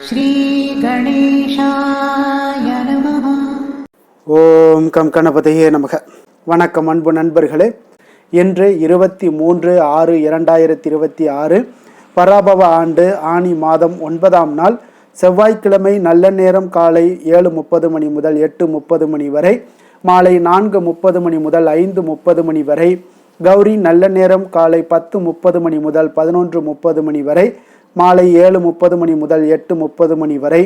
ஸ்ரீ கணேசாய நமஹ. ஓம் கம் கணபதியே நமக. வணக்கம் அன்பு நண்பர்களே. இன்று 23/6/2026 பராபவ ஆண்டு ஆனி மாதம் 9ஆம் நாள் செவ்வாய்க்கிழமை. நல்ல நேரம் காலை 7:30 மணி முதல் 8:30 மணி வரை, மாலை 4:30 மணி முதல் 5:30 மணி வரை. கௌரி நல்ல நேரம் காலை 10:30 மணி முதல் 11:30 மணி வரை, மாலை 7:30 மணி முதல் 8:30 மணி வரை.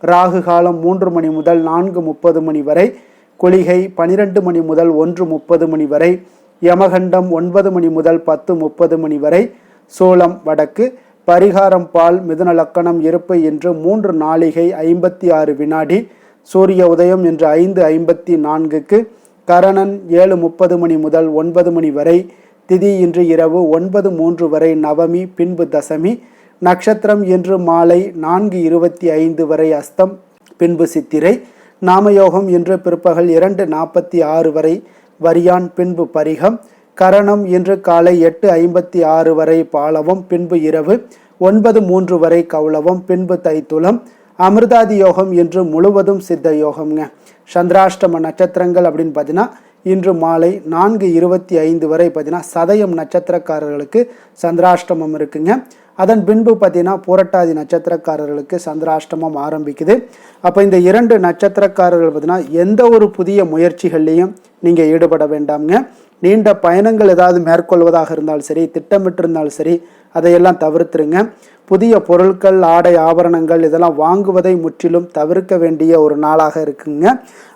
ராகு காலம் 3 மணி முதல் 4:30 மணி வரை. குளிகை 12 மணி முதல் 1:30 மணி வரை. யமகண்டம் 9 மணி முதல் 10:30 மணி வரை. சோளம் வடக்கு. பரிகாரம் பால். மிதுன லக்கணம் இருப்பு இன்று 3 நாழிகை 56 வினாடி. சூரிய உதயம் இன்று 5:54க்கு. கரணன் 7:30 மணி முதல் 9 மணி வரை. திதி இன்று இரவு 9:03 வரை நவமி, பின்பு தசமி. நட்சத்திரம் இன்று மாலை 4:25 வரை அஸ்தம், பின்பு சித்திரை. நாமயோகம் இன்று பிற்பகல் 2:46 வரை வரியான், பின்பு பரிகம். கரணம் இன்று காலை 8:56 வரை பாலவம், பின்பு இரவு 9:03 வரை கௌளவம், பின்பு தைத்துளம். அமிர்தாதி யோகம் இன்று முழுவதும் சித்த யோகம்ங்க. சந்திராஷ்டம நட்சத்திரங்கள் அப்படின்னு பார்த்தீங்கன்னா இன்று மாலை 4:25 வரை பார்த்தீங்கன்னா சதயம் நட்சத்திரக்காரர்களுக்கு சந்திராஷ்டமம் இருக்குங்க. அதன் பின்பு பார்த்தீங்கன்னா பூரட்டாதி நட்சத்திரக்காரர்களுக்கு சந்திராஷ்டமம் ஆரம்பிக்குது. அப்போ இந்த 2 நட்சத்திரக்காரர்கள் பார்த்தீங்கன்னா எந்த ஒரு புதிய முயற்சிகள்லையும் நீங்கள் ஈடுபட வேண்டாம்ங்க. நீண்ட பயணங்கள் ஏதாவது மேற்கொள்வதாக இருந்தாலும் சரி, திட்டமிட்டிருந்தாலும் சரி, அதையெல்லாம் தவிர்த்துருங்க. புதிய பொருட்கள், ஆடை, ஆபரணங்கள் இதெல்லாம் வாங்குவதை முற்றிலும் தவிர்க்க வேண்டிய ஒரு நாளாக இருக்குங்க.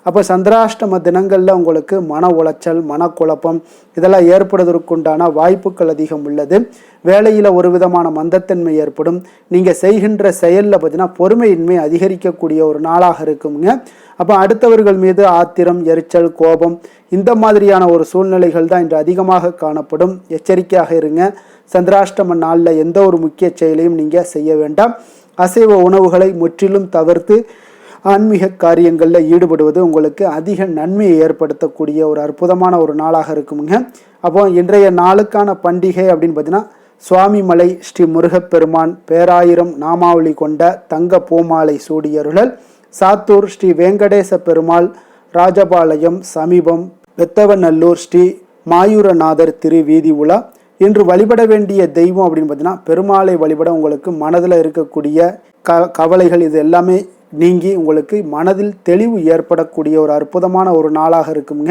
அப்போ சந்திராஷ்டம தினங்களில் உங்களுக்கு மன உளைச்சல், மனக்குழப்பம் இதெல்லாம் ஏற்படுவதற்குண்டான வாய்ப்புகள் அதிகம் உள்ளது. வேலையில் ஒரு விதமான மந்தத்தன்மை ஏற்படும். நீங்கள் செய்கின்ற செயலில் பார்த்தீங்கன்னா பொறுமையின்மை அதிகரிக்கக்கூடிய ஒரு நாளாக இருக்குங்க. அப்போ அடுத்தவர்கள் மீது ஆத்திரம், எரிச்சல், கோபம் இந்த மாதிரியான ஒரு சூழ்நிலைகள் தான் இன்று அதிகமாக காணப்படும். எச்சரிக்கையாக இருங்க. சந்திராஷ்டம நாளில் எந்த ஒரு முக்கிய செயலையும் நீங்கள் செய்ய வேண்டாம். அசைவ உணவுகளை முற்றிலும் தவிர்த்து ஆன்மீக காரியங்களில் ஈடுபடுவது உங்களுக்கு அதிக நன்மையை ஏற்படுத்தக்கூடிய ஒரு அற்புதமான ஒரு நாளாக இருக்குங்க. அப்போ இன்றைய நாளுக்கான பண்டிகை அப்படின்னு பார்த்தீங்கன்னா சுவாமிமலை ஸ்ரீ முருகப்பெருமான் பேராயிரம் நாமாவளி கொண்ட தங்க பூமாலை சூடியருளல். சாத்தூர் ஸ்ரீ வெங்கடேச பெருமாள் ராஜபாளையம் சமீபம் வெத்தவநல்லூர் ஸ்ரீ மாயூரநாதர் திரு வீதி உலா. இன்று வழிபட வேண்டிய தெய்வம் அப்படின்னு பார்த்தீங்கன்னா பெருமாளை வழிபட உங்களுக்கு மனதில் இருக்கக்கூடிய கவலைகள் இது எல்லாமே நீங்கி உங்களுக்கு மனதில் தெளிவு ஏற்படக்கூடிய ஒரு அற்புதமான ஒரு நாளாக இருக்குங்க.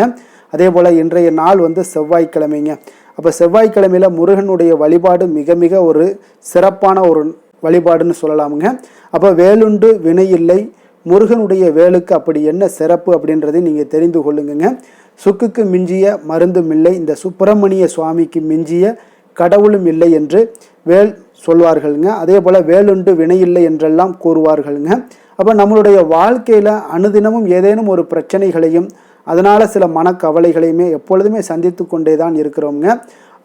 அதே போல் இன்றைய நாள் செவ்வாய்க்கிழமைங்க. அப்போ செவ்வாய்க்கிழமையில் முருகனுடைய வழிபாடு மிக மிக ஒரு சிறப்பான ஒரு வழிபாடுன்னு சொல்லலாமுங்க. அப்போ வேலுண்டு வினையில்லை, முருகனுடைய வேலுக்கு அப்படி என்ன சிறப்பு அப்படின்றதை நீங்கள் தெரிந்து கொள்ளுங்க. சுக்குக்கு மிஞ்சிய மருந்தும் இல்லை, இந்த சுப்பிரமணிய சுவாமிக்கு மிஞ்சிய கடவுளும் இல்லை என்று வேல் சொல்வார்களுங்க. அதே போல் வேலுண்டு வினையில்லை என்றெல்லாம் கூறுவார்களுங்க. அப்போ நம்மளுடைய வாழ்க்கையில் அனுதினமும் ஏதேனும் ஒரு பிரச்சனைகளையும் அதனால் சில மனக்கவலைகளையுமே எப்பொழுதுமே சந்தித்து கொண்டே தான் இருக்கிறோங்க.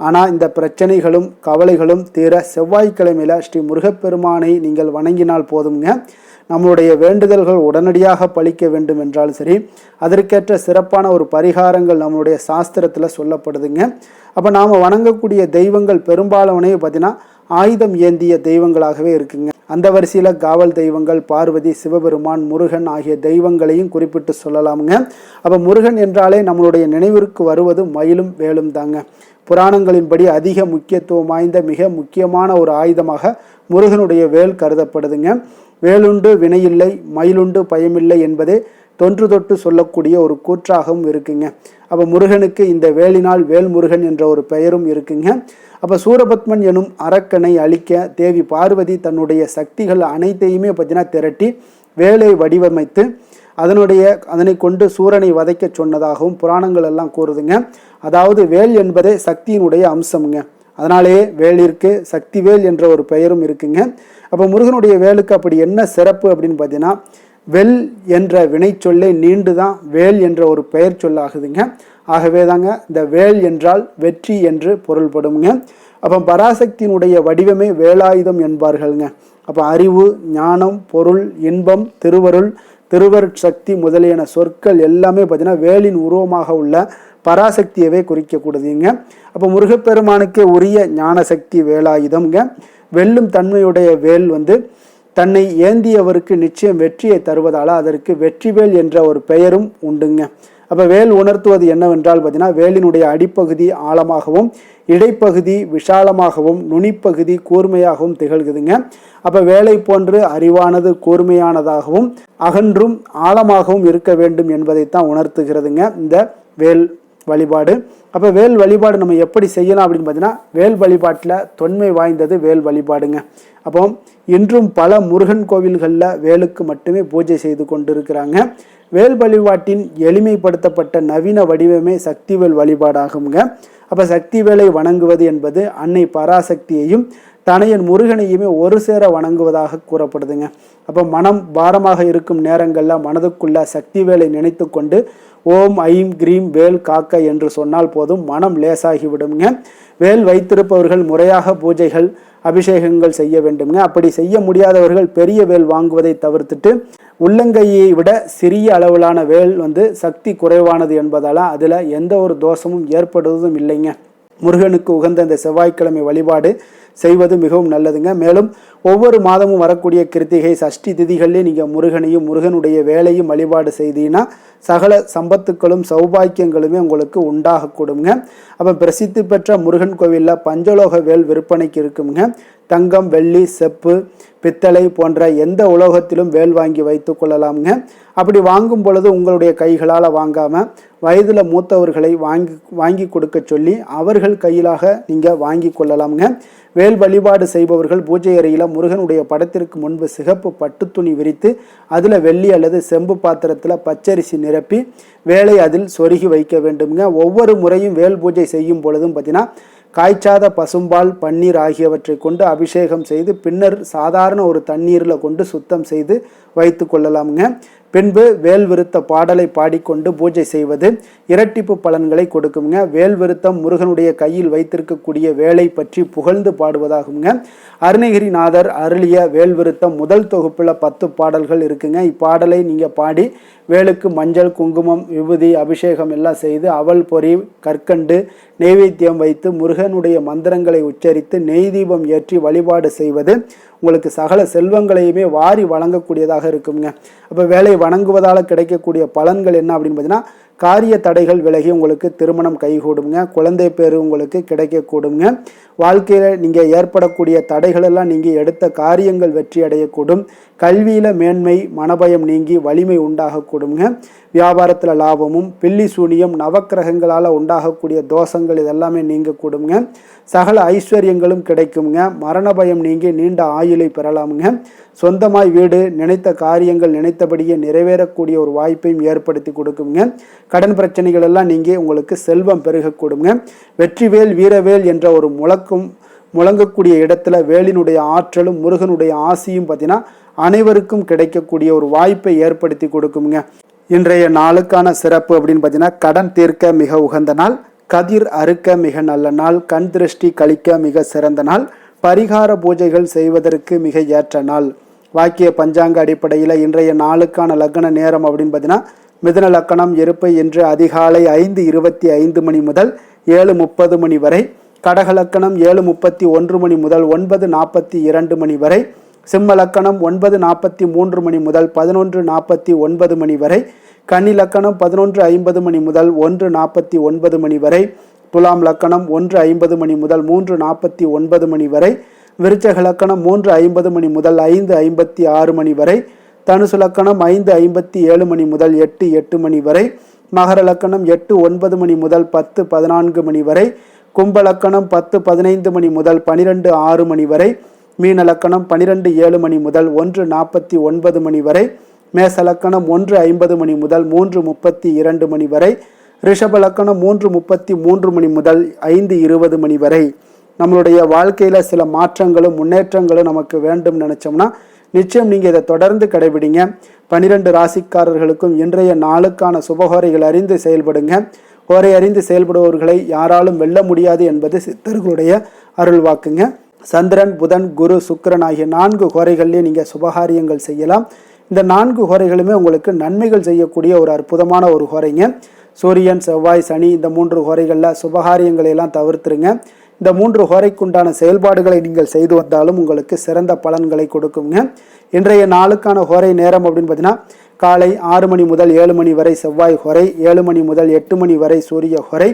ஆனால் இந்த பிரச்சனைகளும் கவலைகளும் தீர செவ்வாய்க்கிழமையில் ஸ்ரீ முருகப்பெருமானை நீங்கள் வணங்கினால் போதுங்க. நம்மளுடைய வேண்டுதல்கள் உடனடியாக பலிக்க வேண்டும் என்றாலும் சரி, அதற்கேற்ற சிறப்பான ஒரு பரிகாரங்கள் நம்மளுடைய சாஸ்திரத்தில் சொல்லப்படுதுங்க. அப்போ நாம் வணங்கக்கூடிய தெய்வங்கள் பெரும்பாலானவை பார்த்தீங்கன்னா ஆயுதம் ஏந்திய தெய்வங்களாகவே இருக்குங்க. அந்த வரிசையில் காவல் தெய்வங்கள் பார்வதி, சிவபெருமான், முருகன் ஆகிய தெய்வங்களையும் குறிப்பிட்டு சொல்லலாமுங்க. அப்போ முருகன் என்றாலே நம்மளுடைய நினைவிற்கு வருவது மயிலும் வேலும் தாங்க. புராணங்களின்படி அதிக முக்கியத்துவம் வாய்ந்த மிக முக்கியமான ஒரு ஆயுதமாக முருகனுடைய வேல் கருதப்படுதுங்க. வேலுண்டு வினையில்லை, மயிலுண்டு பயமில்லை என்பதே தொன்று தொட்டு சொல்லக்கூடிய ஒரு கூற்றாகவும் இருக்குங்க. அப்போ முருகனுக்கு இந்த வேலினால் வேல்முருகன் என்ற ஒரு பெயரும் இருக்குங்க. அப்போ சூரபத்மன் எனும் அரக்கனை அழிக்க தேவி பார்வதி தன்னுடைய சக்திகள் அனைத்தையுமே பார்த்தீங்கன்னா திரட்டி வேலை வடிவமைத்து அதனை கொண்டு சூரனை வதைக்க சொன்னதாகவும் புராணங்கள் எல்லாம் கூறுதுங்க. அதாவது வேல் என்பதே சக்தியினுடைய அம்சம்ங்க. அதனாலேயே வேலிற்கு சக்தி வேல் என்ற ஒரு பெயரும் இருக்குங்க. அப்போ முருகனுடைய வேலுக்கு அப்படி என்ன சிறப்பு அப்படின்னு பார்த்தீங்கன்னா வெல் என்ற வினை சொல்லை நீண்டு தான் வேல் என்ற ஒரு பெயர் சொல்லாகுதுங்க. ஆகவே தாங்க இந்த வேல் என்றால் வெற்றி என்று பொருள்படுங்க. அப்போ பராசக்தியினுடைய வடிவமே வேலாயுதம் என்பார்கள்ங்க. அப்போ அறிவு, ஞானம், பொருள், இன்பம், திருவருள், திருவருட்சக்தி முதலியன சொற்கள் எல்லாமே பார்த்தீங்கன்னா வேலின் உருவமாக உள்ள பராசக்தியவே குறிக்கக்கூடியதுங்க. அப்போ முருகப்பெருமானுக்கு உரிய ஞான சக்தி வேலாயுதம்ங்க. வெல்லும் தன்மையுடைய வேல் தன்னை ஏந்தியவருக்கு நிச்சயம் வெற்றியை தருவதால் அதற்கு வெற்றிவேல் என்ற ஒரு பெயரும் உண்டுங்க. அப்போ வேல் உணர்த்துவது என்னவென்றால் பார்த்தீங்கன்னா, வேலினுடைய அடிப்பகுதி ஆழமாகவும் இடைப்பகுதி விஷாலமாகவும் நுனிப்பகுதி கூர்மையாகவும் திகழ்குதுங்க. அப்போ வேலை போன்று அறிவானது கூர்மையானதாகவும் அகன்றும் ஆழமாகவும் இருக்க வேண்டும் என்பதைத்தான் உணர்த்துகிறதுங்க இந்த வேல் வழிபாடு. அப்போ வேல் வழிபாடு நம்ம எப்படி செய்யலாம் அப்படின்னு பார்த்தீங்கன்னா, வேல் வழிபாட்டில் தொன்மை வாய்ந்தது வேல் வழிபாடுங்க. அப்போ இன்றும் பல முருகன் கோவில்களில் வேலுக்கு மட்டுமே பூஜை செய்து கொண்டிருக்கிறாங்க. வேல் வழிபாட்டின் எளிமைப்படுத்தப்பட்ட நவீன வடிவமே சக்திவேல் வழிபாடாகுங்க. அப்போ சக்திவேலை வணங்குவது என்பது அன்னை பராசக்தியையும் தனையன் முருகனையுமே ஒரு சேர வணங்குவதாக கூறப்படுதுங்க. அப்போ மனம் பாரமாக இருக்கும் நேரங்களில் மனதுக்குள்ள சக்திவேலை நினைத்து கொண்டு ஓம் ஐம் கிரீம் வேல் காக்க என்று சொன்னால் போதும், மனம் லேசாகிவிடுங்க. வேல் வைத்திருப்பவர்கள் முறையாக பூஜைகள் அபிஷேகங்கள் செய்ய வேண்டுங்க. அப்படி செய்ய முடியாதவர்கள் பெரிய வேல் வாங்குவதை தவிர்த்துட்டு உள்ளங்கையை விட சிறிய அளவிலான வேல் சக்தி குறைவானது என்பதால் அதில் எந்த ஒரு தோஷமும் ஏற்படுவதும் இல்லைங்க. முருகனுக்கு உகந்த இந்த செவ்வாய்க்கிழமை வழிபாடு செய்வது மிகவும் நல்லதுங்க. மேலும் ஒவ்வொரு மாதமும் வரக்கூடிய கிருத்திகை சஷ்டி திதிகளிலே நீங்கள் முருகனையும் முருகனுடைய வேலையும் வழிபாடு செய்தீங்கன்னா சகல சம்பத்துக்களும் சௌபாக்கியங்களுமே உங்களுக்கு உண்டாகக்கூடுங்க. அப்போ பிரசித்தி பெற்ற முருகன் கோவிலில் பஞ்சலோக வேல் விற்பனைக்கு இருக்குங்க. தங்கம், வெள்ளி, செப்பு, பித்தளை போன்ற எந்த உலோகத்திலும் வேல் வாங்கி வைத்து கொள்ளலாமுங்க. அப்படி வாங்கும் பொழுது உங்களுடைய கைகளால் வாங்காமல் வயதில் மூத்தவர்களை வாங்கி கொடுக்க சொல்லி அவர்கள் கையிலாக நீங்கள் வாங்கி கொள்ளலாமுங்க. வேல் வழிபாடு செய்பவர்கள் பூஜை அறையில் முருகனுடைய படத்திற்கு முன்பு சிகப்பு பட்டு துணி விரித்து அதில் வெள்ளி அல்லது செம்பு பாத்திரத்தில் பச்சரிசி நிரப்பி வேலை அதில் சொருகி வைக்க வேண்டுங்க. ஒவ்வொரு முறையும் வேல் பூஜை செய்யும் பொழுதும் பார்த்தீங்கன்னா காய்ச்சாத பசும்பால், பன்னீர் ஆகியவற்றை கொண்டு அபிஷேகம் செய்து பின்னர் சாதாரண ஒரு தண்ணீரில் கொண்டு சுத்தம் செய்து வைத்து கொள்ளலாமுங்க. பின்பு வேல் விருத்த பாடலை பாடிக்கொண்டு பூஜை செய்வது இரட்டிப்பு பலன்களை கொடுக்குங்க. வேல் விருத்தம் முருகனுடைய கையில் வைத்திருக்கக்கூடிய வேலை பற்றி புகழ்ந்து பாடுவதாகுங்க. அருணகிரிநாதர் அருளிய வேல் விருத்தம் முதல் தொகுப்பில் 10 பாடல்கள் இருக்குங்க. இப்பாடலை நீங்கள் பாடி வேலுக்கு மஞ்சள், குங்குமம், விபூதி அபிஷேகம் எல்லாம் செய்து அவல் பொறி, கற்கண்டு நெய்வேத்தியம் வைத்து முருகனுடைய மந்திரங்களை உச்சரித்து நெய் தீபம் ஏற்றி வழிபாடு செய்வது உங்களுக்கு சகல செல்வங்களையுமே வாரி வழங்கக்கூடியதாக இருக்குங்க. அப்போ வேலை வணங்குவதால் கிடைக்கக்கூடிய பலன்கள் என்ன அப்படின்னு பார்த்தீங்கன்னா, காரிய தடைகள் விலகி உங்களுக்கு திருமணம் கைகூடுங்க. குழந்தை பேரு உங்களுக்கு கிடைக்கக்கூடுங்க. வாழ்க்கையில் நீங்கள் ஏற்படக்கூடிய தடைகள் எல்லாம் நீங்கள் எடுத்த காரியங்கள் வெற்றி அடையக்கூடும். கல்வியில் மேன்மை, மனபயம் நீங்கி வலிமை உண்டாகக்கூடுங்க. வியாபாரத்தில் லாபமும், பில்லி சூனியம், நவக்கிரகங்களால் உண்டாகக்கூடிய தோஷங்கள் இதெல்லாமே நீங்கக்கூடுங்க. சகல ஐஸ்வர்யங்களும் கிடைக்குங்க. மரண பயம் நீங்கி நீண்ட ஆயுளை பெறலாமுங்க. சொந்தமாய் வீடு, நினைத்த காரியங்கள் நினைத்தபடியே நிறைவேறக்கூடிய ஒரு வாய்ப்பையும் ஏற்படுத்தி கொடுக்குங்க. கடன் பிரச்சனைகள் எல்லாம் நீங்கி உங்களுக்கு செல்வம் பெருகக்கூடுங்க. வெற்றிவேல் வீரவேல் என்ற ஒரு முழங்கக்கூடிய இடத்துல வேலினுடைய ஆற்றலும் முருகனுடைய ஆசியும் பார்த்தீங்கன்னா அனைவருக்கும் கிடைக்கக்கூடிய ஒரு வாய்ப்பை ஏற்படுத்தி கொடுக்குங்க. இன்றைய நாளுக்கான சிறப்பு அப்படின்னு பார்த்தீங்கன்னா, கடன் தீர்க்க மிக உகந்த நாள், கதிர் அறுக்க மிக நல்ல நாள், கண் திருஷ்டி கழிக்க மிக சிறந்த நாள், பரிகார பூஜைகள் செய்வதற்கு மிக ஏற்ற நாள். வாக்கிய பஞ்சாங்க அடிப்படையில் இன்றைய நாளுக்கான லக்ன நேரம் அப்படின்னு பார்த்தீங்கன்னா, மிதுன லக்கணம் இருப்பு இன்று அதிகாலை 5:25 மணி முதல் 7:30 மணி வரை, கடக லக்கணம் 7:31 மணி முதல் 9:42 மணி வரை, சிம்ம லக்கணம் 9:43 மணி முதல் 11:49 மணி வரை, கன்னி லக்கணம் 11:50 மணி முதல் 1:49 மணி வரை, துலாம் லக்கணம் 1:50 மணி முதல் 3:49 மணி வரை, விருச்சக லக்கணம் 3:50 மணி முதல் 5:56 மணி வரை, தனுசு லக்கணம் 5:57 மணி முதல் 8:08 மணி வரை, மகர லக்கணம் 8:09 மணி முதல் 10:14 மணி வரை, கும்ப லக்கணம் 10:15 மணி முதல் 12:06 மணி வரை, மீன லக்கணம் 12:07 மணி முதல் 1:49 மணி வரை, மேச லக்கணம் 1:50 மணி முதல் 3:32 மணி வரை, ரிஷப லக்கணம் 3:33 மணி முதல் 5:20 மணி வரை. நம்மளுடைய வாழ்க்கையில் சில மாற்றங்களும் முன்னேற்றங்களும் நமக்கு வேண்டும் நினச்சோம்னா நிச்சயம் நீங்கள் இதை தொடர்ந்து கடைபிடிங்க. 12 ராசிக்காரர்களுக்கும் இன்றைய நாளுக்கான சுபகோரைகள் அறிந்து செயல்படுங்க. கோரை அறிந்து செயல்படுபவர்களை யாராலும் வெல்ல முடியாது என்பது சித்தர்களுடைய அருள் வாக்குங்க. சந்திரன், புதன், குரு, சுக்கிரன் ஆகிய 4 கோரைகள்லேயே நீங்கள் சுபகாரியங்கள் செய்யலாம். இந்த 4 கோரைகளுமே உங்களுக்கு நன்மைகள் செய்யக்கூடிய ஒரு அற்புதமான ஒரு கோரைங்க. சூரியன், செவ்வாய், சனி இந்த 3 கோரைகளில் சுபகாரியங்களை எல்லாம் தவிர்த்துருங்க. இந்த 3 ஹோரைக்குண்டான செயல்பாடுகளை நீங்கள் செய்து வந்தாலும் உங்களுக்கு சிறந்த பலன்களை கொடுக்குங்க. இன்றைய நாளுக்கான ஹோரை நேரம் அப்படின்னு பார்த்தீங்கன்னா காலை 6 மணி முதல் 7 மணி வரை செவ்வாய் ஹோரை, 7 மணி முதல் 8 மணி வரை சூரிய ஹோரை,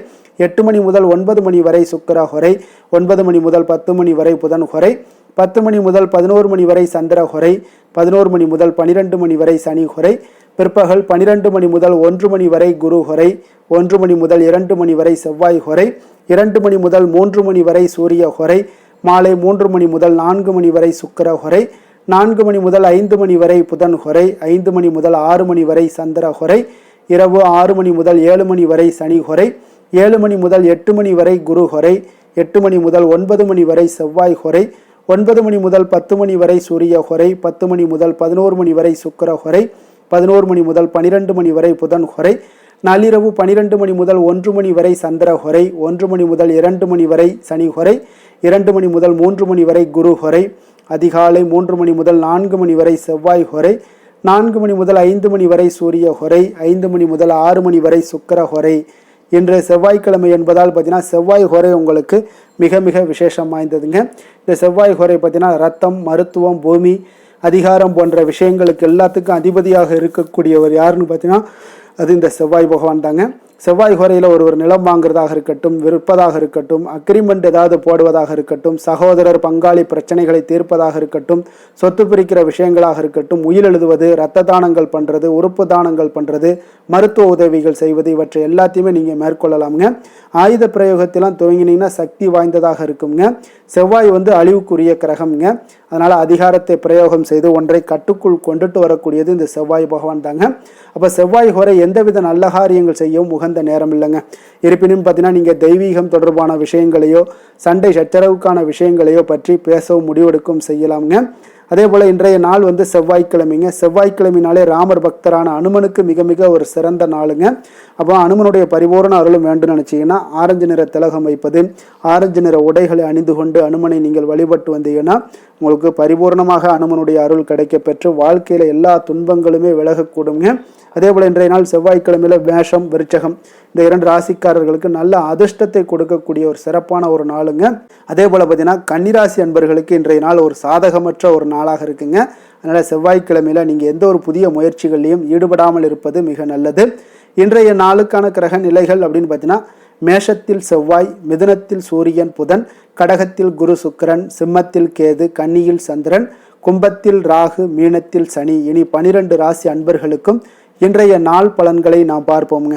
8 மணி முதல் 9 மணி வரை சுக்கிர ஹோரை, 9 மணி முதல் 10 மணி வரை புதன் ஹோரை, 10 மணி முதல் 11 மணி வரை சந்திர ஹோரை, 11 மணி முதல் 12 மணி வரை சனி ஹோரை, பிற்பகல் 12 மணி முதல் 1 மணி வரை குரு ஹோரை, 1 மணி முதல் 2 மணி வரை செவ்வாய் ஹோரை, 2 மணி முதல் 3 மணி வரை சூரிய ஹோரை, மாலை 3 மணி முதல் 4 மணி வரை சுக்கிர ஹோரை, 4 மணி முதல் 5 மணி வரை புதன் ஹோரை, 5 மணி முதல் 6 மணி வரை சந்திர ஹோரை, இரவு 6 மணி முதல் 7 மணி வரை சனி ஹோரை, 7 மணி முதல் 8 மணி வரை குரு ஹோரை, 8 மணி முதல் 9 மணி வரை செவ்வாய் ஹோரை, 9 மணி முதல் 10 மணி வரை சூரிய ஹோரை, 10 மணி முதல் 11 மணி வரை சுக்கிர ஹோரை, 11 மணி முதல் 12 மணி வரை புதன் ஹோரை, நள்ளிரவு 12 மணி முதல் 1 மணி வரை சந்திர ஹோரை, 1 மணி முதல் 2 மணி வரை சனி ஹோரை, 2 மணி முதல் 3 மணி வரை குரு ஹோரை, அதிகாலை 3 மணி முதல் 4 மணி வரை செவ்வாய் ஹோரை, 4 மணி முதல் 5 மணி வரை சூரிய ஹோரை, 5 மணி முதல் 6 மணி வரை சுக்கிர ஹோரை. இன்று செவ்வாய்க்கிழமை என்பதால் பார்த்தீங்கன்னா செவ்வாய் ஹோரை உங்களுக்கு மிக மிக விசேஷம் வாய்ந்ததுங்க. இந்த செவ்வாய் ஹோரை பார்த்தீங்கன்னா ரத்தம், மருத்துவம், பூமி, அதிகாரம் போன்ற விஷயங்களுக்கு எல்லாத்துக்கும் அதிபதியாக இருக்கக்கூடியவர் யாருன்னு பார்த்தீங்கன்னா அது இந்த செவ்வாய் பகவான் தாங்க. செவ்வாய் ஹோரையில் ஒருவர் நிலம் வாங்குறதாக இருக்கட்டும், விற்பதாக இருக்கட்டும், அக்ரிமெண்ட் ஏதாவது போடுவதாக இருக்கட்டும், சகோதரர் பங்காளி பிரச்சனைகளை தீர்ப்பதாக இருக்கட்டும், சொத்து பிரிக்கிற விஷயங்களாக இருக்கட்டும், உயிர் எழுதுவது, இரத்த தானங்கள் பண்ணுறது, உறுப்பு தானங்கள் பண்ணுறது, மருத்துவ உதவிகள் செய்வது, இவற்றை எல்லாத்தையுமே நீங்கள் மேற்கொள்ளலாமுங்க. ஆயுத பிரயோகத்திலாம் துவங்கினீங்கன்னா சக்தி வாய்ந்ததாக இருக்குங்க. செவ்வாய் அழிவுக்குரிய கிரகம்ங்க. அதனால் அதிகாரத்தை பிரயோகம் செய்து ஒன்றை கட்டுக்குள் கொண்டுட்டு வரக்கூடியது இந்த செவ்வாய் பகவான் தாங்க. அப்போ செவ்வாய் ஹோரை எந்தவித நல்ல காரியங்கள் செய்யவும் உகந்த நேரம் இல்லைங்க. இருப்பினும் பார்த்தீங்கன்னா நீங்கள் தெய்வீகம் தொடர்பான விஷயங்களையோ சண்டை சச்சரவுக்கான விஷயங்களையோ பற்றி பேசவும் முடிவெடுக்கவும் செய்யலாமுங்க. அதே போல் இன்றைய நாள் செவ்வாய்க்கிழமைங்க. செவ்வாய்க்கிழமைனாலே ராமர் பக்தரான அனுமனுக்கு மிக மிக ஒரு சிறந்த நாளுங்க. அப்போ அனுமனுடைய பரிபூரண அருளும் வேண்டும் நினச்சிங்கன்னா ஆரஞ்சு நிற திலகம் வைப்பது, ஆரஞ்சு நிற உடைகளை அணிந்து கொண்டு அனுமனை நீங்கள் வழிபட்டு வந்தீங்கன்னா உங்களுக்கு பரிபூர்ணமாக அனுமனுடைய அருள் கிடைக்க பெற்று வாழ்க்கையில் எல்லா துன்பங்களுமே விலகக்கூடுங்க. அதே போல் இன்றைய நாள் செவ்வாய்க்கிழமையில் மேஷம், விருச்சகம் இந்த 2 ராசிக்காரர்களுக்கு நல்ல அதிர்ஷ்டத்தை கொடுக்கக்கூடிய ஒரு சிறப்பான ஒரு நாளுங்க. அதே போல் பார்த்தீங்கன்னா கன்னிராசி அன்பர்களுக்கு இன்றைய நாள் ஒரு சாதகமற்ற ஒரு நாளாக இருக்குங்க. அதனால் செவ்வாய்க்கிழமையில் நீங்கள் எந்த ஒரு புதிய முயற்சிகளையும் ஈடுபடாமல் இருப்பது மிக நல்லது. இன்றைய நாளுக்கான கிரக நிலைகள் அப்படின்னு பார்த்தீங்கன்னா மேஷத்தில் செவ்வாய், மிதுனத்தில் சூரியன் புதன், கடகத்தில் குரு சுக்கிரன், சிம்மத்தில் கேது, கன்னியில் சந்திரன், கும்பத்தில் ராகு, மீனத்தில் சனி. இனி 12 ராசி அன்பர்களுக்கும் இன்றைய நாள் பலன்களை நாம் பார்ப்போம்ங்க.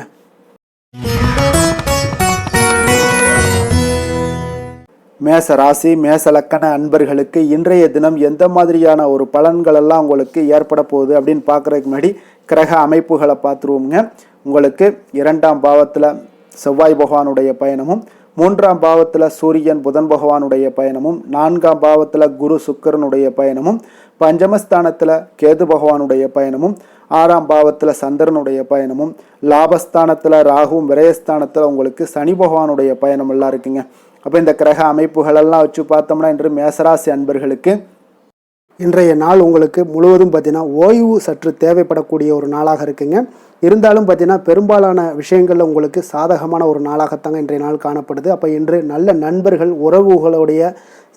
மேச ராசி மேச லக்கண அன்பர்களுக்கு இன்றைய தினம் எந்த மாதிரியான ஒரு பலன்கள் எல்லாம் உங்களுக்கு ஏற்பட போகுது அப்படின்னு பார்க்குறதுக்கு முன்னாடி கிரக அமைப்புகளை பார்த்துருவோங்க. உங்களுக்கு 2ஆம் பாவத்தில் செவ்வாய் பகவானுடைய பயணமும், 3ஆம் பாவத்தில் சூரியன் புதன் பகவானுடைய பயணமும், 4ஆம் பாவத்தில் குரு சுக்கிரனுடைய பயணமும், பஞ்சமஸ்தானத்தில் கேது பகவானுடைய பயணமும், 6ஆம் பாவத்தில் சந்திரனுடைய பயணமும், லாபஸ்தானத்தில் ராகுவும், விரயஸ்தானத்தில் உங்களுக்கு சனி பகவானுடைய பயணம் எல்லாம் இருக்குங்க. அப்போ இந்த கிரக அமைப்புகளெல்லாம் வச்சு பார்த்தோம்னா இன்று மேசராசி அன்பர்களுக்கு இன்றைய நாள் உங்களுக்கு முழுவதும் பார்த்தீங்கன்னா ஓய்வு சற்று தேவைப்படக்கூடிய ஒரு நாளாக இருக்குங்க. இருந்தாலும் பார்த்தீங்கன்னா பெரும்பாலான விஷயங்களில் உங்களுக்கு சாதகமான ஒரு நாளாகத்தாங்க இன்றைய நாள் காணப்படுது. அப்போ இன்று நல்ல நண்பர்கள், உறவுகளுடைய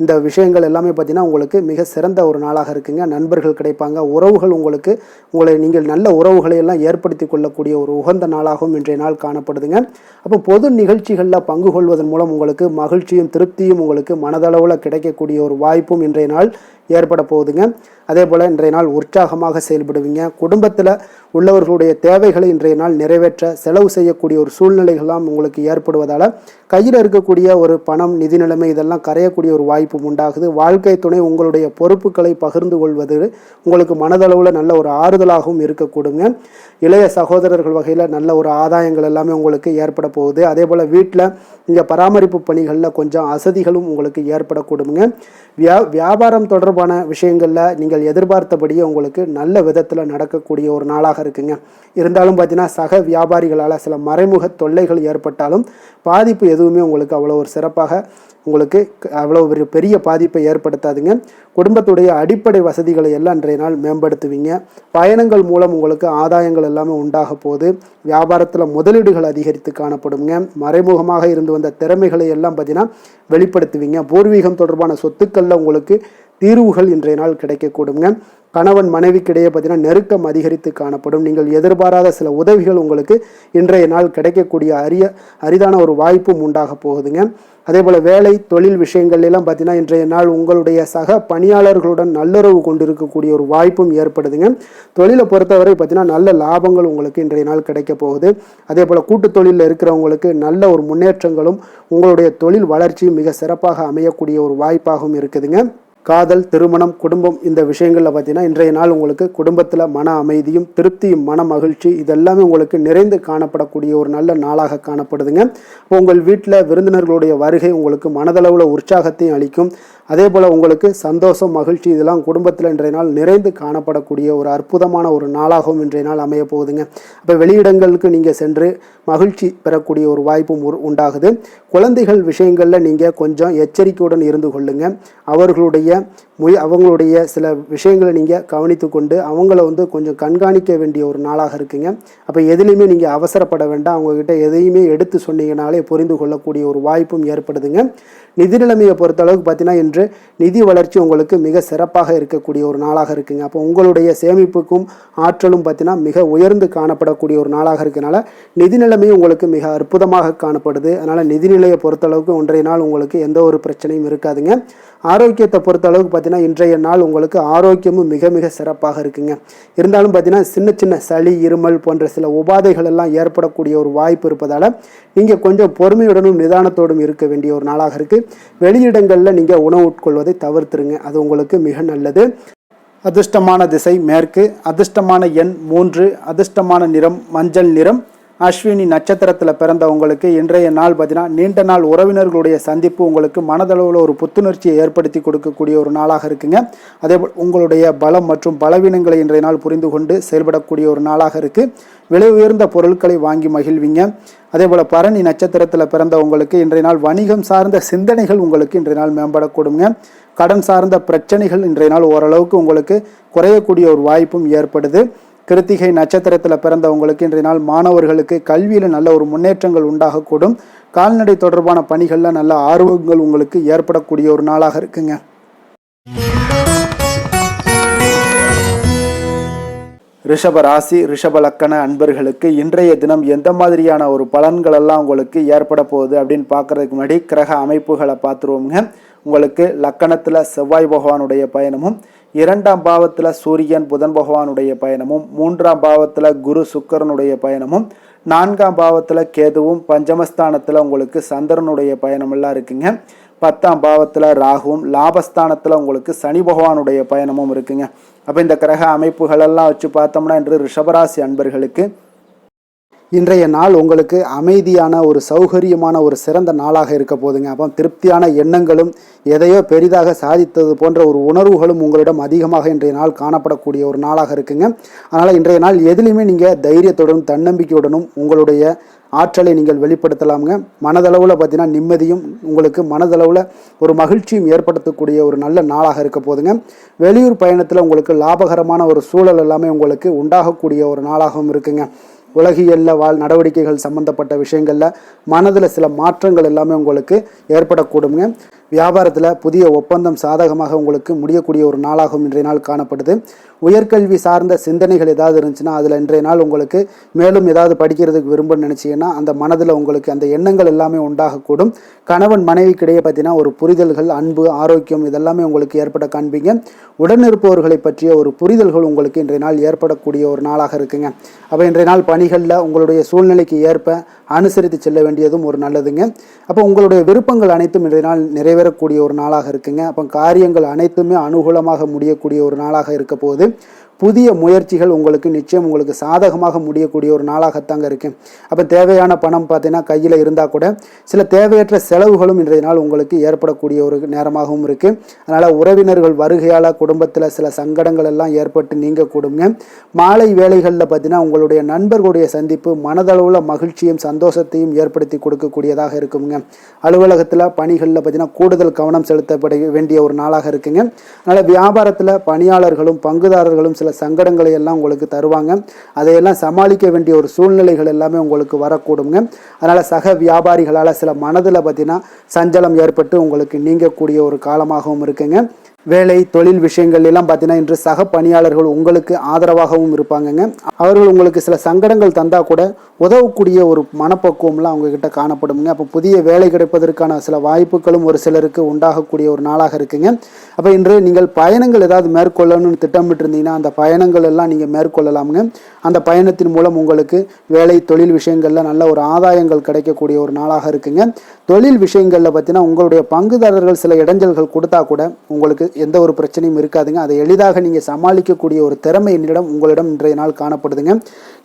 இந்த விஷயங்கள் எல்லாமே பார்த்தீங்கன்னா உங்களுக்கு மிக சிறந்த ஒரு நாளாக இருக்குங்க. நண்பர்கள் கிடைப்பாங்க, உறவுகள் உங்களை நீங்கள் நல்ல உறவுகளை எல்லாம் ஏற்படுத்தி கொள்ளக்கூடிய ஒரு உகந்த நாளாகவும் இன்றைய நாள் காணப்படுதுங்க. அப்போ பொது நிகழ்ச்சிகளில் பங்கு கொள்வதன் மூலம் உங்களுக்கு மகிழ்ச்சியும் திருப்தியும் உங்களுக்கு மனதளவில் கிடைக்கக்கூடிய ஒரு வாய்ப்பும் இன்றைய நாள் ஏற்பட போகுதுங்க. அதே போல் இன்றைய நாள் உற்சாகமாக செயல்படுவீங்க. குடும்பத்தில் உள்ளவர்களுடைய தேவைகளை இன்றைய நாள் நிறைவேற்ற செலவு செய்யக்கூடிய ஒரு சூழ்நிலைகள்லாம் உங்களுக்கு ஏற்படுவதால் கையில் இருக்கக்கூடிய ஒரு பணம், நிதி நிலைமை இதெல்லாம் கரையக்கூடிய ஒரு வாய்ப்பும் உண்டாகுது. வாழ்க்கை துணை உங்களுடைய பொறுப்புகளை பகிர்ந்து கொள்வது உங்களுக்கு மனதளவில் நல்ல ஒரு ஆறுதலாகவும் இருக்கக்கூடுங்க. இளைய சகோதரர்கள் வகையில் நல்ல ஒரு ஆதாயங்கள் எல்லாமே உங்களுக்கு ஏற்பட போகுது. அதே போல் வீட்டில் நீங்கள் பராமரிப்பு பணிகளில் கொஞ்சம் அசதிகளும் உங்களுக்கு ஏற்படக்கூடுங்க. வியாபாரம் தொடர்பான விஷயங்களில் நீங்கள் எதிர்பார்த்தபடியே உங்களுக்கு நல்ல விதத்தில் நடக்கக்கூடிய ஒரு நாளாக இருக்குங்க. இருந்தாலும் பார்த்தீங்கன்னா சக வியாபாரிகளால் சில மறைமுக தொல்லைகள் ஏற்பட்டாலும் பாதிப்பு எதுவுமே உங்களுக்கு அவ்வளோ ஒரு சிறப்பாக உங்களுக்கு அவ்வளோ ஒரு பெரிய பாதிப்பை ஏற்படுத்தாதுங்க. குடும்பத்துடைய அடிப்படை வசதிகளை எல்லாம் இன்றைய நாள் மேம்படுத்துவீங்க. பயணங்கள் மூலம் உங்களுக்கு ஆதாயங்கள் எல்லாமே உண்டாக போகுது. வியாபாரத்தில் முதலீடுகள் அதிகரித்து காணப்படுங்க. மறைமுகமாக இருந்து வந்த திறமைகளை எல்லாம் பார்த்தீங்கன்னா வெளிப்படுத்துவீங்க. பூர்வீகம் தொடர்பான சொத்துக்களில் உங்களுக்கு தீர்வுகள் இன்றைய நாள் கிடைக்கக்கூடுங்க. கணவன் மனைவிக்கிடையே பார்த்தீங்கன்னா நெருக்கம் அதிகரித்து காணப்படும். நீங்கள் எதிர்பாராத சில உதவிகள் உங்களுக்கு இன்றைய நாள் கிடைக்கக்கூடிய அரிதான ஒரு வாய்ப்பும் உண்டாக போகுதுங்க. அதே போல் வேலை தொழில் விஷயங்கள்லாம் பார்த்தீங்கன்னா இன்றைய நாள் உங்களுடைய சக பணியாளர்களுடன் நல்லுறவு கொண்டிருக்கக்கூடிய ஒரு வாய்ப்பும் ஏற்படுதுங்க. தொழிலை பொறுத்தவரை பார்த்தீங்கன்னா நல்ல லாபங்கள் உங்களுக்கு இன்றைய நாள் கிடைக்க போகுது. அதே போல் கூட்டு தொழிலில் இருக்கிறவங்களுக்கு நல்ல ஒரு முன்னேற்றங்களும் உங்களுடைய தொழில் வளர்ச்சியும் மிக சிறப்பாக அமையக்கூடிய ஒரு வாய்ப்பாகவும் இருக்குதுங்க. காதல், திருமணம், குடும்பம் இந்த விஷயங்களில் பார்த்தீங்கன்னா இன்றைய நாள் உங்களுக்கு குடும்பத்தில் மன அமைதியும் திருப்தியும் மன மகிழ்ச்சி இதெல்லாமே உங்களுக்கு நிறைந்து காணப்படக்கூடிய ஒரு நல்ல நாளாக காணப்படுதுங்க. உங்கள் வீட்டில் விருந்தினர்களுடைய வருகை உங்களுக்கு மனதளவில் உற்சாகத்தையும் அளிக்கும். அதே போல் உங்களுக்கு சந்தோஷம் மகிழ்ச்சி இதெல்லாம் குடும்பத்தில் இன்றைய நாள் நிறைந்து காணப்படக்கூடிய ஒரு அற்புதமான ஒரு நாளாகவும் இன்றைய நாள் அமைய போகுதுங்க. அப்போ வெளியிடங்களுக்கு நீங்கள் சென்று மகிழ்ச்சி பெறக்கூடிய ஒரு வாய்ப்பும் உண்டாகுது. குழந்தைகள் விஷயங்களில் நீங்கள் கொஞ்சம் எச்சரிக்கையுடன் இருந்து கொள்ளுங்க. அவங்களுடைய சில விஷயங்களை நீங்கள் கவனித்து கொண்டு அவங்கள கொஞ்சம் கண்காணிக்க வேண்டிய ஒரு நாளாக இருக்குங்க. அப்போ எதுலேயுமே நீங்கள் அவசரப்பட வேண்டாம். அவங்கக்கிட்ட எதையுமே எடுத்து சொன்னீங்கனாலே புரிந்து கொள்ளக்கூடிய ஒரு வாய்ப்பும் ஏற்படுதுங்க. நிதி நிலைமையை பொறுத்தளவுக்கு பார்த்தீங்கன்னா இன்று நிதி வளர்ச்சி உங்களுக்கு மிக சிறப்பாக இருக்கக்கூடிய ஒரு நாளாக இருக்குங்க. அப்போ உங்களுடைய சேமிப்புக்கும் ஆற்றலும் பார்த்தீங்கன்னா மிக உயர்ந்து காணப்படக்கூடிய ஒரு நாளாக இருக்கனால நிதி நிலைமையும் உங்களுக்கு மிக அற்புதமாக காணப்படுது. அதனால் நிதிநிலையை பொறுத்தளவுக்கு இன்றைய நாள் உங்களுக்கு எந்த ஒரு பிரச்சனையும் இருக்காதுங்க. ஆரோக்கியத்தை பொறுத்தளவுக்கு பார்த்தீங்கன்னா இன்றைய நாள் உங்களுக்கு ஆரோக்கியமும் மிக மிக சிறப்பாக இருக்குங்க. இருந்தாலும் பார்த்தீங்கன்னா சின்ன சின்ன சளி, இருமல் போன்ற சில உபாதைகள் எல்லாம் ஏற்படக்கூடிய ஒரு வாய்ப்பு இருப்பதால் நீங்கள் கொஞ்சம் பொறுமையுடனும் நிதானத்தோடும் இருக்க வேண்டிய ஒரு நாளாக இருக்குது. வெளியிடங்களில் நீங்கள் உணவு உட்கொள்வதை தவிர்த்துருங்க. அது உங்களுக்கு மிக நல்லது. அதிர்ஷ்டமான திசை மேற்கு, அதிர்ஷ்டமான எண் 3, அதிர்ஷ்டமான நிறம் மஞ்சள் நிறம். அஸ்வினி நட்சத்திரத்தில் பிறந்தவங்களுக்கு இன்றைய நாள் பார்த்தீங்கன்னா நீண்ட நாள் உறவினர்களுடைய சந்திப்பு உங்களுக்கு மனதளவில் ஒரு புத்துணர்ச்சியை ஏற்படுத்தி கொடுக்கக்கூடிய ஒரு நாளாக இருக்குங்க. அதேபோல் உங்களுடைய பலம் மற்றும் பலவீனங்களை இன்றைய நாள் புரிந்து கொண்டு செயல்படக்கூடிய ஒரு நாளாக இருக்குது. விலை உயர்ந்த பொருட்களை வாங்கி மகிழ்வீங்க. அதே போல் பரணி நட்சத்திரத்தில் பிறந்தவங்களுக்கு இன்றைய நாள் வணிகம் சார்ந்த சிந்தனைகள் உங்களுக்கு இன்றைய நாள் மேம்படக்கூடுங்க. கடன் சார்ந்த பிரச்சனைகள் இன்றைய நாள் ஓரளவுக்கு உங்களுக்கு குறையக்கூடிய ஒரு வாய்ப்பும் ஏற்படுது. கிருத்திகை நட்சத்திரத்தில் பிறந்தவங்களுக்கு இன்றைய நாள் மாணவர்களுக்கு கல்வியில் நல்ல ஒரு முன்னேற்றங்கள் உண்டாகக்கூடும். கால்நடை தொடர்பான பணிகளில் நல்ல ஆர்வங்கள் உங்களுக்கு ஏற்படக்கூடிய ஒரு நாளாக இருக்குங்க. ரிஷப ராசி ரிஷப லக்கண அன்பர்களுக்கு இன்றைய தினம் எந்த மாதிரியான ஒரு பலன்கள் எல்லாம் உங்களுக்கு ஏற்பட போகுது அப்படின்னு பார்க்கறதுக்கு முன்னாடி கிரக அமைப்புகளை பார்த்துருவோங்க. உங்களுக்கு லக்கணத்தில் செவ்வாய் பகவானுடைய பயணமும், 2ஆம் பாவத்தில் சூரியன் புதன் பகவானுடைய பயணமும், 3ஆம் பாவத்தில் குரு சுக்கரனுடைய பயணமும், 4ஆம் பாவத்தில் கேதுவும், பஞ்சமஸ்தானத்தில் உங்களுக்கு சந்திரனுடைய பயணமெல்லாம் இருக்குங்க. 10ஆம் பாவத்தில் ராகுவும், லாபஸ்தானத்தில் உங்களுக்கு சனி பகவானுடைய பயணமும் இருக்குங்க. அப்போ இந்த கிரக அமைப்புகளெல்லாம் வச்சு பார்த்தோம்னா இன்று ரிஷபராசி அன்பர்களுக்கு இன்றைய நாள் உங்களுக்கு அமைதியான ஒரு சௌகரியமான ஒரு சிறந்த நாளாக இருக்க போதுங்க. அப்போ திருப்தியான எண்ணங்களும் எதையோ பெரிதாக சாதித்தது போன்ற ஒரு உணர்வுகளும் உங்களிடம் அதிகமாக இன்றைய நாள் காணப்படக்கூடிய ஒரு நாளாக இருக்குங்க. அதனால் இன்றைய நாள் எதுலையுமே நீங்கள் தைரியத்துடனும் தன்னம்பிக்கையுடனும் உங்களுடைய ஆற்றலை நீங்கள் வெளிப்படுத்தலாமுங்க. மனதளவில் பார்த்தீங்கன்னா நிம்மதியும் உங்களுக்கு மனதளவில் ஒரு மகிழ்ச்சியும் ஏற்படுத்தக்கூடிய ஒரு நல்ல நாளாக இருக்க போதுங்க. வெளியூர் பயணத்தில் உங்களுக்கு லாபகரமான ஒரு சூழல் எல்லாமே உங்களுக்கு உண்டாகக்கூடிய ஒரு நாளாகவும் இருக்குங்க. உலகியலில் நடவடிக்கைகள் சம்பந்தப்பட்ட விஷயங்களில் மனதில் சில மாற்றங்கள் எல்லாமே உங்களுக்கு ஏற்படக்கூடுங்க. வியாபாரத்தில் புதிய ஒப்பந்தம் சாதகமாக உங்களுக்கு முடியக்கூடிய ஒரு நாளாகவும் இன்றைய நாள் காணப்படுது. உயர்கல்வி சார்ந்த சிந்தனைகள் ஏதாவது இருந்துச்சுன்னா அதில் இன்றைய நாள் உங்களுக்கு மேலும் ஏதாவது படிக்கிறதுக்கு விரும்புன்னு நினச்சிங்கன்னா அந்த மனதில் உங்களுக்கு அந்த எண்ணங்கள் எல்லாமே உண்டாகக்கூடும். கணவன் மனைவிக்கிடையே பார்த்தீங்கன்னா ஒரு புரிதல்கள், அன்பு, ஆரோக்கியம் இதெல்லாமே உங்களுக்கு ஏற்பட காண்பீங்க. உடனிருப்பவர்களை பற்றிய ஒரு புரிதல்கள் உங்களுக்கு இன்றைய நாள் ஏற்படக்கூடிய ஒரு நாளாக இருக்குங்க. அப்போ இன்றைய நாள் பணிகளில் உங்களுடைய சூழ்நிலைக்கு ஏற்ப அனுசரித்து செல்ல வேண்டியதும் ஒரு நல்லதுங்க. அப்போ உங்களுடைய விருப்பங்கள் அனைத்தும் இன்றைய நாள் நிறைவேறக்கூடிய ஒரு நாளாக இருக்குங்க. அப்போ காரியங்கள் அனைத்துமே அனுகூலமாக முடியக்கூடிய ஒரு நாளாக இருக்க போது புதிய முயற்சிகள் உங்களுக்கு நிச்சயம் உங்களுக்கு சாதகமாக முடியக்கூடிய ஒரு நாளாகத்தாங்க இருக்கு. அப்போ தேவையான பணம் பார்த்தீங்கன்னா கையில் இருந்தால் கூட சில தேவையற்ற செலவுகளும் இன்றைய நாள் உங்களுக்கு ஏற்படக்கூடிய ஒரு நேரமாகவும் இருக்கு. அதனால உறவினர்கள் வருகையால் குடும்பத்தில் சில சங்கடங்கள் எல்லாம் ஏற்பட்டு நீங்கக்கூடுங்க. மாலை வேளைகளில் பார்த்தீங்கன்னா உங்களுடைய நண்பர்களுடைய சந்திப்பு மனதளவில் மகிழ்ச்சியும் சந்தோஷத்தையும் ஏற்படுத்தி கொடுக்கக்கூடியதாக இருக்குங்க. அலுவலகத்தில் பணிகளில் பார்த்தீங்கன்னா கூடுதல் கவனம் செலுத்தப்பட வேண்டிய ஒரு நாளாக இருக்குங்க. அதனால் வியாபாரத்தில் பணியாளர்களும் பங்குதாரர்களும் சில சங்கடங்களை எல்லாம் உங்களுக்கு தருவாங்க. அதையெல்லாம் சமாளிக்க வேண்டிய ஒரு சூழ்நிலைகள் எல்லாமே உங்களுக்கு வரக்கூடுங்க. அதனால் சக வியாபாரிகளால் சில மனதில் பார்த்தீங்கன்னா சஞ்சலம் ஏற்பட்டு உங்களுக்கு நீங்கக்கூடிய ஒரு காலமாகவும் இருக்குங்க. வேலை தொழில் விஷயங்கள் எல்லாம் பார்த்தீங்கன்னா இன்று சக பணியாளர்கள் உங்களுக்கு ஆதரவாகவும் இருப்பாங்கங்க. அவர்கள் உங்களுக்கு சில சங்கடங்கள் தந்தால் கூட உதவக்கூடிய ஒரு மனப்பக்குவம்லாம் அவங்கக்கிட்ட காணப்படுங்க. அப்போ புதிய வேலை கிடைப்பதற்கான சில வாய்ப்புகளும் ஒரு சிலருக்கு உண்டாகக்கூடிய ஒரு நாளாக இருக்குங்க. அப்போ இன்று நீங்கள் பயணங்கள் ஏதாவது மேற்கொள்ளணும்னு திட்டமிட்டு இருந்தீங்கன்னா அந்த பயணங்கள் எல்லாம் நீங்கள் மேற்கொள்ளலாமுங்க. அந்த பயணத்தின் மூலம் உங்களுக்கு வேலை தொழில் விஷயங்களில் நல்ல ஒரு ஆதாயங்கள் கிடைக்கக்கூடிய ஒரு நாளாக இருக்குங்க. தொழில் விஷயங்களில் பார்த்தீங்கன்னா உங்களுடைய பங்குதாரர்கள் சில இடைஞ்சல்கள் கொடுத்தா கூட உங்களுக்கு எந்த ஒரு பிரச்சனையும் இருக்காதுங்க. அதை எளிதாக நீங்கள் சமாளிக்கக்கூடிய ஒரு திறமை உங்களிடம் இன்றைய நாள் காணப்படுதுங்க.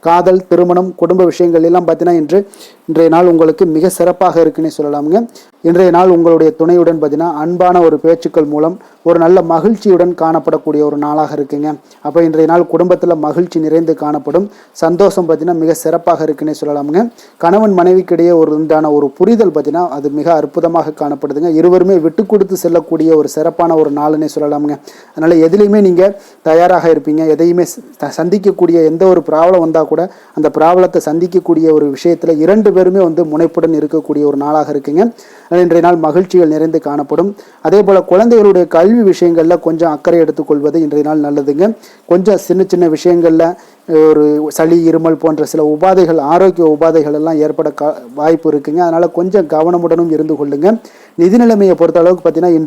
காதல் திருமணம் குடும்ப விஷயங்கள் எல்லாம் பார்த்தீங்கன்னா இன்றைய நாள் உங்களுக்கு மிக சிறப்பாக இருக்குன்னு சொல்லலாமுங்க. இன்றைய நாள் உங்களுடைய துணையுடன் பார்த்தீங்கன்னா அன்பான ஒரு பேச்சுக்கள் மூலம் ஒரு நல்ல மகிழ்ச்சியுடன் காணப்படக்கூடிய ஒரு நாளாக இருக்குங்க. அப்போ இன்றைய நாள் குடும்பத்தில் மகிழ்ச்சி நிறைந்து காணப்படும். சந்தோஷம் பார்த்தீங்கன்னா மிக சிறப்பாக இருக்குன்னே சொல்லலாமுங்க. கணவன் மனைவிக்கிடையே உண்டான ஒரு புரிதல் பார்த்தீங்கன்னா அது மிக அற்புதமாக காணப்படுதுங்க. இருவருமே விட்டு கொடுத்து செல்லக்கூடிய ஒரு சிறப்பான ஒரு நாளுன்னே சொல்லலாமுங்க. அதனால் எதுலேயுமே நீங்கள் தயாராக இருப்பீங்க. எதையுமே சந்திக்கக்கூடிய எந்த ஒரு ப்ராப்ளம் வந்தால் கூட அந்த ப்ராப்ளத்தை சந்திக்கக்கூடிய ஒரு விஷயத்தில் இரண்டு பேருமே முனைப்புடன் இருக்கக்கூடிய ஒரு நாளாக இருக்குங்க. இன்றைய நாள் மகிழ்ச்சிகள் நிறைந்து காணப்படும். அதே போல் குழந்தைகளுடைய கல்வி விஷயங்களில் கொஞ்சம் அக்கறை எடுத்துக்கொள்வது இன்றைய நாள் நல்லதுங்க. கொஞ்சம் சின்ன சின்ன விஷயங்களில் ஒரு சளி இருமல் போன்ற சில உபாதைகள் ஆரோக்கிய உபாதைகள் எல்லாம் ஏற்பட வாய்ப்பு இருக்குங்க. அதனால் கொஞ்சம் கவனமுடனும் இருந்து கொள்ளுங்க. நிதி நிலைமையை பொறுத்த அளவுக்கு பார்த்தீங்கன்னா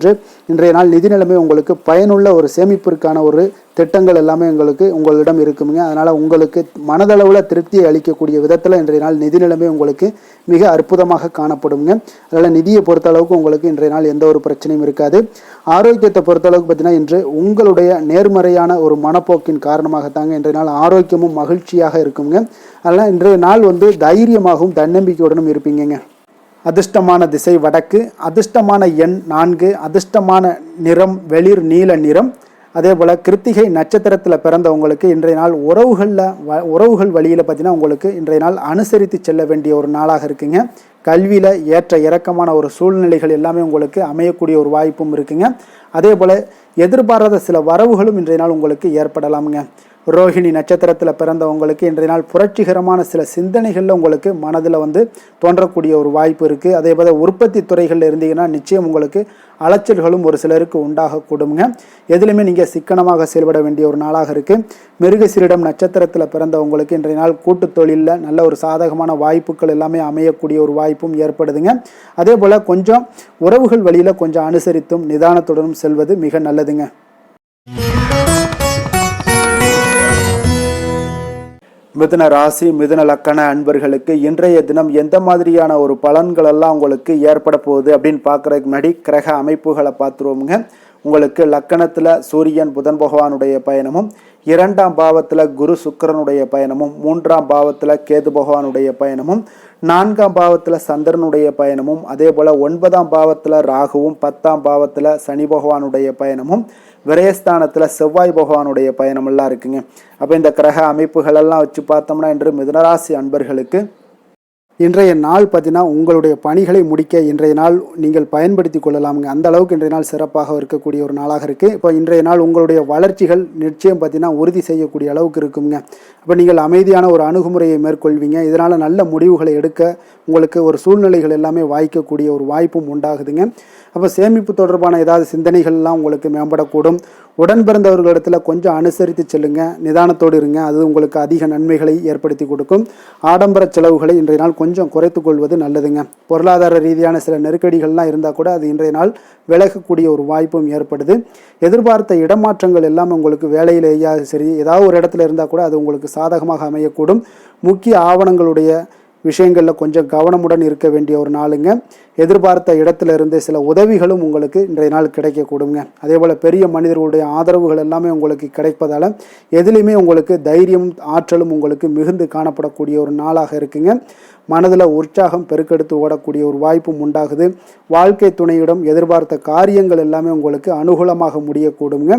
இன்றைய நாள் நிதி நிலைமை உங்களுக்கு பயனுள்ள ஒரு சேமிப்பிற்கான ஒரு திட்டங்கள் எல்லாமே உங்களிடம் இருக்குங்க. அதனால் உங்களுக்கு மனதளவில் திருப்தியை அளிக்கக்கூடிய விதத்தில் இன்றைய நாள் நிதி நிலைமை உங்களுக்கு மிக அற்புதமாக காணப்படுங்க. அதனால் நிதியை பொறுத்த அளவுக்கு உங்களுக்கு இன்றைய நாள் எந்த ஒரு பிரச்சனையும் இருக்காது. ஆரோக்கியத்தை பொறுத்த அளவுக்கு பார்த்தீங்கன்னா இன்று உங்களுடைய நேர்மறையான ஒரு மனப்போக்கின் காரணமாகத்தாங்க இன்றைய நாள் ஆரோக்கியமும் மகிழ்ச்சியாக இருக்குங்க. அதனால் இன்றைய நாள் தைரியமாகவும் தன்னம்பிக்கையுடனும் இருப்பீங்க. அதிர்ஷ்டமான திசை வடக்கு, அதிர்ஷ்டமான எண் 4, அதிர்ஷ்டமான நிறம் வெளிர் நீல நிறம். அதே போல் கிருத்திகை நட்சத்திரத்தில் பிறந்தவங்களுக்கு இன்றைய நாள் உறவுகள் வழியில் பார்த்தீங்கன்னா உங்களுக்கு இன்றைய நாள் அனுசரித்து செல்ல வேண்டிய ஒரு நாளாக இருக்குங்க. கல்வியில் ஏற்ற இறக்கமான ஒரு சூழ்நிலைகள் எல்லாமே உங்களுக்கு அமையக்கூடிய ஒரு வாய்ப்பும் இருக்குங்க. அதே போல் எதிர்பாராத சில வரவுகளும் இன்றைய நாள் உங்களுக்கு ஏற்படலாமுங்க. ரோஹிணி நட்சத்திரத்தில் பிறந்தவங்களுக்கு இன்றைய நாள் புரட்சிகரமான சில சிந்தனைகளில் உங்களுக்கு மனதில் தோன்றக்கூடிய ஒரு வாய்ப்பு இருக்குது. அதே போல் உற்பத்தி துறைகளில் இருந்தீங்கன்னா நிச்சயம் உங்களுக்கு அலைச்சல்களும் ஒரு சிலருக்கு உண்டாகக்கூடுங்க. எதுலையுமே நீங்கள் சிக்கனமாக செயல்பட வேண்டிய ஒரு நாளாக இருக்குது. மிருகசீரிடம் நட்சத்திரத்தில் பிறந்தவங்களுக்கு இன்றைய நாள் கூட்டு தொழிலில் நல்ல ஒரு சாதகமான வாய்ப்புகள் எல்லாமே அமையக்கூடிய ஒரு வாய்ப்பும் ஏற்படுதுங்க. அதே போல் கொஞ்சம் உறவுகள் வழியில் கொஞ்சம் அனுசரித்தும் நிதானத்துடனும் செல்வது மிக நல்லதுங்க. மிதுன ராசி மிதுன லக்கண அன்பர்களுக்கு இன்றைய தினம் எந்த மாதிரியான ஒரு பலன்கள் எல்லாம் உங்களுக்கு ஏற்பட போகுது அப்படின்னு பார்க்குறதுக்கு முன்னாடி கிரக அமைப்புகளை பார்த்துருவோமுங்க. உங்களுக்கு லக்கணத்தில் சூரியன் புதன் பகவானுடைய பயணமும், 2ஆம் பாவத்தில் குரு சுக்கிரனுடைய பயணமும், 3ஆம் பாவத்தில் கேது பகவானுடைய பயணமும், 4ஆம் பாவத்தில் சந்திரனுடைய பயணமும், அதே போல் 9ஆம் பாவத்தில் ராகுவும், 10ஆம் பாவத்தில் சனி பகவானுடைய பயணமும், விரயஸ்தானத்தில் செவ்வாய் பகவானுடைய பயணமெல்லாம் இருக்குங்க. அப்போ இந்த கிரக அமைப்புகளெல்லாம் வச்சு பார்த்தோம்னா இன்று மிதுனராசி அன்பர்களுக்கு இன்றைய நாள் பார்த்தீங்கன்னா உங்களுடைய பணிகளை முடிக்க இன்றைய நாள் நீங்கள் பயன்படுத்தி கொள்ளலாமுங்க. அந்த அளவுக்கு இன்றைய நாள் சிறப்பாக இருக்கக்கூடிய ஒரு நாளாக இருக்குது. இப்போ இன்றைய நாள் உங்களுடைய வளர்ச்சிகள் நிச்சயம் பார்த்தீங்கன்னா உறுதி செய்யக்கூடிய அளவுக்கு இருக்குங்க. அப்போ நீங்கள் அமைதியான ஒரு அணுகுமுறையை மேற்கொள்வீங்க. இதனால் நல்ல முடிவுகளை எடுக்க உங்களுக்கு ஒரு சூழ்நிலைகள் எல்லாமே வாய்க்கக்கூடிய ஒரு வாய்ப்பும் உண்டாகுதுங்க. அப்போ சேமிப்பு தொடர்பான ஏதாவது சிந்தனைகள்லாம் உங்களுக்கு மேம்படக்கூடும். உடன் பிறந்தவர்களிடத்தில் கொஞ்சம் அனுசரித்து செல்லுங்க, நிதானத்தோடு இருங்க. அது உங்களுக்கு அதிக நன்மைகளை ஏற்படுத்தி கொடுக்கும். ஆடம்பர செலவுகளை இன்றைய நாள் கொஞ்சம் குறைத்து கொள்வது நல்லதுங்க. பொருளாதார ரீதியான சில நெருக்கடிகள்லாம் இருந்தால் கூட அது இன்றைய நாள் விலகக்கூடிய ஒரு வாய்ப்பும் ஏற்படுது. எதிர்பார்த்த இடமாற்றங்கள் எல்லாம் உங்களுக்கு வேலையிலேயே சரி, ஏதாவது ஒரு இடத்துல இருந்தால் கூட அது உங்களுக்கு சாதகமாக அமையக்கூடும். முக்கிய ஆவணங்களுடைய விஷயங்களில் கொஞ்சம் கவனமுடன் இருக்க வேண்டிய ஒரு நாளுங்க. எதிர்பார்த்த இடத்துல இருந்து சில உதவிகளும் உங்களுக்கு இன்றைய நாள் கிடைக்கக்கூடுங்க. அதே போல் பெரிய மனிதர்களுடைய ஆதரவுகள் எல்லாமே உங்களுக்கு கிடைப்பதால் எதுலேயுமே உங்களுக்கு தைரியம் ஆற்றலும் உங்களுக்கு மிகுந்து காணப்படக்கூடிய ஒரு நாளாக இருக்குங்க. மனதில் உற்சாகம் பெருக்கெடுத்து ஓடக்கூடிய ஒரு வாய்ப்பும் உண்டாகுது. வாழ்க்கை துணையிடம் எதிர்பார்த்த காரியங்கள் எல்லாமே உங்களுக்கு அனுகூலமாக முடியக்கூடுங்க.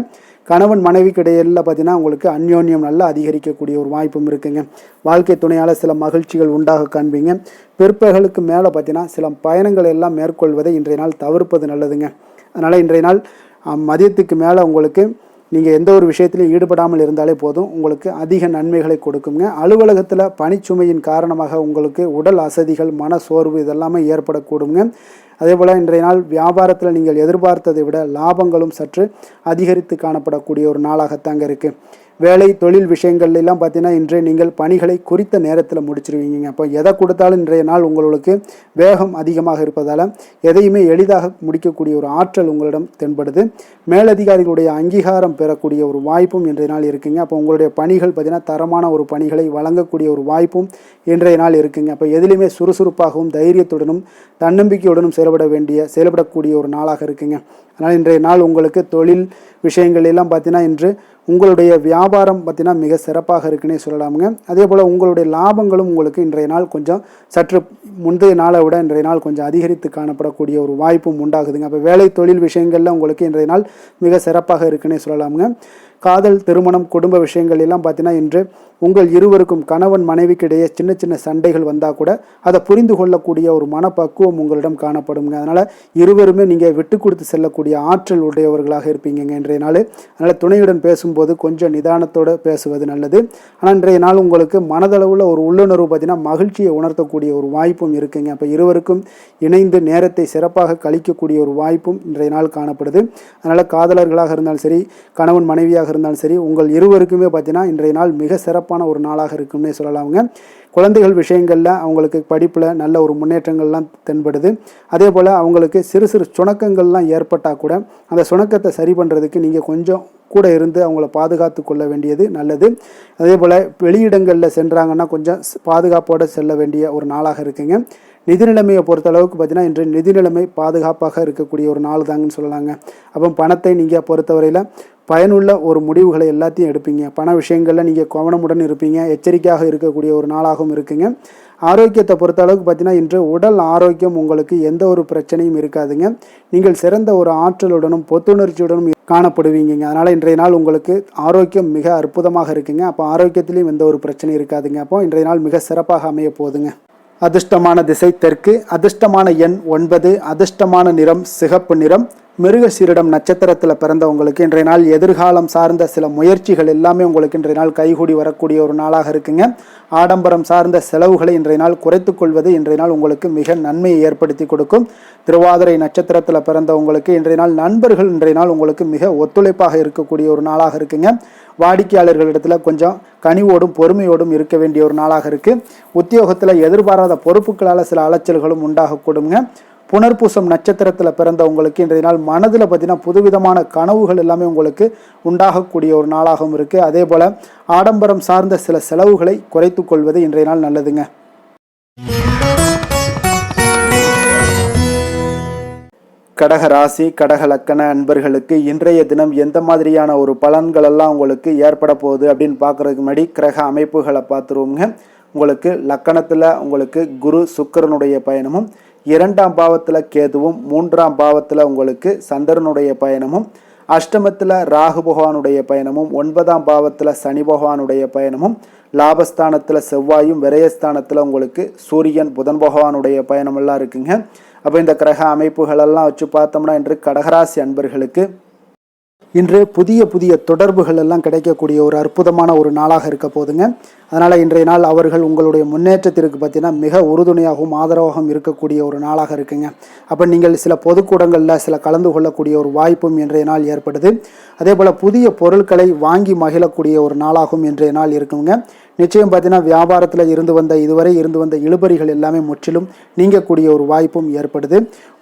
கணவன் மனைவிக்கு இடையில பார்த்தீங்கன்னா உங்களுக்கு அந்யோன்யம் நல்லா அதிகரிக்கக்கூடிய ஒரு வாய்ப்பும் இருக்குங்க. வாழ்க்கை துணையால் சில மகிழ்ச்சிகள் உண்டாக காண்பீங்க. பிற்பகலுக்கு மேலே பார்த்தீங்கன்னா சில பயணங்கள் எல்லாம் மேற்கொள்வதை இன்றைய நாள் தவிர்ப்பது நல்லதுங்க. அதனால் இன்றைய நாள் மதியத்துக்கு மேலே உங்களுக்கு நீங்கள் எந்த ஒரு விஷயத்திலையும் ஈடுபடாமல் இருந்தாலே போதும், உங்களுக்கு அதிக நன்மைகளை கொடுக்குங்க. அலுவலகத்தில் பணிச்சுமையின் காரணமாக உங்களுக்கு உடல் அசதிகள், மன சோர்வு இதெல்லாமே ஏற்படக்கூடுங்க. அதே போல் இன்றைய நாள் வியாபாரத்தில் நீங்கள் எதிர்பார்த்ததை விட லாபங்களும் சற்று அதிகரித்து காணப்படக்கூடிய ஒரு நாளாகத்தாங்க இருக்குது. வேலை தொழில் விஷயங்கள்லாம் பார்த்தீங்கன்னா இன்று நீங்கள் பணிகளை குறித்த நேரத்தில் முடிச்சிருவீங்க. அப்போ எதை கொடுத்தாலும் இன்றைய நாள் உங்களுக்கு வேகம் அதிகமாக இருப்பதால் எதையுமே எளிதாக முடிக்கக்கூடிய ஒரு ஆற்றல் உங்களிடம் தென்படுது. மேலதிகாரிகளுடைய அங்கீகாரம் பெறக்கூடிய ஒரு வாய்ப்பும் இன்றைய நாள் இருக்குங்க. அப்போ உங்களுடைய பணிகள் பார்த்தீங்கன்னா தரமான ஒரு பணிகளை வழங்கக்கூடிய ஒரு வாய்ப்பும் இன்றைய நாள் இருக்குங்க. அப்போ எதிலுமே சுறுசுறுப்பாகவும் தைரியத்துடனும் தன்னம்பிக்கையுடனும் செயல்படக்கூடிய ஒரு நாளாக இருக்குங்க. அதனால் இன்றைய நாள் உங்களுக்கு தொழில் விஷயங்கள் எல்லாம் பார்த்தீங்கன்னா இன்று உங்களுடைய வியாபாரம் பார்த்தீங்கன்னா மிக சிறப்பாக இருக்குன்னே சொல்லலாமுங்க. அதே போல் உங்களுடைய லாபங்களும் உங்களுக்கு இன்றைய நாள் கொஞ்சம் சற்று முந்தைய நாளை விட இன்றைய நாள் கொஞ்சம் அதிகரித்து காணப்படக்கூடிய ஒரு வாய்ப்பும் உண்டாகுதுங்க. அப்போ வேலை தொழில் விஷயங்களில் உங்களுக்கு இன்றைய நாள் மிக சிறப்பாக இருக்குன்னே சொல்லலாமுங்க. காதல், திருமணம், குடும்ப விஷயங்கள் எல்லாம் பார்த்தீங்கன்னா இன்று உங்கள் இருவருக்கும் கணவன் மனைவிக்கு இடையே சின்ன சின்ன சண்டைகள் வந்தால் கூட அதை புரிந்து கொள்ளக்கூடிய ஒரு மனப்பக்குவம் உங்களிடம் காணப்படுங்க. அதனால் இருவருமே நீங்கள் விட்டு கொடுத்து செல்லக்கூடிய ஆற்றல் உடையவர்களாக இருப்பீங்க இன்றைய நாள். அதனால் துணையுடன் பேசும்போது கொஞ்சம் நிதானத்தோடு பேசுவது நல்லது. ஆனால் இன்றைய நாள் உங்களுக்கு மனதளவில் ஒரு உள்ளுணர்வு பார்த்தீங்கன்னா மகிழ்ச்சியை உணர்த்தக்கூடிய ஒரு வாய்ப்பும் இருக்குங்க. அப்போ இருவருக்கும் இணைந்து நேரத்தை சிறப்பாக கழிக்கக்கூடிய ஒரு வாய்ப்பும் இன்றைய நாள் காணப்படுது. அதனால் காதலர்களாக இருந்தாலும் சரி, கணவன் மனைவியாக இருந்தாலும் சரி, உங்கள் இருவருக்குமே பார்த்தீங்கன்னா இன்றைய நாள் மிக சிறப்பான ஒரு நாளாக இருக்கும்னே சொல்லலாமுங்க. குழந்தைகள் விஷயங்களில் அவங்களுக்கு படிப்பில் நல்ல ஒரு முன்னேற்றங்கள்லாம் தென்படுது. அதே போல் அவங்களுக்கு சிறு சிறு சுணக்கங்கள்லாம் ஏற்பட்டால் கூட அந்த சுணக்கத்தை சரி பண்ணுறதுக்கு நீங்கள் கொஞ்சம் கூட இருந்து அவங்கள பாதுகாத்து கொள்ள வேண்டியது நல்லது. அதே போல் வெளியிடங்களில் சென்றாங்கன்னா கொஞ்சம் பாதுகாப்போடு செல்ல வேண்டிய ஒரு நாளாக இருக்குங்க. நிதி நிலைமையை பொறுத்தளவுக்கு பார்த்தீங்கன்னா இன்று நிதி நிலைமை பாதுகாப்பாக இருக்கக்கூடிய ஒரு நாள் தாங்கன்னு சொல்லலாங்க. அப்போ பணத்தை நீங்கள் பொறுத்தவரையில் பயனுள்ள ஒரு முடிவுகளை எல்லாத்தையும் எடுப்பீங்க. பண விஷயங்களில் நீங்கள் கவனமுடன் இருப்பீங்க. எச்சரிக்கையாக இருக்கக்கூடிய ஒரு நாளாகவும் இருக்குங்க. ஆரோக்கியத்தை பொறுத்த அளவுக்கு பார்த்தீங்கன்னா இன்று உடல் ஆரோக்கியம் உங்களுக்கு எந்த ஒரு பிரச்சனையும் இருக்காதுங்க. நீங்கள் சிறந்த ஒரு ஆற்றலுடனும் புத்துணர்ச்சியுடனும் காணப்படுவீங்க. அதனால் இன்றைய நாள் உங்களுக்கு ஆரோக்கியம் மிக அற்புதமாக இருக்குங்க. அப்போ ஆரோக்கியத்திலையும் எந்த ஒரு பிரச்சனையும் இருக்காதுங்க. அப்போ இன்றைய நாள் மிக சிறப்பாக அமைய போகுதுங்க. அதிர்ஷ்டமான திசை தெற்கு, அதிர்ஷ்டமான எண் 9, அதிர்ஷ்டமான நிறம் சிகப்பு நிறம். மிருகசீரிடம் நட்சத்திரத்தில் பிறந்தவங்களுக்கு இன்றைய நாள் எதிர்காலம் சார்ந்த சில முயற்சிகள் எல்லாமே உங்களுக்கு இன்றைய நாள் கைகூடி வரக்கூடிய ஒரு நாளாக இருக்குங்க. ஆடம்பரம் சார்ந்த செலவுகளை இன்றைய நாள் குறைத்து கொள்வது இன்றைய நாள் உங்களுக்கு மிக நன்மையை ஏற்படுத்தி கொடுக்கும். திருவாதிரை நட்சத்திரத்தில் பிறந்தவங்களுக்கு இன்றைய நாள் நண்பர்கள் இன்றைய நாள் உங்களுக்கு மிக ஒத்துழைப்பாக இருக்கக்கூடிய ஒரு நாளாக இருக்குங்க. வாடிக்கையாளர்களிடத்தில் கொஞ்சம் கனிவோடும் பொறுமையோடும் இருக்க வேண்டிய ஒரு நாளாக இருக்குது. உத்தியோகத்தில் எதிர்பாராத பொறுப்புகளால் சில அலைச்சல்களும் உண்டாகக்கூடுங்க. புனர்பூசம் நட்சத்திரத்தில் பிறந்த உங்களுக்கு இன்றைய நாள் மனதில் பார்த்தீங்கன்னா புதுவிதமான கனவுகள் எல்லாமே உங்களுக்கு உண்டாகக்கூடிய ஒரு நாளாகவும் இருக்குது. அதே போல் ஆடம்பரம் சார்ந்த சில செலவுகளை குறைத்து கொள்வது இன்றைய நாள் நல்லதுங்க. கடக ராசி, கடக லக்கண அன்பர்களுக்கு இன்றைய தினம் எந்த மாதிரியான ஒரு பலன்கள் எல்லாம் உங்களுக்கு ஏற்பட போகுது அப்படின்னு பார்க்குறதுக்கு முன்னாடி கிரக அமைப்புகளை பார்த்துருவோங்க. உங்களுக்கு லக்கணத்தில் உங்களுக்கு குரு சுக்கிரனுடைய பயணமும், 2ஆம் பாவத்தில் கேதுவும், 3ஆம் பாவத்தில் உங்களுக்கு சந்திரனுடைய பயணமும், அஷ்டமத்தில் ராகு பகவானுடைய பயணமும், 9ஆம் பாவத்தில் சனி பகவானுடைய பயணமும், லாபஸ்தானத்தில் செவ்வாயும், விரயஸ்தானத்தில் உங்களுக்கு சூரியன் புதன் பகவானுடைய பயணமெல்லாம் இருக்குங்க. அப்போ இந்த கிரக அமைப்புகளெல்லாம் வச்சு பார்த்தோம்னா இன்று கடகராசி அன்பர்களுக்கு இன்று புதிய புதிய தொடர்புகள் எல்லாம் கிடைக்கக்கூடிய ஒரு அற்புதமான ஒரு நாளாக இருக்க போதுங்க. அதனால் இன்றைய நாள் அவர்கள் உங்களுடைய முன்னேற்றத்திற்கு பார்த்தீங்கன்னா மிக உறுதுணையாகவும் ஆதரவாகவும் இருக்கக்கூடிய ஒரு நாளாக இருக்குங்க. அப்போ நீங்கள் சில பொதுக்கூடங்களில் சில கலந்து கொள்ளக்கூடிய ஒரு வாய்ப்பும் இன்றைய நாள் ஏற்படுது. அதே போல் புதிய பொருட்களை வாங்கி மகிழக்கூடிய ஒரு நாளாகவும் இன்றைய நாள் இருக்குங்க. நிச்சயம் பார்த்தீங்கன்னா வியாபாரத்தில் இதுவரை இருந்து வந்த இழுபறிகள் எல்லாமே முற்றிலும் நீங்கக்கூடிய ஒரு வாய்ப்பும் ஏற்படுது.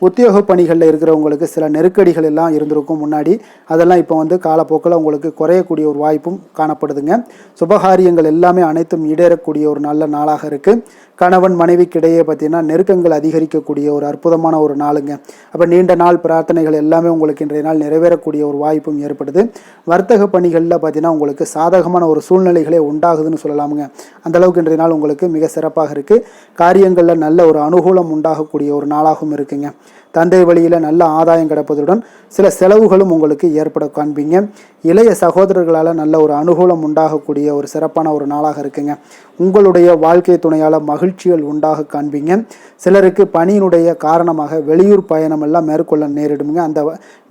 உத்தியோக பணிகளில் இருக்கிறவங்களுக்கு சில நெருக்கடிகள் எல்லாம் இருந்திருக்கும் முன்னாடி, அதெல்லாம் இப்போ காலப்போக்கில் உங்களுக்கு குறையக்கூடிய ஒரு வாய்ப்பும் காணப்படுதுங்க. சுபகாரியங்கள் எல்லாமே அனைத்தும் ஈடேறக்கூடிய ஒரு நல்ல நாளாக இருக்குது. கணவன் மனைவிக்கிடையே பார்த்தீங்கன்னா நெருக்கங்கள் அதிகரிக்கக்கூடிய ஒரு அற்புதமான ஒரு நாளுங்க. அப்போ நீண்ட நாள் பிரார்த்தனைகள் எல்லாமே உங்களுக்கு இன்றைய நாள் நிறைவேறக்கூடிய ஒரு வாய்ப்பும் ஏற்படுது. வர்த்தக பணிகளில் பார்த்தீங்கன்னா உங்களுக்கு சாதகமான ஒரு சூழ்நிலைகளே உண்டாகுதுன்னு சொல்லலாமுங்க. அந்த அளவுக்கு இன்றைய நாள் உங்களுக்கு மிக சிறப்பாக இருக்குது. காரியங்களில் நல்ல ஒரு அனுகூலம் உண்டாகக்கூடிய ஒரு நாளாகவும் இருக்குங்க. தந்தை வழியில் நல்ல ஆதாயம் கிடைப்பதுடன் சில செலவுகளும் உங்களுக்கு ஏற்பட காண்பீங்க. இளைய சகோதரர்களால் நல்ல ஒரு அனுகூலம் உண்டாகக்கூடிய ஒரு சிறப்பான ஒரு நாளாக இருக்குங்க. உங்களுடைய வாழ்க்கை துணையால் மகிழ்ச்சிகள் உண்டாக காண்பீங்க. சிலருக்கு பணியினுடைய காரணமாக வெளியூர் பயணம் எல்லாம் மேற்கொள்ள நேரிடுங்க. அந்த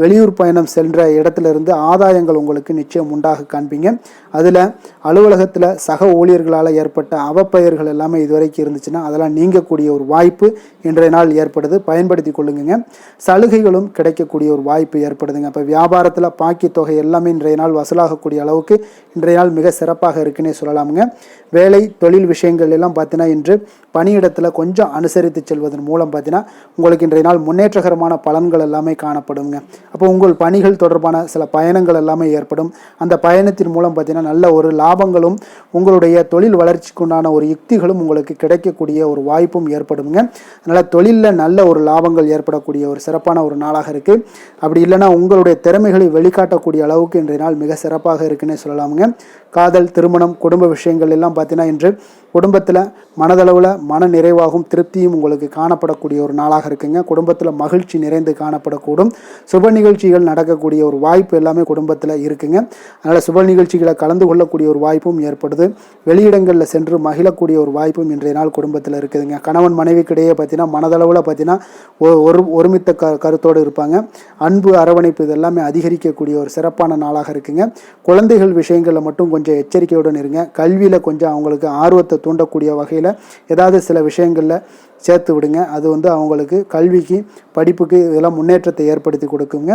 வெளியூர் பயணம் சென்ற இடத்திலிருந்து ஆதாயங்கள் உங்களுக்கு நிச்சயம் உண்டாக காண்பீங்க. அதில் அலுவலகத்தில் சக ஊழியர்களால் ஏற்பட்ட அவப்பெயர்கள் எல்லாமே இதுவரைக்கும் இருந்துச்சுன்னா அதெல்லாம் நீங்கக்கூடிய ஒரு வாய்ப்பு இன்றைய நாள் ஏற்படுது. பயன்படுத்தி கொள்ளுங்க. சலுகைகளும் கிடைக்கக்கூடிய ஒரு வாய்ப்பு ஏற்படுதுங்க. இப்போ வியாபாரத்தில் பாக்கி தொகை எல்லாமே இன்றைய நாள் வசூலாகக்கூடிய அளவுக்கு இன்றைய நாள் மிக சிறப்பாக இருக்குன்னே சொல்லலாமுங்க. வேலை தொழில் விஷயங்கள் எல்லாம் பார்த்தீங்கன்னா இன்று பணியிடத்தில் கொஞ்சம் அனுசரித்து செல்வதன் மூலம் பார்த்தீங்கன்னா உங்களுக்கு இன்றைய நாள் முன்னேற்றகரமான பலன்கள் எல்லாமே காணப்படுங்க. அப்போ உங்கள் பணிகள் தொடர்பான சில பயணங்கள் எல்லாமே ஏற்படும். அந்த பயணத்தின் மூலம் பார்த்தீங்கன்னா நல்ல ஒரு லாபங்களும் உங்களுடைய தொழில் வளர்ச்சிக்குண்டான ஒரு யுக்திகளும் உங்களுக்கு கிடைக்கக்கூடிய ஒரு வாய்ப்பும் ஏற்படுங்க. அதனால் தொழிலில் நல்ல ஒரு லாபங்கள் ஏற்படக்கூடிய ஒரு சிறப்பான ஒரு நாளாக இருக்குது. அப்படி இல்லைன்னா உங்களுடைய திறமைகளை வெளிக்காட்டக்கூடிய அளவுக்கு இன்றைய நாள் மிக சிறப்பாக இருக்குன்னே சொல்லலாமுங்க. காதல், திருமணம், குடும்ப விஷயங்கள் எல்லாம் பார்த்தீங்கன்னா இன்று குடும்பத்தில் மனதளவில் மன நிறைவாகவும் திருப்தியும் உங்களுக்கு காணப்படக்கூடிய ஒரு நாளாக இருக்குங்க. குடும்பத்தில் மகிழ்ச்சி நிறைந்து காணப்படக்கூடும். சுப நிகழ்ச்சிகள் நடக்கக்கூடிய ஒரு வாய்ப்பு எல்லாமே குடும்பத்தில் இருக்குங்க. அதனால் சுப நிகழ்ச்சிகளை கலந்து கொள்ளக்கூடிய ஒரு வாய்ப்பும் ஏற்படுது. வெளியிடங்களில் சென்று மகிழக்கூடிய ஒரு வாய்ப்பும் இன்றைய நாள் குடும்பத்தில் இருக்குதுங்க. கணவன் மனைவிக்கிடையே பார்த்தீங்கன்னா மனதளவில் பார்த்தீங்கன்னா ஒருமித்த கருத்தோடு இருப்பாங்க. அன்பு, அரவணைப்பு இதெல்லாமே அதிகரிக்கக்கூடிய ஒரு சிறப்பான நாளாக இருக்குங்க. குழந்தைகள் விஷயங்களில் மட்டும் கொஞ்சம் எச்சரிக்கையுடன் இருங்க. கல்வியில் கொஞ்சம் அவங்களுக்கு ஆர்வத்தை தூண்டக்கூடிய வகையில் ஏதாவது சில விஷயங்களில் சேர்த்து விடுங்க. அது அவங்களுக்கு கல்விக்கு, படிப்புக்கு இதெல்லாம் முன்னேற்றத்தை ஏற்படுத்தி கொடுக்குங்க.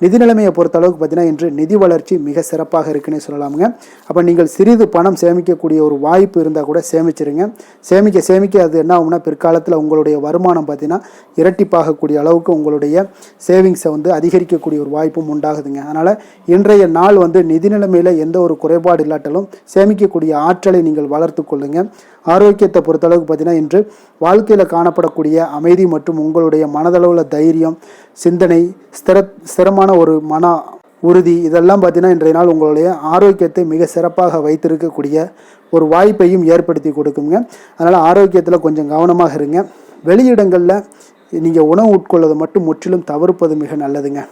நிதி நிலைமையை பொறுத்தளவுக்கு பார்த்தீங்கன்னா இன்று நிதி வளர்ச்சி மிக சிறப்பாக இருக்குன்னே சொல்லலாமுங்க. அப்போ நீங்கள் சிறிது பணம் சேமிக்கக்கூடிய ஒரு வாய்ப்பு இருந்தால் கூட சேமிச்சிருங்க. சேமிக்க அது என்ன ஆகும்னா பிற்காலத்தில் உங்களுடைய வருமானம் பார்த்தீங்கன்னா இரட்டிப்பாகக்கூடிய அளவுக்கு உங்களுடைய சேவிங்ஸை அதிகரிக்கக்கூடிய ஒரு வாய்ப்பும் உண்டாகுதுங்க. அதனால் இன்றைய நாள் நிதி நிலைமையில் எந்த ஒரு குறைபாடு இல்லாட்டாலும் சேமிக்கக்கூடிய ஆற்றலை நீங்கள் வளர்த்து கொள்ளுங்க. ஆரோக்கியத்தை பொறுத்தளவுக்கு பார்த்தீங்கன்னா இன்று வாழ்க்கையில் காணப்படக்கூடிய அமைதி மற்றும் உங்களுடைய மனதளவில் தைரியம், சிந்தனை, ஸ்திரமான ஒரு மன உறுதி இதெல்லாம் பார்த்தீங்கன்னா இன்றைய நாள் உங்களுடைய ஆரோக்கியத்தை மிக சிறப்பாக வைத்திருக்கக்கூடிய ஒரு வாய்ப்பையும் ஏற்படுத்தி கொடுக்குங்க. அதனால் ஆரோக்கியத்தில் கொஞ்சம் கவனமாக இருங்க. வெளியிடங்களில் நீங்கள் உணவு உட்கொள்வதை மட்டும் முற்றிலும் தவிர்ப்பது மிக நல்லதுங்க.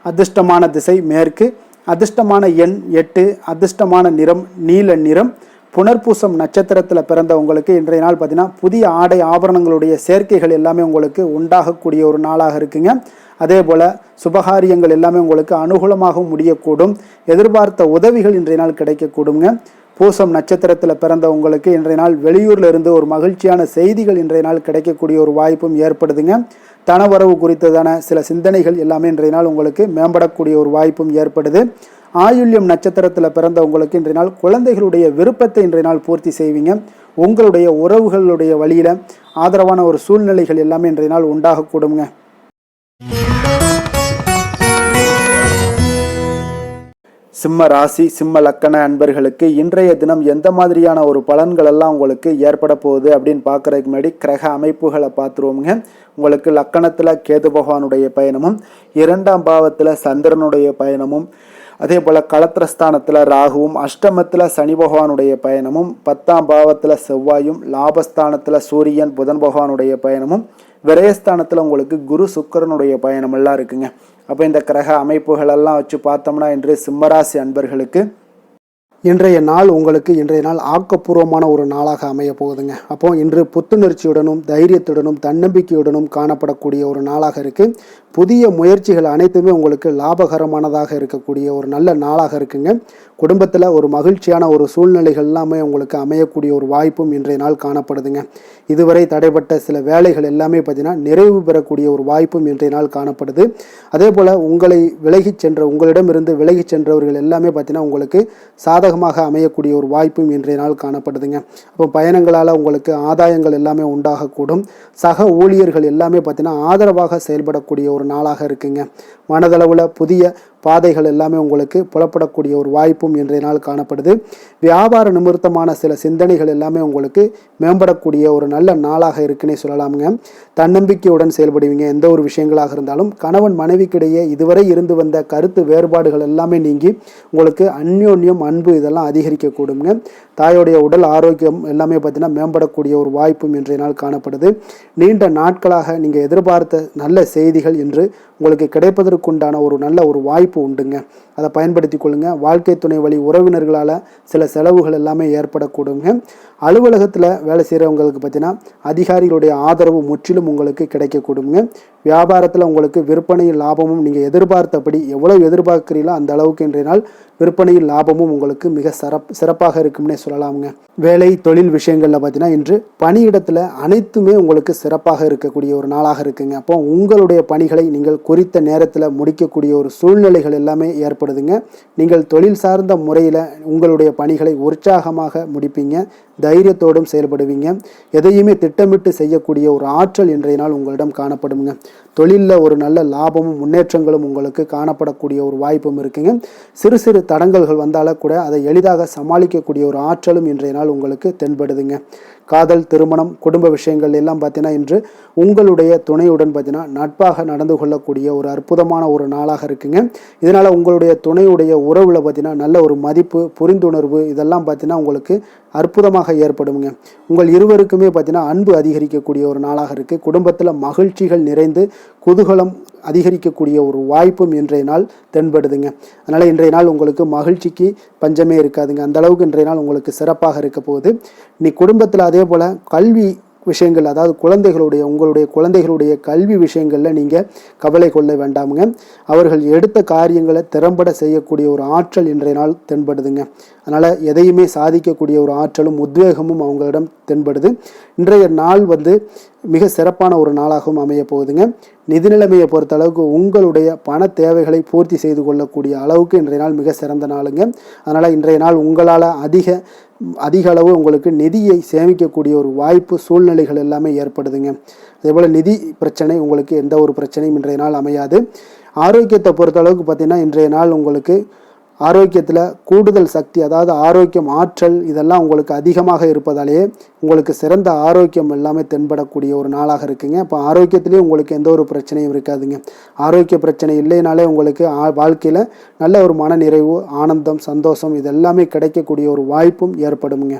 அதிர்ஷ்டமான திசை மேற்கு, அதிர்ஷ்டமான எண் 8, அதிர்ஷ்டமான நிறம் நீல நிறம். புனர்பூசம் நட்சத்திரத்தில் பிறந்த உங்களுக்கு இன்றைய நாள் பார்த்தீங்கன்னா புதிய ஆடை ஆபரணங்களுடைய சேர்க்கைகள் எல்லாமே உங்களுக்கு உண்டாகக்கூடிய ஒரு நாளாக இருக்குங்க. அதே போல் சுபகாரியங்கள் எல்லாமே உங்களுக்கு அனுகூலமாக முடியக்கூடும். எதிர்பார்த்த உதவிகள் இன்றைய நாள் கிடைக்கக்கூடுங்க. பூசம் நட்சத்திரத்தில் பிறந்த உங்களுக்கு இன்றைய நாள் வெளியூரில் இருந்து ஒரு மகிழ்ச்சியான செய்திகள் இன்றைய நாள் கிடைக்கக்கூடிய ஒரு வாய்ப்பும் ஏற்படுதுங்க. தனவரவு குறித்ததான சில சிந்தனைகள் எல்லாமே இன்றைய நாள் உங்களுக்கு மேம்படக்கூடிய ஒரு வாய்ப்பும் ஏற்படுது. ஆயுள்யம் நட்சத்திரத்தில் பிறந்த உங்களுக்கு இன்றைய நாள் குழந்தைகளுடைய விருப்பத்தை இன்றைய நாள் பூர்த்தி செய்வீங்க. உங்களுடைய உறவுகளுடைய வழியில் ஆதரவான ஒரு சூழ்நிலைகள் எல்லாமே இன்றைய நாள் உண்டாகக்கூடுங்க. சிம்ம ராசி, சிம்ம லக்கண அன்பர்களுக்கு இன்றைய தினம் எந்த மாதிரியான ஒரு பலன்கள் எல்லாம் உங்களுக்கு ஏற்பட போகுது அப்படின்னு பார்க்குறதுக்கு முன்னாடி கிரக அமைப்புகளை பார்த்துருவோங்க. உங்களுக்கு லக்கணத்தில் கேது பகவானுடைய பயணமும், 2ஆம் பாவத்தில் சந்திரனுடைய பயணமும், அதே போல் களத்திரஸ்தானத்தில் ராகுவும், அஷ்டமத்தில் சனி பகவானுடைய பயணமும், 10ஆம் பாவத்தில் செவ்வாயும், லாபஸ்தானத்தில் சூரியன் புதன் பகவானுடைய பயணமும், விரயஸ்தானத்தில் உங்களுக்கு குரு சுக்கிரனுடைய பயணம் எல்லாம் இருக்குங்க. அப்போ இந்த கிரக அமைப்புகளெல்லாம் வச்சு பார்த்தோம்னா இன்று சிம்மராசி அன்பர்களுக்கு இன்றைய நாள் உங்களுக்கு இன்றைய நாள் ஆக்கப்பூர்வமான ஒரு நாளாக அமைய போகுதுங்க. அப்போ இன்று புத்துணர்ச்சியுடனும் தைரியத்துடனும் தன்னம்பிக்கையுடனும் காணப்படக்கூடிய ஒரு நாளாக இருக்குது. புதிய முயற்சிகள் அனைத்துமே உங்களுக்கு லாபகரமானதாக இருக்கக்கூடிய ஒரு நல்ல நாளாக இருக்குங்க. குடும்பத்தில் ஒரு மகிழ்ச்சியான ஒரு சூழ்நிலைகள் எல்லாமே உங்களுக்கு அமையக்கூடிய ஒரு வாய்ப்பும் இன்றைய நாள் காணப்படுதுங்க. இதுவரை தடைப்பட்ட சில வேலைகள் எல்லாமே பார்த்தீங்கன்னா நிறைவு பெறக்கூடிய ஒரு வாய்ப்பும் இன்றைய நாள் காணப்படுது. அதே போல் உங்களிடமிருந்து விலகி சென்றவர்கள் எல்லாமே பார்த்தீங்கன்னா உங்களுக்கு சாதகமாக அமையக்கூடிய ஒரு வாய்ப்பும் இன்றைய நாள் காணப்படுதுங்க. அப்போ பயணங்களால் உங்களுக்கு ஆதாயங்கள் எல்லாமே உண்டாகக்கூடும். சக ஊழியர்கள் எல்லாமே பார்த்தீங்கன்னா ஆதரவாக செயல்படக்கூடிய ஒரு நாளாக இருக்குங்க. மனதளவில் புதிய பாதைகள் எல்லாமே உங்களுக்கு புலப்படக்கூடிய ஒரு வாய்ப்பும் இன்றைய நாள் காணப்படுது. வியாபார நிமித்தமான சில சிந்தனைகள் எல்லாமே உங்களுக்கு மேம்படக்கூடிய ஒரு நல்ல நாளாக இருக்குன்னே சொல்லலாமுங்க. தன்னம்பிக்கையுடன் செயல்படுவீங்க. எந்த ஒரு விஷயங்களாக இருந்தாலும் கணவன் மனைவிக்கிடையே இதுவரை இருந்து வந்த கருத்து வேறுபாடுகள் எல்லாமே நீங்கி உங்களுக்கு அந்யோன்யம் அன்பு இதெல்லாம் அதிகரிக்கக்கூடுங்க. தாயோடைய உடல் ஆரோக்கியம் எல்லாமே பார்த்தீங்கன்னா மேம்படக்கூடிய ஒரு வாய்ப்பும் இன்றைய நாள் காணப்படுது. நீண்ட நாட்களாக நீங்கள் எதிர்பார்த்த நல்ல செய்திகள் இன்று உங்களுக்கு கிடைப்பதற்குண்டான ஒரு நல்ல ஒரு வாய்ப்பு உண்டுங்க. அதை பயன்படுத்தி கொள்ளுங்க. வாழ்க்கை துணை வழி உறவினர்களால் சில செலவுகள் எல்லாமே ஏற்படக்கூடுங்க. அலுவலகத்தில் வேலை செய்கிறவங்களுக்கு பார்த்தீங்கன்னா அதிகாரிகளுடைய ஆதரவு முற்றிலும் உங்களுக்கு கிடைக்கக்கூடுங்க. வியாபாரத்தில் உங்களுக்கு விற்பனையில் லாபமும் நீங்கள் எதிர்பார்த்தபடி எவ்வளவு எதிர்பார்க்கிறீங்களோ அந்த அளவுக்கு இன்றைய நாள் விற்பனையில் லாபமும் உங்களுக்கு மிக சிறப்பாக இருக்கும்னே சொல்லலாமுங்க. வேலை தொழில் விஷயங்களில் பார்த்தீங்கன்னா இன்று பணியிடத்தில் அனைத்துமே உங்களுக்கு சிறப்பாக இருக்கக்கூடிய ஒரு நாளாக இருக்குங்க. அப்போ உங்களுடைய பணிகளை நீங்கள் குறித்த நேரத்தில் முடிக்கக்கூடிய ஒரு சூழ்நிலைகள் எல்லாமே ஏற்படுதுங்க. நீங்கள் தொழில் சார்ந்த முறையில் உங்களுடைய பணிகளை உற்சாகமாக முடிப்பீங்க. தைரியத்தோடும் செயல்படுவீங்க. எதையுமே திட்டமிட்டு செய்யக்கூடிய ஒரு ஆற்றல் இன்றைய நாள் உங்களிடம் காணப்படுங்க. தொழிலில் ஒரு நல்ல லாபமும் முன்னேற்றங்களும் உங்களுக்கு காணப்படக்கூடிய ஒரு வாய்ப்பும் இருக்குங்க. சிறு சிறு தடங்கல்கள் வந்தாலும் கூட அதை எளிதாக சமாளிக்கக்கூடிய ஒரு ஆற்றலும் இன்றைய நாள் உங்களுக்கு தென்படுதுங்க. காதல், திருமணம், குடும்ப விஷயங்கள் எல்லாம் பார்த்தீங்கன்னா இன்று உங்களுடைய துணையுடன் பார்த்தீங்கன்னா நட்பாக நடந்து கொள்ளக்கூடிய ஒரு அற்புதமான ஒரு நாளாக இருக்குங்க. இதனால் உங்களுடைய துணையுடைய உறவில் பார்த்தீங்கன்னா நல்ல ஒரு மதிப்பு, புரிந்துணர்வு இதெல்லாம் பார்த்தீங்கன்னா உங்களுக்கு அற்புதமாக ஏற்படுங்க. உங்கள் இருவருக்குமே பார்த்தீங்கன்னா அன்பு அதிகரிக்கக்கூடிய ஒரு நாளாக இருக்குது. குடும்பத்தில் மகிழ்ச்சிகள் நிறைந்து குதூகலம் அதிகரிக்கக்கூடிய ஒரு வாய்ப்பும் இன்றைய நாள் தென்படுதுங்க. அதனால் இன்றைய நாள் உங்களுக்கு மகிழ்ச்சிக்கு பஞ்சமே இருக்காதுங்க. அந்த அளவுக்கு இன்றைய நாள் உங்களுக்கு சிறப்பாக இருக்க போகுது. நீ குடும்பத்தில் அதே போல் கல்வி விஷயங்கள், அதாவது உங்களுடைய குழந்தைகளுடைய கல்வி விஷயங்களில் நீங்கள் கவலை கொள்ள வேண்டாமுங்க. அவர்கள் எடுத்த காரியங்களை திறம்பட செய்யக்கூடிய ஒரு ஆற்றல் இன்றைய நாள் தென்படுதுங்க. அதனால் எதையுமே சாதிக்கக்கூடிய ஒரு ஆற்றலும் உத்வேகமும் அவங்களிடம் தென்படுது. இன்றைய நாள் மிக சிறப்பான ஒரு நாளாகவும் அமைய போகுதுங்க. நிதி நிலைமையை பொறுத்த அளவுக்கு உங்களுடைய பண தேவைகளை பூர்த்தி செய்து கொள்ளக்கூடிய அளவுக்கு இன்றைய நாள் மிக சிறந்த நாளுங்க. அதனால் இன்றைய நாள் உங்களால் அதிக அளவு உங்களுக்கு நிதியை சேமிக்கக்கூடிய ஒரு வாய்ப்பு, சூழ்நிலைகள் எல்லாமே ஏற்படுதுங்க. அதேபோல் நிதி பிரச்சனை உங்களுக்கு எந்த ஒரு பிரச்சனையும் இன்றைய நாள் அமையாது. ஆரோக்கியத்தை பொறுத்த அளவுக்கு பார்த்திங்கன்னா இன்றைய நாள் உங்களுக்கு ஆரோக்கியத்தில் கூடுதல் சக்தி, அதாவது ஆரோக்கியம், ஆற்றல் இதெல்லாம் உங்களுக்கு அதிகமாக இருப்பதாலேயே உங்களுக்கு சிறந்த ஆரோக்கியம் எல்லாமே தென்படக்கூடிய ஒரு நாளாக இருக்குங்க. அப்போ ஆரோக்கியத்திலேயே உங்களுக்கு எந்த ஒரு பிரச்சனையும் இருக்காதுங்க. ஆரோக்கிய பிரச்சனை இல்லைனாலே உங்களுக்கு வாழ்க்கையில் நல்ல ஒரு மன நிறைவு, ஆனந்தம், சந்தோஷம் இதெல்லாமே கிடைக்கக்கூடிய ஒரு வாய்ப்பும் ஏற்படுமுங்க.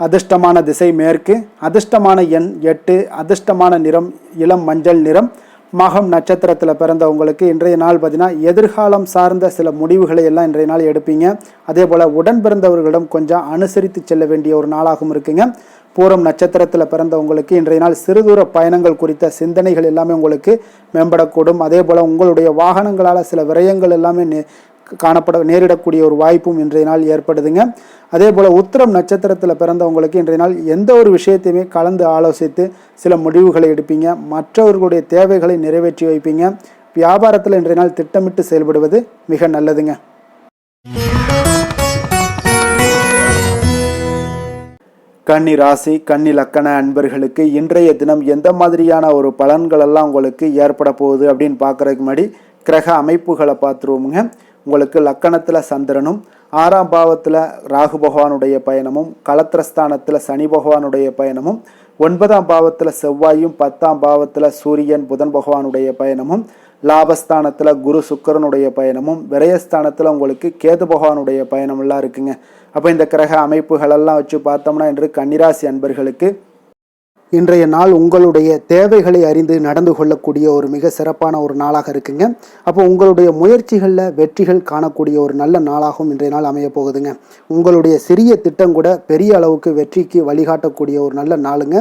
அதிர்ஷ்டமான திசை மேற்கு, அதிர்ஷ்டமான எண் 8, அதிர்ஷ்டமான நிறம் இளம் மஞ்சள் நிறம். மகம் நட்சத்திரத்தில் பிறந்தவங்களுக்கு இன்றைய நாள் பார்த்தீங்கன்னா எதிர்காலம் சார்ந்த சில முடிவுகளை எல்லாம் இன்றைய நாள் எடுப்பீங்க. அதே போல் உடன் பிறந்தவர்களிடம் கொஞ்சம் அனுசரித்து செல்ல வேண்டிய ஒரு நாளாகவும் இருக்குங்க. பூரம் நட்சத்திரத்தில் பிறந்தவங்களுக்கு இன்றைய நாள் சிறுதூர பயணங்கள் குறித்த சிந்தனைகள் எல்லாமே உங்களுக்கு மேம்படக்கூடும். அதே போல் உங்களுடைய வாகனங்களால் சில விரயங்கள் எல்லாமே நேரிடக்கூடிய ஒரு வாய்ப்பும் இன்றைய நாள் ஏற்படுதுங்க. அதே போல் உத்திரம் நட்சத்திரத்தில் பிறந்தவங்களுக்கு இன்றைய நாள் எந்த ஒரு விஷயத்தையுமே கலந்து ஆலோசித்து சில முடிவுகளை எடுப்பீங்க. மற்றவர்களுடைய தேவைகளை நிறைவேற்றி வைப்பீங்க. வியாபாரத்தில் இன்றைய நாள் திட்டமிட்டு செயல்படுவது மிக நல்லதுங்க. கன்னி ராசி, கன்னி லக்கண அன்பர்களுக்கு இன்றைய தினம் எந்த மாதிரியான ஒரு பலன்கள் எல்லாம் உங்களுக்கு ஏற்பட போகுது அப்படின்னு பார்க்குறதுக்கு முன்னாடி கிரக அமைப்புகளை பார்த்துருவோமுங்க. உங்களுக்கு லக்கணத்தில் சந்திரனும், 6ஆம் பாவத்தில் ராகு பகவானுடைய பயணமும், களத்திரஸ்தானத்தில் சனி பகவானுடைய பயணமும், 9ஆம் பாவத்தில் செவ்வாயும், 10ஆம் பாவத்தில் சூரியன் புதன் பகவானுடைய பயணமும், லாபஸ்தானத்தில் குரு சுக்கிரனுடைய பயணமும், விரயஸ்தானத்தில் உங்களுக்கு கேது பகவானுடைய பயணமெல்லாம் இருக்குங்க. அப்போ இந்த கிரக அமைப்புகளெல்லாம் வச்சு பார்த்தோம்னா இன்று கன்னிராசி அன்பர்களுக்கு இன்றைய நாள் உங்களுடைய தேவைகளை அறிந்து நடந்து கொள்ளக்கூடிய ஒரு மிக சிறப்பான ஒரு நாளாக இருக்குங்க. அப்போ உங்களுடைய முயற்சிகளில் வெற்றிகள் காணக்கூடிய ஒரு நல்ல நாளாகவும் இன்றைய நாள் அமைய போகுதுங்க. உங்களுடைய சிறிய திட்டம் கூட பெரிய அளவுக்கு வெற்றிக்கு வழிகாட்டக்கூடிய ஒரு நல்ல நாளுங்க.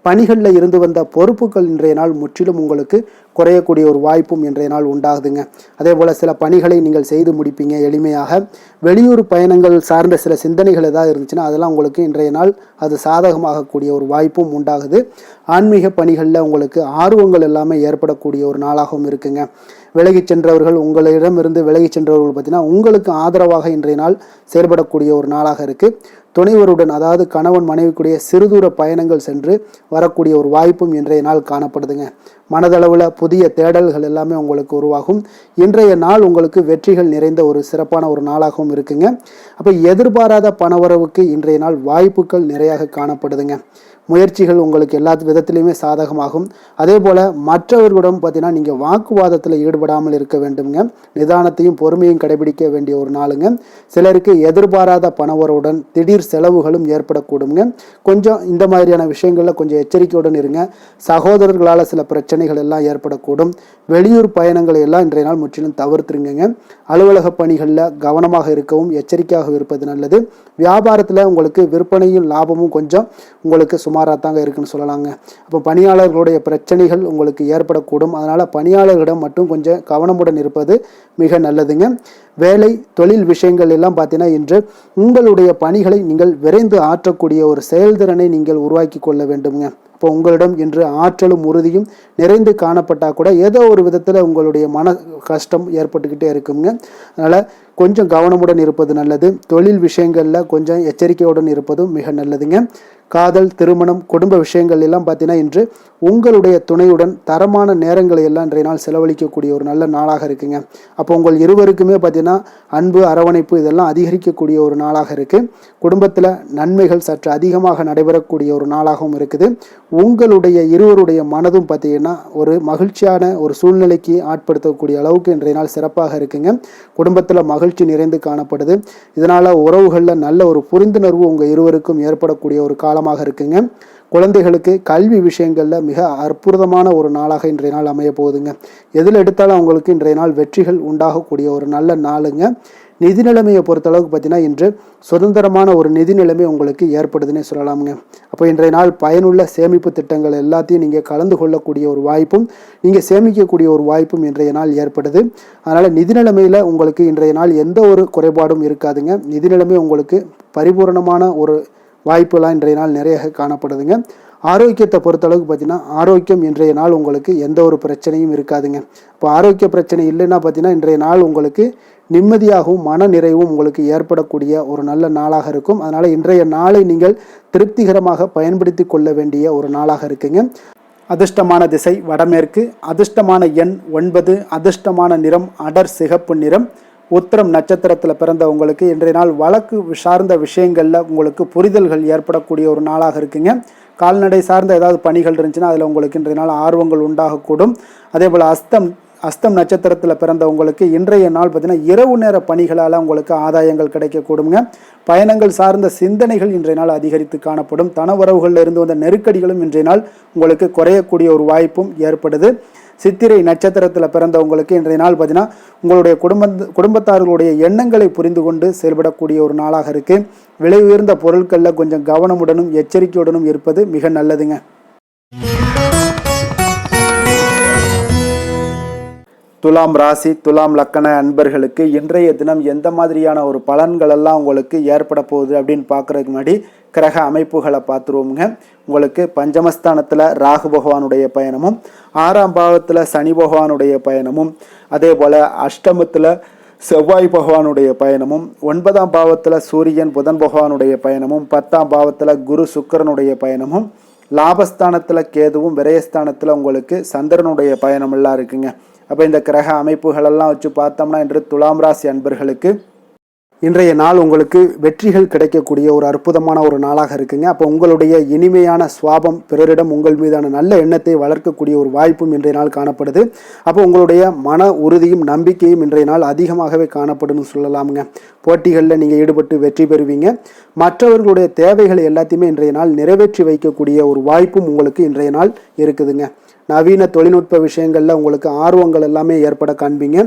பணிகளில் இருந்து வந்த பொறுப்புகள் இன்றைய நாள் முற்றிலும் உங்களுக்கு குறையக்கூடிய ஒரு வாய்ப்பும் இன்றைய நாள் உண்டாகுதுங்க. அதே போல் சில பணிகளை நீங்கள் செய்து முடிப்பீங்க எளிமையாக. வெளியூர் பயணங்கள் சார்ந்த சில சிந்தனைகள் ஏதாவது இருந்துச்சுன்னா அதெல்லாம் உங்களுக்கு இன்றைய நாள் அது சாதகமாகக்கூடிய ஒரு வாய்ப்பும் உண்டாகுது. ஆன்மீக பணிகளில் உங்களுக்கு ஆர்வங்கள் எல்லாமே ஏற்படக்கூடிய ஒரு நாளாகவும் இருக்குங்க. விலகி சென்றவர்கள், உங்களிடமிருந்து விலகி சென்றவர்கள் பார்த்தீங்கன்னா உங்களுக்கு ஆதரவாக இன்றைய நாள் செயல்படக்கூடிய ஒரு நாளாக இருக்குது. துணைவருடன், அதாவது கணவன் மனைவிக்குடைய சிறுதூர பயணங்கள் சென்று வரக்கூடிய ஒரு வாய்ப்பும் இன்றைய நாள் காணப்படுதுங்க. மனதளவில் புதிய தேடல்கள் எல்லாமே உங்களுக்கு உருவாகும். இன்றைய நாள் உங்களுக்கு வெற்றிகள் நிறைந்த ஒரு சிறப்பான ஒரு நாளாகவும் இருக்குங்க. அப்போ எதிர்பாராத பணவரவுக்கு இன்றைய நாள் வாய்ப்புகள் நிறையாக காணப்படுதுங்க. முயற்சிகள் உங்களுக்கு எல்லா விதத்திலையுமே சாதகமாகும். அதே போல் மற்றவர்களிடம் பார்த்தீங்கன்னா நீங்கள் வாக்குவாதத்தில் ஈடுபடாமல் இருக்க வேண்டுங்க. நிதானத்தையும் பொறுமையும் கடைபிடிக்க வேண்டிய ஒரு நாளுங்க. சிலருக்கு எதிர்பாராத பணவரவுடன் திடீர் செலவுகளும் ஏற்படக்கூடுங்க. கொஞ்சம் இந்த மாதிரியான விஷயங்களில் கொஞ்சம் எச்சரிக்கையுடன் இருங்க. சகோதரர்களால் சில பிரச்சனைகள் எல்லாம் ஏற்படக்கூடும். வெளியூர் பயணங்களை எல்லாம் இன்றைய நாள் முற்றிலும் தவிர்த்துருங்க. அலுவலக பணிகளில் கவனமாக இருக்கவும் எச்சரிக்கையாக இருப்பது நல்லது. வியாபாரத்தில் உங்களுக்கு விற்பனையும் லாபமும் கொஞ்சம் உங்களுக்கு சுமாராக தாங்க இருக்குன்னு சொல்லலாங்க. அப்போ பணியாளர்களுடைய பிரச்சனைகள் உங்களுக்கு ஏற்படக்கூடும். அதனால் பணியாளர்களிடம் மட்டும் கொஞ்சம் கவனமுடன் இருப்பது மிக நல்லதுங்க. வேலை தொழில் விஷயங்கள் எல்லாம் பார்த்தீங்கன்னா இன்று உங்களுடைய பணிகளை நீங்கள் விரைந்து ஆற்றக்கூடிய ஒரு செயல்திறனை நீங்கள் உருவாக்கி கொள்ள வேண்டுங்க. அப்போ உங்களிடம் இன்று ஆற்றலும் உறுதியும் நிறைந்து காணப்பட்டால் கூட ஏதோ ஒரு விதத்தில் உங்களுடைய மன கஷ்டம் ஏற்பட்டுக்கிட்டே இருக்குங்க. அதனால் கொஞ்சம் கவனமுடன் இருப்பது நல்லது. தொழில் விஷயங்களில் கொஞ்சம் எச்சரிக்கையுடன் இருப்பதும் மிக நல்லதுங்க. காதல், திருமணம், குடும்ப விஷயங்கள் எல்லாம் பார்த்தீங்கன்னா இன்று உங்களுடைய துணையுடன் தரமான நேரங்களை எல்லாம் இன்றைய நாள் செலவழிக்கக்கூடிய ஒரு நல்ல நாளாக இருக்குங்க. அப்போ உங்கள் இருவருக்குமே பார்த்தீங்கன்னா அன்பு, அரவணைப்பு இதெல்லாம் அதிகரிக்கக்கூடிய ஒரு நாளாக இருக்குது. குடும்பத்தில் நன்மைகள் சற்று அதிகமாக நடைபெறக்கூடிய ஒரு நாளாகவும் இருக்குது. உங்களுடைய இருவருடைய மனதும் பார்த்தீங்கன்னா ஒரு மகிழ்ச்சியான ஒரு சூழ்நிலைக்கு ஆட்படுத்தக்கூடிய அளவுக்கு இன்றைய நாள் சிறப்பாக இருக்குங்க. குடும்பத்தில் மகிழ்ச்சி நிறைந்து காணப்படுது. இதனால் உறவுகளில் நல்ல ஒரு புரிந்துணர்வு உங்கள் இருவருக்கும் ஏற்படக்கூடிய ஒரு காலமாக இருக்குங்க. குழந்தைகளுக்கு கல்வி விஷயங்களில் மிக அற்புதமான ஒரு நாளாக இன்றைய நாள் அமைய போகுதுங்க. எதில் எடுத்தாலும் அவங்களுக்கு இன்றைய நாள் வெற்றிகள் உண்டாகக்கூடிய ஒரு நல்ல நாளுங்க. நிதி நிலைமையை பொறுத்தளவுக்கு பார்த்தீங்கன்னா இன்று சுதந்திரமான ஒரு நிதி நிலைமை உங்களுக்கு ஏற்படுதுன்னே சொல்லலாமுங்க. அப்போ இன்றைய நாள் பயனுள்ள சேமிப்பு திட்டங்கள் எல்லாத்தையும் நீங்கள் கலந்து கொள்ளக்கூடிய ஒரு வாய்ப்பும் நீங்கள் சேமிக்கக்கூடிய ஒரு வாய்ப்பும் இன்றைய நாள் ஏற்படுது. அதனால் நிதி நிலைமையில் உங்களுக்கு இன்றைய நாள் எந்த ஒரு குறைபாடும் இருக்காதுங்க. நிதி நிலைமை உங்களுக்கு பரிபூரணமான ஒரு வாய்ப்புலாம் இன்றைய நாள் நிறைய காணப்படுதுங்க. ஆரோக்கியத்தை பொறுத்தளவுக்கு பார்த்தீங்கன்னா ஆரோக்கியம் இன்றைய நாள் உங்களுக்கு எந்த ஒரு பிரச்சனையும் இருக்காதுங்க. இப்போ ஆரோக்கிய பிரச்சனை இல்லைன்னா பார்த்தீங்கன்னா இன்றைய நாள் உங்களுக்கு நிம்மதியாகவும் மன நிறைவும் உங்களுக்கு ஏற்படக்கூடிய ஒரு நல்ல நாளாக இருக்கும். அதனால் இன்றைய நாளை நீங்கள் திருப்திகரமாக பயன்படுத்தி கொள்ள வேண்டிய ஒரு நாளாக இருக்குங்க. அதிர்ஷ்டமான திசை வடமேற்கு, அதிர்ஷ்டமான எண் 9, அதிர்ஷ்டமான நிறம் அடர் சிகப்பு நிறம். உத்திரம் நட்சத்திரத்தில் பிறந்த உங்களுக்கு இன்றைய நாள் வழக்கு சார்ந்த விஷயங்களில் உங்களுக்கு புரிதல்கள் ஏற்படக்கூடிய ஒரு நாளாக இருக்குங்க. கால்நடை சார்ந்த ஏதாவது பணிகள் இருந்துச்சுன்னா அதில் உங்களுக்கு இன்றைய நாள் ஆர்வங்கள் உண்டாகக்கூடும். அதே போல் அஸ்தம் நட்சத்திரத்தில் பிறந்த உங்களுக்கு இன்றைய நாள் பார்த்தீங்கன்னா இரவு நேர பணிகளால் உங்களுக்கு ஆதாயங்கள் கிடைக்கக்கூடுங்க. பயணங்கள் சார்ந்த சிந்தனைகள் இன்றைய நாள் அதிகரித்து காணப்படும். தனவரவுகளில் இருந்து வந்த நெருக்கடிகளும் இன்றைய நாள் உங்களுக்கு குறையக்கூடிய ஒரு வாய்ப்பும் ஏற்படுது. சித்திரை நட்சத்திரத்தில் பிறந்தவங்களுக்கு இன்றைய நாள் பார்த்தீங்கன்னா உங்களுடைய குடும்பத்தார்களுடைய எண்ணங்களை புரிந்து கொண்டு செயல்படக்கூடிய ஒரு நாளாக இருக்குது. விலை உயர்ந்த பொருட்களில் கொஞ்சம் கவனமுடனும் எச்சரிக்கையுடனும் இருப்பது மிக நல்லதுங்க. துலாம் ராசி, துலாம் லக்கண அன்பர்களுக்கு இன்றைய தினம் எந்த மாதிரியான ஒரு பலன்கள் எல்லாம் உங்களுக்கு ஏற்பட போகுது அப்படின்னு பார்க்குறதுக்கு முன்னாடி கிரக அமைப்புகளை பார்த்துருவோமுங்க. உங்களுக்கு பஞ்சமஸ்தானத்தில் ராகு பகவானுடைய பயணமும், 6ஆம் பாவத்தில் சனி பகவானுடைய பயணமும், அதே போல் அஷ்டமத்தில் செவ்வாய் பகவானுடைய பயணமும், 9ஆம் பாவத்தில் சூரியன் புதன் பகவானுடைய பயணமும், 10ஆம் பாவத்தில் குரு சுக்கிரனுடைய பயணமும், லாபஸ்தானத்தில் கேதுவும், விரயஸ்தானத்தில் உங்களுக்கு சந்திரனுடைய பயணம் எல்லாம் இருக்குங்க. அப்போ இந்த கிரக அமைப்புகளெல்லாம் வச்சு பார்த்தோம்னா இன்று துலாம் ராசி அன்பர்களுக்கு இன்றைய நாள் உங்களுக்கு வெற்றிகள் கிடைக்கக்கூடிய ஒரு அற்புதமான ஒரு நாளாக இருக்குங்க. அப்போ உங்களுடைய இனிமையான சுவாபம் பிறரிடம் உங்கள் மீதான நல்ல எண்ணத்தை வளர்க்கக்கூடிய ஒரு வாய்ப்பும் இன்றைய நாள் காணப்படுது. அப்போ உங்களுடைய மன உறுதியும் நம்பிக்கையும் இன்றைய நாள் அதிகமாகவே காணப்படும்னு சொல்லலாமுங்க. போட்டிகளில் நீங்கள் ஈடுபட்டு வெற்றி பெறுவீங்க. மற்றவர்களுடைய தேவைகளை எல்லாத்தையுமே இன்றைய நாள் நிறைவேற்றி வைக்கக்கூடிய ஒரு வாய்ப்பும் உங்களுக்கு இன்றைய நாள் இருக்குதுங்க. நவீன தொழில்நுட்ப விஷயங்களில் உங்களுக்கு ஆர்வங்கள் எல்லாமே ஏற்பட காண்பீங்க.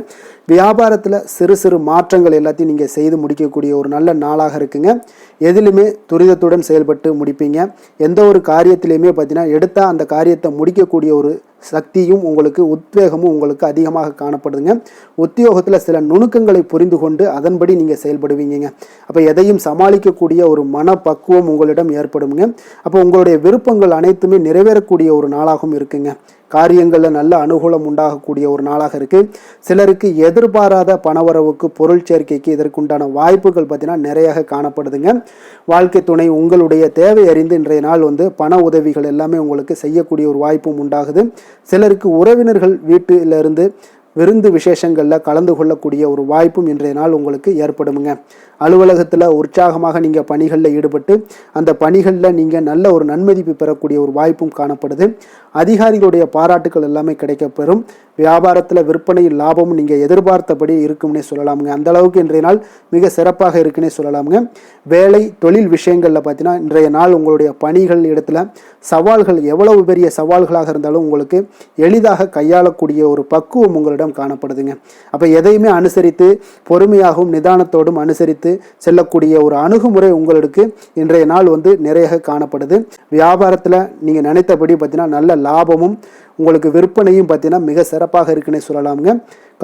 வியாபாரத்தில் சிறு சிறு மாற்றங்கள் எல்லாத்தையும் நீங்கள் செய்து முடிக்கக்கூடிய ஒரு நல்ல நாளாக இருக்குங்க. எதிலுமே துரிதத்துடன் செயல்பட்டு முடிப்பீங்க. எந்த ஒரு காரியத்திலையுமே பார்த்தீங்கன்னா எடுத்தால் அந்த காரியத்தை முடிக்கக்கூடிய ஒரு சக்தியும் உங்களுக்கு உத்வேகமும் உங்களுக்கு அதிகமாக காணப்படுதுங்க. உத்தியோகத்தில் சில நுணுக்கங்களை புரிந்து கொண்டு அதன்படி நீங்கள் செயல்படுவீங்க. அப்போ எதையும் சமாளிக்கக்கூடிய ஒரு மனப்பக்குவம் உங்களிடம் ஏற்படுங்க. அப்போ உங்களுடைய விருப்பங்கள் அனைத்துமே நிறைவேறக்கூடிய ஒரு நாளாகவும் இருக்குங்க. காரியங்களில் நல்ல அனுகூலம் உண்டாகக்கூடிய ஒரு நாளாக இருக்குது. சிலருக்கு எதிர்பாராத பணவரவுக்கு பொருள் சேர்க்கைக்கு இதற்குண்டான வாய்ப்புகள் பார்த்தீங்கன்னா நிறைய காணப்படுதுங்க. வாழ்க்கை துணை உங்களுடைய தேவை அறிந்து இன்றைய நாள் பண உதவிகள் எல்லாமே உங்களுக்கு செய்யக்கூடிய ஒரு வாய்ப்பும் உண்டாகுது. சிலருக்கு உறவினர்கள் வீட்டிலிருந்து விருந்து விசேஷங்களில் கலந்து கொள்ளக்கூடிய ஒரு வாய்ப்பும் இன்றைய நாள் உங்களுக்கு ஏற்படுமுங்க. அலுவலகத்தில் உற்சாகமாக நீங்கள் பணிகளில் ஈடுபட்டு அந்த பணிகளில் நீங்கள் நல்ல ஒரு நன்மதிப்பு பெறக்கூடிய ஒரு வாய்ப்பும் காணப்படுது. அதிகாரிகளுடைய பாராட்டுகள் எல்லாமே கிடைக்கப்பெறும். வியாபாரத்தில் விற்பனையில் லாபமும் நீங்கள் எதிர்பார்த்தபடி இருக்கும்னே சொல்லலாமுங்க. அந்த அளவுக்கு இன்றைய நாள் மிக சிறப்பாக இருக்குன்னே சொல்லலாமுங்க. வேலை தொழில் விஷயங்களில் பார்த்தீங்கன்னா இன்றைய நாள் உங்களுடைய பணிகள் இடத்துல சவால்கள் எவ்வளவு பெரிய சவால்களாக இருந்தாலும் உங்களுக்கு எளிதாக கையாளக்கூடிய ஒரு பக்குவம் உங்களிடம் காணப்படுதுங்க. அப்போ எதையுமே அனுசரித்து பொறுமையாகவும் நிதானத்தோடும் அனுசரித்து செல்லக்கூடிய ஒரு அணுகுமுறை உங்களுக்கு இன்றைய நாள் நிறைய காணப்படுது. வியாபாரத்தில் நீங்கள் நினைத்தபடி பார்த்தீங்கன்னா நல்ல லாபமும் உங்களுக்கு விற்பனையும் பார்த்தீங்கன்னா மிக சிறப்பாக இருக்குன்னே சொல்லலாமுங்க.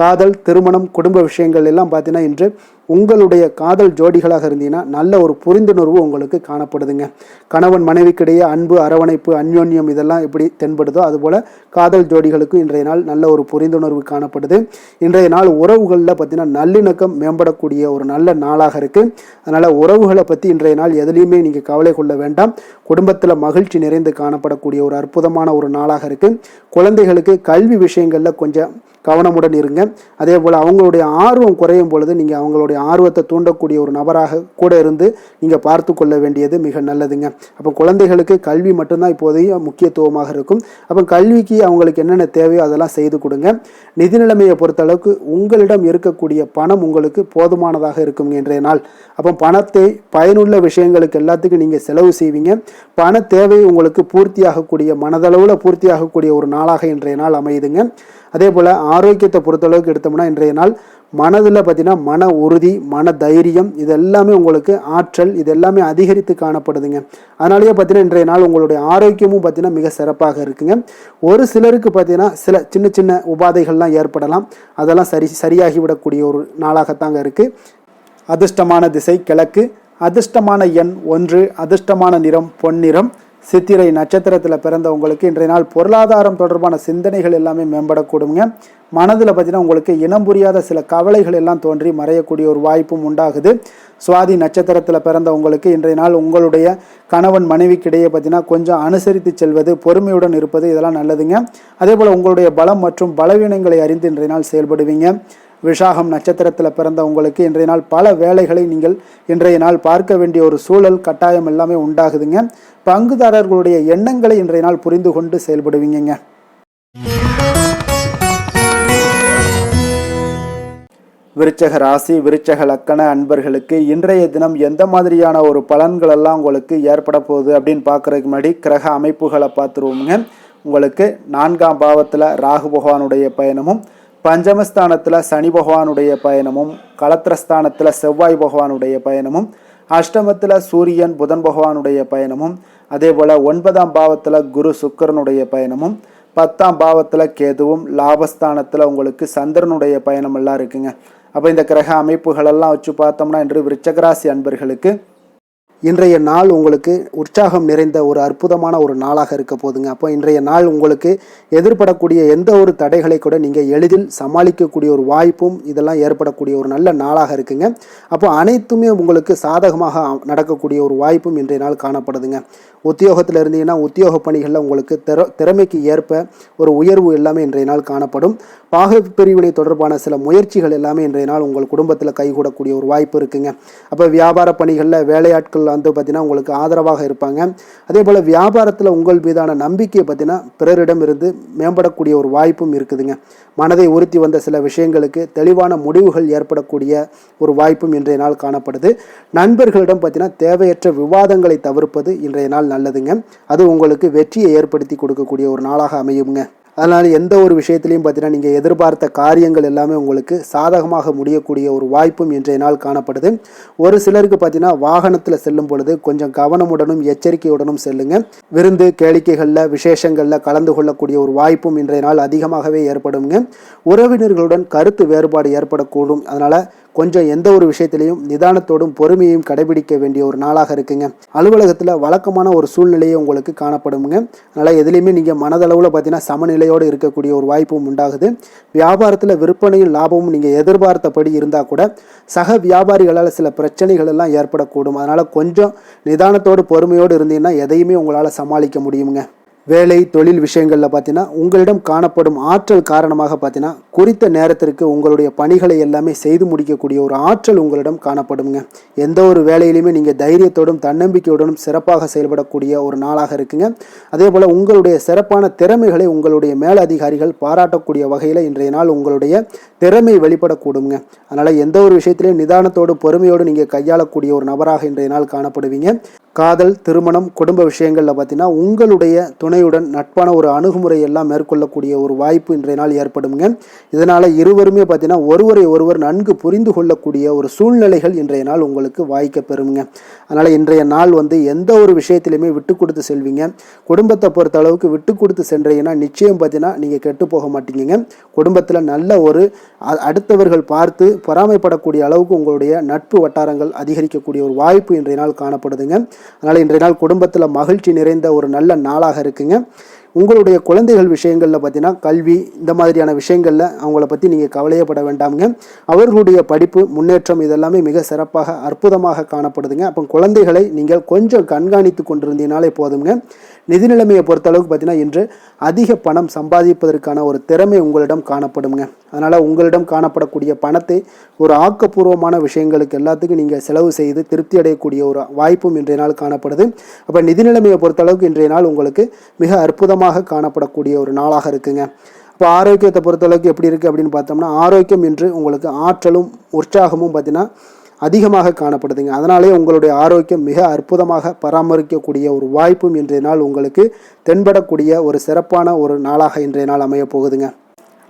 காதல், திருமணம், குடும்ப விஷயங்கள் எல்லாம் பார்த்தீங்கன்னா இன்று உங்களுடைய காதல் ஜோடிகளாக இருந்தீங்கன்னா நல்ல ஒரு புரிந்துணர்வு உங்களுக்கு காணப்படுதுங்க. கணவன் மனைவிக்கிடையே அன்பு, அரவணைப்பு, அந்யோன்யம் இதெல்லாம் எப்படி தென்படுதோ அதுபோல் காதல் ஜோடிகளுக்கு இன்றைய நாள் நல்ல ஒரு புரிந்துணர்வு காணப்படுது. இன்றைய நாள் உறவுகளில் பார்த்தீங்கன்னா நல்லிணக்கம் மேம்படக்கூடிய ஒரு நல்ல நாளாக இருக்குது. அதனால் உறவுகளை பற்றி இன்றைய நாள் எதுலேயுமே நீங்கள் கவலை கொள்ள வேண்டாம். குடும்பத்தில் மகிழ்ச்சி நிறைந்து காணப்படக்கூடிய ஒரு அற்புதமான ஒரு நாளாக இருக்குது. குழந்தைகளுக்கு கல்வி விஷயங்களில் கொஞ்சம் கவனமுடன் இருங்க. அதே போல் அவங்களுடைய ஆர்வம் குறையும் பொழுது நீங்கள் அவங்களுடைய ஆர்வத்தை தூண்டக்கூடிய ஒரு நபராக கூட இருந்து நீங்கள் பார்த்து கொள்ள வேண்டியது மிக நல்லதுங்க. அப்போ குழந்தைகளுக்கு கல்வி மட்டும்தான் இப்போதைய முக்கியத்துவமாக இருக்கும். அப்போ கல்விக்கு அவங்களுக்கு என்னென்ன தேவையோ அதெல்லாம் செய்து கொடுங்க. நிதி நிலைமையை பொறுத்தளவுக்கு உங்களிடம் இருக்கக்கூடிய பணம் உங்களுக்கு போதுமானதாக இருக்குங்க இன்றைய நாள். அப்போ பணத்தை பயனுள்ள விஷயங்களுக்கு எல்லாத்துக்கும் நீங்கள் செலவு செய்வீங்க. பண தேவை உங்களுக்கு பூர்த்தியாகக்கூடிய மனதளவில் பூர்த்தியாகக்கூடிய ஒரு நாளாக இன்றைய நாள் அமையுதுங்க. அதே போல் ஆரோக்கியத்தை பொறுத்தளவுக்கு எடுத்தோம்னா இன்றைய நாள் மனதில் பார்த்தீங்கன்னா மன உறுதி, மன தைரியம் இது எல்லாமே உங்களுக்கு ஆற்றல் இது எல்லாமே அதிகரித்து காணப்படுதுங்க. அதனாலேயே பார்த்தீங்கன்னா இன்றைய நாள் உங்களுடைய ஆரோக்கியமும் பார்த்தீங்கன்னா மிக சிறப்பாக இருக்குங்க. ஒரு சிலருக்கு பார்த்தீங்கன்னா சில சின்ன சின்ன உபாதைகள்லாம் ஏற்படலாம். அதெல்லாம் சரியாகிவிடக்கூடிய ஒரு நாளாகத்தாங்க இருக்குது. அதிர்ஷ்டமான திசை கிழக்கு, அதிர்ஷ்டமான எண் 1, அதிர்ஷ்டமான நிறம் பொன்னிறம். சித்திரை நட்சத்திரத்தில் பிறந்தவங்களுக்கு இன்றைய நாள் பொருளாதாரம் தொடர்பான சிந்தனைகள் எல்லாமே மேம்படக்கூடுங்க. மனதில் பார்த்தீங்கன்னா உங்களுக்கு இனம் புரியாத சில கவலைகள் எல்லாம் தோன்றி மறையக்கூடிய ஒரு வாய்ப்பும் உண்டாகுது. சுவாதி நட்சத்திரத்தில் பிறந்தவங்களுக்கு இன்றைய நாள் உங்களுடைய கணவன் மனைவிக்கிடையே பார்த்தீங்கன்னா கொஞ்சம் அனுசரித்து செல்வது, பொறுமையுடன் இருப்பது இதெல்லாம் நல்லதுங்க. அதே போல் உங்களுடைய பலம் மற்றும் பலவீனங்களை அறிந்து இன்றைய நாள் செயல்படுவீங்க. விஷாகம் நட்சத்திரத்தில் பிறந்த உங்களுக்கு இன்றைய நாள் பல வேலைகளை நீங்கள் இன்றைய நாள் பார்க்க வேண்டிய ஒரு சூழல் கட்டாயம் எல்லாமே உண்டாகுதுங்க. பங்குதாரர்களுடைய எண்ணங்களை இன்றைய நாள் புரிந்து கொண்டு செயல்படுவீங்க. விருச்சக ராசி, விருச்சக லக்கண அன்பர்களுக்கு இன்றைய தினம் எந்த மாதிரியான ஒரு பலன்கள் எல்லாம் உங்களுக்கு ஏற்பட போகுது அப்படின்னு பார்க்கறதுக்கு முன்னாடி கிரக அமைப்புகளை பார்த்துருவோமுங்க. உங்களுக்கு 4ஆம் பாவத்தில் ராகு பகவானுடைய பயணமும், பஞ்சமஸ்தானத்தில் சனி பகவானுடைய பயணமும், களத்திரஸ்தானத்தில் செவ்வாய் பகவானுடைய பயணமும், அஷ்டமத்தில் சூரியன் புதன் பகவானுடைய பயணமும், அதே போல் 9ஆம் பாவத்தில் குரு சுக்கிரனுடைய பயணமும், 10ஆம் பாவத்தில் கேதுவும், லாபஸ்தானத்தில் உங்களுக்கு சந்திரனுடைய பயணம் எல்லாம் இருக்குங்க. அப்போ இந்த கிரக அமைப்புகளெல்லாம் வச்சு பார்த்தோம்னா இன்று விருச்சகராசி அன்பர்களுக்கு இன்றைய நாள் உங்களுக்கு உற்சாகம் நிறைந்த ஒரு அற்புதமான ஒரு நாளாக இருக்க போதுங்க. அப்போ இன்றைய நாள் உங்களுக்கு எதிர்படக்கூடிய எந்த ஒரு தடைகளை கூட நீங்கள் எளிதில் சமாளிக்கக்கூடிய ஒரு வாய்ப்பும் இதெல்லாம் ஏற்படக்கூடிய ஒரு நல்ல நாளாக இருக்குங்க. அப்போ அனைத்துமே உங்களுக்கு சாதகமாக நடக்கக்கூடிய ஒரு வாய்ப்பும் இன்றைய நாள் காணப்படுதுங்க. உத்தியோகத்தில் இருந்தீங்கன்னா உத்தியோக பணிகளில் உங்களுக்கு திறமைக்கு ஏற்ப ஒரு உயர்வு எல்லாமே இன்றைய நாள் காணப்படும். பாக பிரிவினை தொடர்பான சில முயற்சிகள் எல்லாமே இன்றைய நாள் உங்கள் குடும்பத்தில் கைகூடக்கூடிய ஒரு வாய்ப்பு இருக்குங்க. அப்போ வியாபார பணிகளில் வேலையாட்கள் வந்து பார்த்தீங்கன்னா உங்களுக்கு ஆதரவாக இருப்பாங்க. அதே போல் வியாபாரத்தில் உங்கள் மீதான நம்பிக்கையை பார்த்தீங்கன்னா பிறரிடம் இருந்து மேம்படக்கூடிய ஒரு வாய்ப்பும் இருக்குதுங்க. மனதை உறுத்தி வந்த சில விஷயங்களுக்கு தெளிவான முடிவுகள் ஏற்படக்கூடிய ஒரு வாய்ப்பும் இன்றைய நாள் காணப்படுது. நண்பர்களிடம் பார்த்தீங்கன்னா தேவையற்ற விவாதங்களை தவிர்ப்பது இன்றைய நாள் நல்லதுங்க. அது உங்களுக்கு வெற்றியை ஏற்படுத்தி கொடுக்கக்கூடிய ஒரு நாளாக அமையுங்க. அதனால் எந்த ஒரு விஷயத்திலையும் பார்த்தீங்கன்னா நீங்கள் எதிர்பார்த்த காரியங்கள் எல்லாமே உங்களுக்கு சாதகமாக முடியக்கூடிய ஒரு வாய்ப்பும் இன்றைய நாள் காணப்படுது. ஒரு சிலருக்கு பார்த்தீங்கன்னா வாகனத்தில் செல்லும் பொழுது கொஞ்சம் கவனமுடனும் எச்சரிக்கையுடனும் செல்லுங்க. விருந்து கேளிக்கைகளில் விசேஷங்களில் கலந்து கொள்ளக்கூடிய ஒரு வாய்ப்பும் இன்றைய நாள் அதிகமாகவே ஏற்படுங்க. உறவினர்களுடன் கருத்து வேறுபாடு ஏற்படக்கூடும். அதனால் கொஞ்சம் எந்த ஒரு விஷயத்திலையும் நிதானத்தோடும் பொறுமையையும் கடைபிடிக்க வேண்டிய ஒரு நாளாக இருக்குங்க. அலுவலகத்தில் வழக்கமான ஒரு சூழ்நிலையே உங்களுக்கு காணப்படுங்க. அதனால் எதுலேயுமே நீங்கள் மனதளவில் பார்த்தீங்கன்னா சமநிலையோடு இருக்கக்கூடிய ஒரு வாய்ப்பும் உண்டாகுது. வியாபாரத்தில் விற்பனையும் லாபமும் நீங்கள் எதிர்பார்த்தபடி இருந்தால் கூட சக வியாபாரிகளால் சில பிரச்சனைகள் எல்லாம் ஏற்படக்கூடும். அதனால் கொஞ்சம் நிதானத்தோடு பொறுமையோடு இருந்தீங்கன்னா எதையுமே உங்களால் சமாளிக்க முடியுங்க. வேலை தொழில் விஷயங்களில் பார்த்தீங்கன்னா உங்களிடம் காணப்படும் ஆற்றல் காரணமாக பார்த்தீங்கன்னா குறித்த நேரத்திற்கு உங்களுடைய பணிகளை எல்லாமே செய்து முடிக்கக்கூடிய ஒரு ஆற்றல் உங்களிடம் காணப்படுங்க. எந்த ஒரு வேலையிலையுமே நீங்கள் தைரியத்தோடும் தன்னம்பிக்கையுடனும் சிறப்பாக செயல்படக்கூடிய ஒரு நாளாக இருக்குங்க. அதே போல் உங்களுடைய சிறப்பான திறமைகளை உங்களுடைய மேலதிகாரிகள் பாராட்டக்கூடிய வகையில் இன்றைய நாள் உங்களுடைய திறமை வெளிப்படக்கூடுங்க. அதனால் எந்த ஒரு விஷயத்திலையும் நிதானத்தோடு பொறுமையோடு நீங்கள் கையாளக்கூடிய ஒரு நபராக இன்றைய நாள் காணப்படுவீங்க. காதல், திருமணம், குடும்ப விஷயங்களில் பார்த்தீங்கன்னா உங்களுடைய துணையுடன் நட்பான ஒரு அணுகுமுறை எல்லாம் மேற்கொள்ளக்கூடிய ஒரு வாய்ப்பு இன்றைய நாள் ஏற்படுங்க. இதனால் இருவருமே பார்த்தீங்கன்னா ஒருவரை ஒருவர் நன்கு புரிந்து கொள்ளக்கூடிய ஒரு சூழ்நிலைகள் இன்றைய நாள் உங்களுக்கு வாய்க்க பெறுங்க. அதனால் இன்றைய நாள் வந்து எந்த ஒரு விஷயத்திலையுமே விட்டு கொடுத்து செல்வீங்க. குடும்பத்தை பொறுத்த அளவுக்கு விட்டு கொடுத்து சென்றீங்கன்னா நிச்சயம் பார்த்தீங்கன்னா நீங்கள் கெட்டு போக மாட்டீங்க. குடும்பத்தில் நல்ல ஒரு அடுத்தவர்கள் பார்த்து பொறாமைப்படக்கூடிய அளவுக்கு உங்களுடைய நட்பு வட்டாரங்கள் அதிகரிக்கக்கூடிய ஒரு வாய்ப்பு இன்றைய நாள் காணப்படுதுங்க. அதனால் இன்றைய நாள் குடும்பத்தில் மகிழ்ச்சி நிறைந்த ஒரு நல்ல நாளாக இருக்குங்க. உங்களுடைய குழந்தைகள் விஷயங்களில் பார்த்தீங்கன்னா கல்வி இந்த மாதிரியான விஷயங்களில் அவங்கள பற்றி நீங்கள் கவலையப்பட வேண்டாமுங்க. அவர்களுடைய படிப்பு முன்னேற்றம் இதெல்லாமே மிக சிறப்பாக அற்புதமாக காணப்படுதுங்க. அப்போ குழந்தைகளை நீங்கள் கொஞ்சம் கண்காணித்து கொண்டிருந்தீங்கனாலே போதுங்க. நிதி நிலைமையை பொறுத்தளவுக்கு பார்த்தீங்கன்னா இன்று அதிக பணம் சம்பாதிப்பதற்கான ஒரு திறமை உங்களிடம் காணப்படுங்க. அதனால் உங்களிடம் காணப்படக்கூடிய பணத்தை ஒரு ஆக்கப்பூர்வமான விஷயங்களுக்கு எல்லாத்துக்கும் நீங்கள் செலவு செய்து திருப்தி அடையக்கூடிய ஒரு வாய்ப்பும் இன்றைய நாள் காணப்படுது. அப்போ நிதி நிலைமையை பொறுத்தளவுக்கு இன்றைய நாள் உங்களுக்கு மிக அற்புதமாக காணப்படக்கூடிய ஒரு நாளாக இருக்குங்க. இப்போ ஆரோக்கியத்தை பொறுத்தளவுக்கு எப்படி இருக்குது அப்படின்னு பார்த்தோம்னா ஆரோக்கியம் இன்று உங்களுக்கு ஆற்றலும் உற்சாகமும் பார்த்தீங்கன்னா அதிகமாக காணப்படுதுங்க. அதனாலே உங்களுடைய ஆரோக்கியம் மிக அற்புதமாக பராமரிக்கக்கூடிய ஒரு வாய்ப்பும் இன்றைய நாள் உங்களுக்கு தென்படக்கூடிய ஒரு சிறப்பான ஒரு நாளாக இன்றைய நாள் அமைய போகுதுங்க.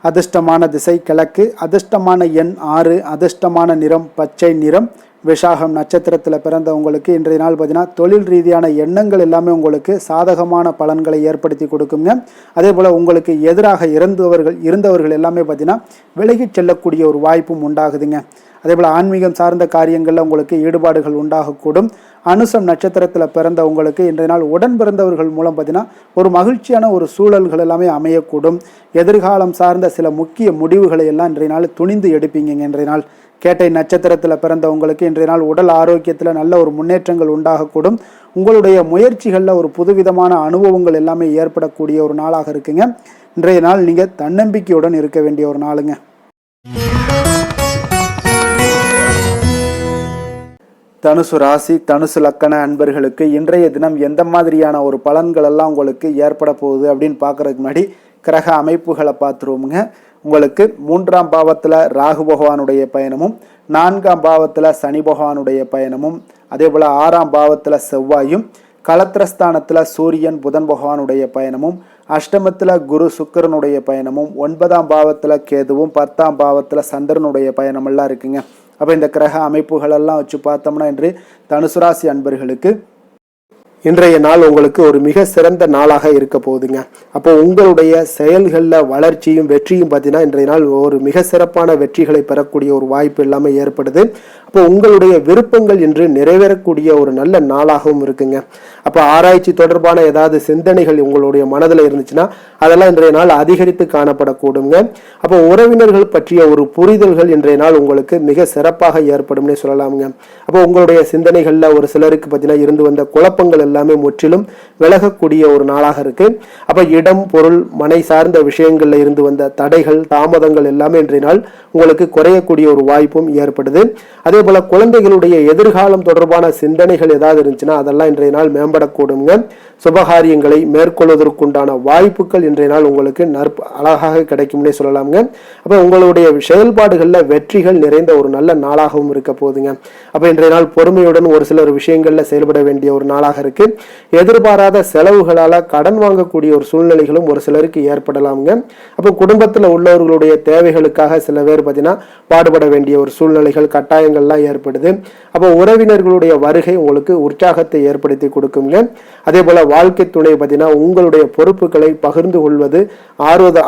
அதிர்ஷ்டமான திசை கிழக்கு, அதிர்ஷ்டமான எண் 6, அதிர்ஷ்டமான நிறம் பச்சை நிறம். விசாகம் நட்சத்திரத்தில் பிறந்த உங்களுக்கு இன்றைய நாள் பார்த்தீங்கன்னா தொழில் ரீதியான எண்ணங்கள் எல்லாமே உங்களுக்கு சாதகமான பலன்களை ஏற்படுத்தி கொடுக்குங்க. அதே போல் உங்களுக்கு எதிராக இருந்தவர்கள் எல்லாமே பார்த்தீங்கன்னா விலகிச் செல்லக்கூடிய ஒரு வாய்ப்பும் உண்டாகுதுங்க. அதே போல் ஆன்மீகம் சார்ந்த காரியங்களில் உங்களுக்கு ஈடுபாடுகள் உண்டாகக்கூடும். அனுசம் நட்சத்திரத்தில் பிறந்த உங்களுக்கு இன்றைய நாள் உடன் பிறந்தவர்கள் மூலம் பார்த்தீங்கன்னா ஒரு மகிழ்ச்சியான ஒரு சூழல்கள் எல்லாமே அமையக்கூடும். எதிர்காலம் சார்ந்த சில முக்கிய முடிவுகளை எல்லாம் இன்றைய நாள் துணிந்து எடுப்பீங்க. இன்றைய நாள் கேட்டை நட்சத்திரத்தில் பிறந்த உங்களுக்கு இன்றைய நாள் உடல் ஆரோக்கியத்தில் நல்ல ஒரு முன்னேற்றங்கள் உண்டாகக்கூடும். உங்களுடைய முயற்சிகளில் ஒரு புதுவிதமான அனுபவங்கள் எல்லாமே ஏற்படக்கூடிய ஒரு நாளாக இருக்குங்க. இன்றைய நாள் நீங்கள் தன்னம்பிக்கையுடன் இருக்க வேண்டிய ஒரு நாளுங்க. தனுசு ராசி, தனுசு லக்கண அன்பர்களுக்கு இன்றைய தினம் எந்த மாதிரியான ஒரு பலன்கள் எல்லாம் உங்களுக்கு ஏற்பட போகுது அப்படின்னு பார்க்கறதுக்கு முன்னாடி கிரக அமைப்புகளை பார்த்துருவோமுங்க. உங்களுக்கு 3ஆம் பாவத்தில் ராகு பகவானுடைய பயணமும், 4ஆம் பாவத்தில் சனி பகவானுடைய பயணமும், அதே போல் 6ஆம் பாவத்தில் செவ்வாயும், களத்திரஸ்தானத்தில் சூரியன் புதன் பகவானுடைய பயணமும், அஷ்டமத்தில் குரு சுக்கிரனுடைய பயணமும், 9ஆம் பாவத்தில் கேதுவும், 10ஆம் பாவத்தில் சந்திரனுடைய பயணமெல்லாம் இருக்குங்க. அப்போ இந்த கிரக அமைப்புகளெல்லாம் வச்சு பார்த்தோம்னா இன்று தனுசு ராசி அன்பர்களுக்கு இன்றைய நாள் உங்களுக்கு ஒரு மிக சிறந்த நாளாக இருக்க போகுதுங்க. அப்போ உங்களுடைய செயல்களில் வளர்ச்சியும் வெற்றியும் பார்த்தீங்கன்னா இன்றைய நாள் ஒரு மிக சிறப்பான வெற்றிகளை பெறக்கூடிய ஒரு வாய்ப்பு எல்லாமே ஏற்படுது. அப்போ உங்களுடைய விருப்பங்கள் இன்று நிறைவேறக்கூடிய ஒரு நல்ல நாளாகவும் இருக்குங்க. அப்போ ஆராய்ச்சி தொடர்பான ஏதாவது சிந்தனைகள் உங்களுடைய மனதில் இருந்துச்சுன்னா அதெல்லாம் இன்றைய நாள் அதிகரித்து காணப்படக்கூடுங்க. அப்போ உறவினர்கள் பற்றிய ஒரு புரிதல்கள் இன்றைய நாள் உங்களுக்கு மிக சிறப்பாக ஏற்படும்னே சொல்லலாமுங்க. அப்போ உங்களுடைய சிந்தனைகளில் ஒரு சிலருக்கு பார்த்தீங்கன்னா இருந்து வந்த குழப்பங்கள் எல்லாமே முற்றிலும் விலகக்கூடிய ஒரு நாளாக இருக்கு. அப்போ இடம் பொருள் மனை சார்ந்த விஷயங்கள்ல இருந்து வந்த தடைகள் தாமதங்கள் எல்லாமே இன்றைய நாள் உங்களுக்கு குறையக்கூடிய ஒரு வாய்ப்பும் ஏற்படுது. அதே போல குழந்தைகளுடைய எதிர்காலம் தொடர்பான சிந்தனைகள் ஏதாவது இருந்துச்சுன்னா அதெல்லாம் இன்றைய நாள் மேம்படக்கூடுங்க. சுபகாரியங்களை மேற்கொள்வதற்குண்டான வாய்ப்புகள் இன்றைய நாள் உங்களுக்கு அழகாக கிடைக்கும்னே சொல்லலாமுங்க. அப்போ உங்களுடைய செயல்பாடுகளில் வெற்றிகள் நிறைந்த ஒரு நல்ல நாளாகவும் இருக்க போகுதுங்க. அப்போ இன்றைய நாள் பொறுமையுடன் ஒரு சிலர் விஷயங்களில் செயல்பட வேண்டிய ஒரு நாளாக இருக்கு. எதிர்பாராத செலவுகளால் கடன் வாங்கக்கூடிய ஒரு சூழ்நிலைகளும் ஒரு சிலருக்கு ஏற்படலாமுங்க. அப்போ குடும்பத்தில் உள்ளவர்களுடைய தேவைகளுக்காக சில பேர் பார்த்தீங்கன்னா பாடுபட வேண்டிய ஒரு சூழ்நிலைகள் கட்டாயங்கள்லாம் ஏற்படுது. அப்போ உறவினர்களுடைய வருகை உங்களுக்கு உற்சாகத்தை ஏற்படுத்தி கொடுக்குங்க. அதே போல வாழ்க்கை துணை பார்த்தீங்கன்னா உங்களுடைய பொறுப்புகளை பகிர்ந்து கொள்வது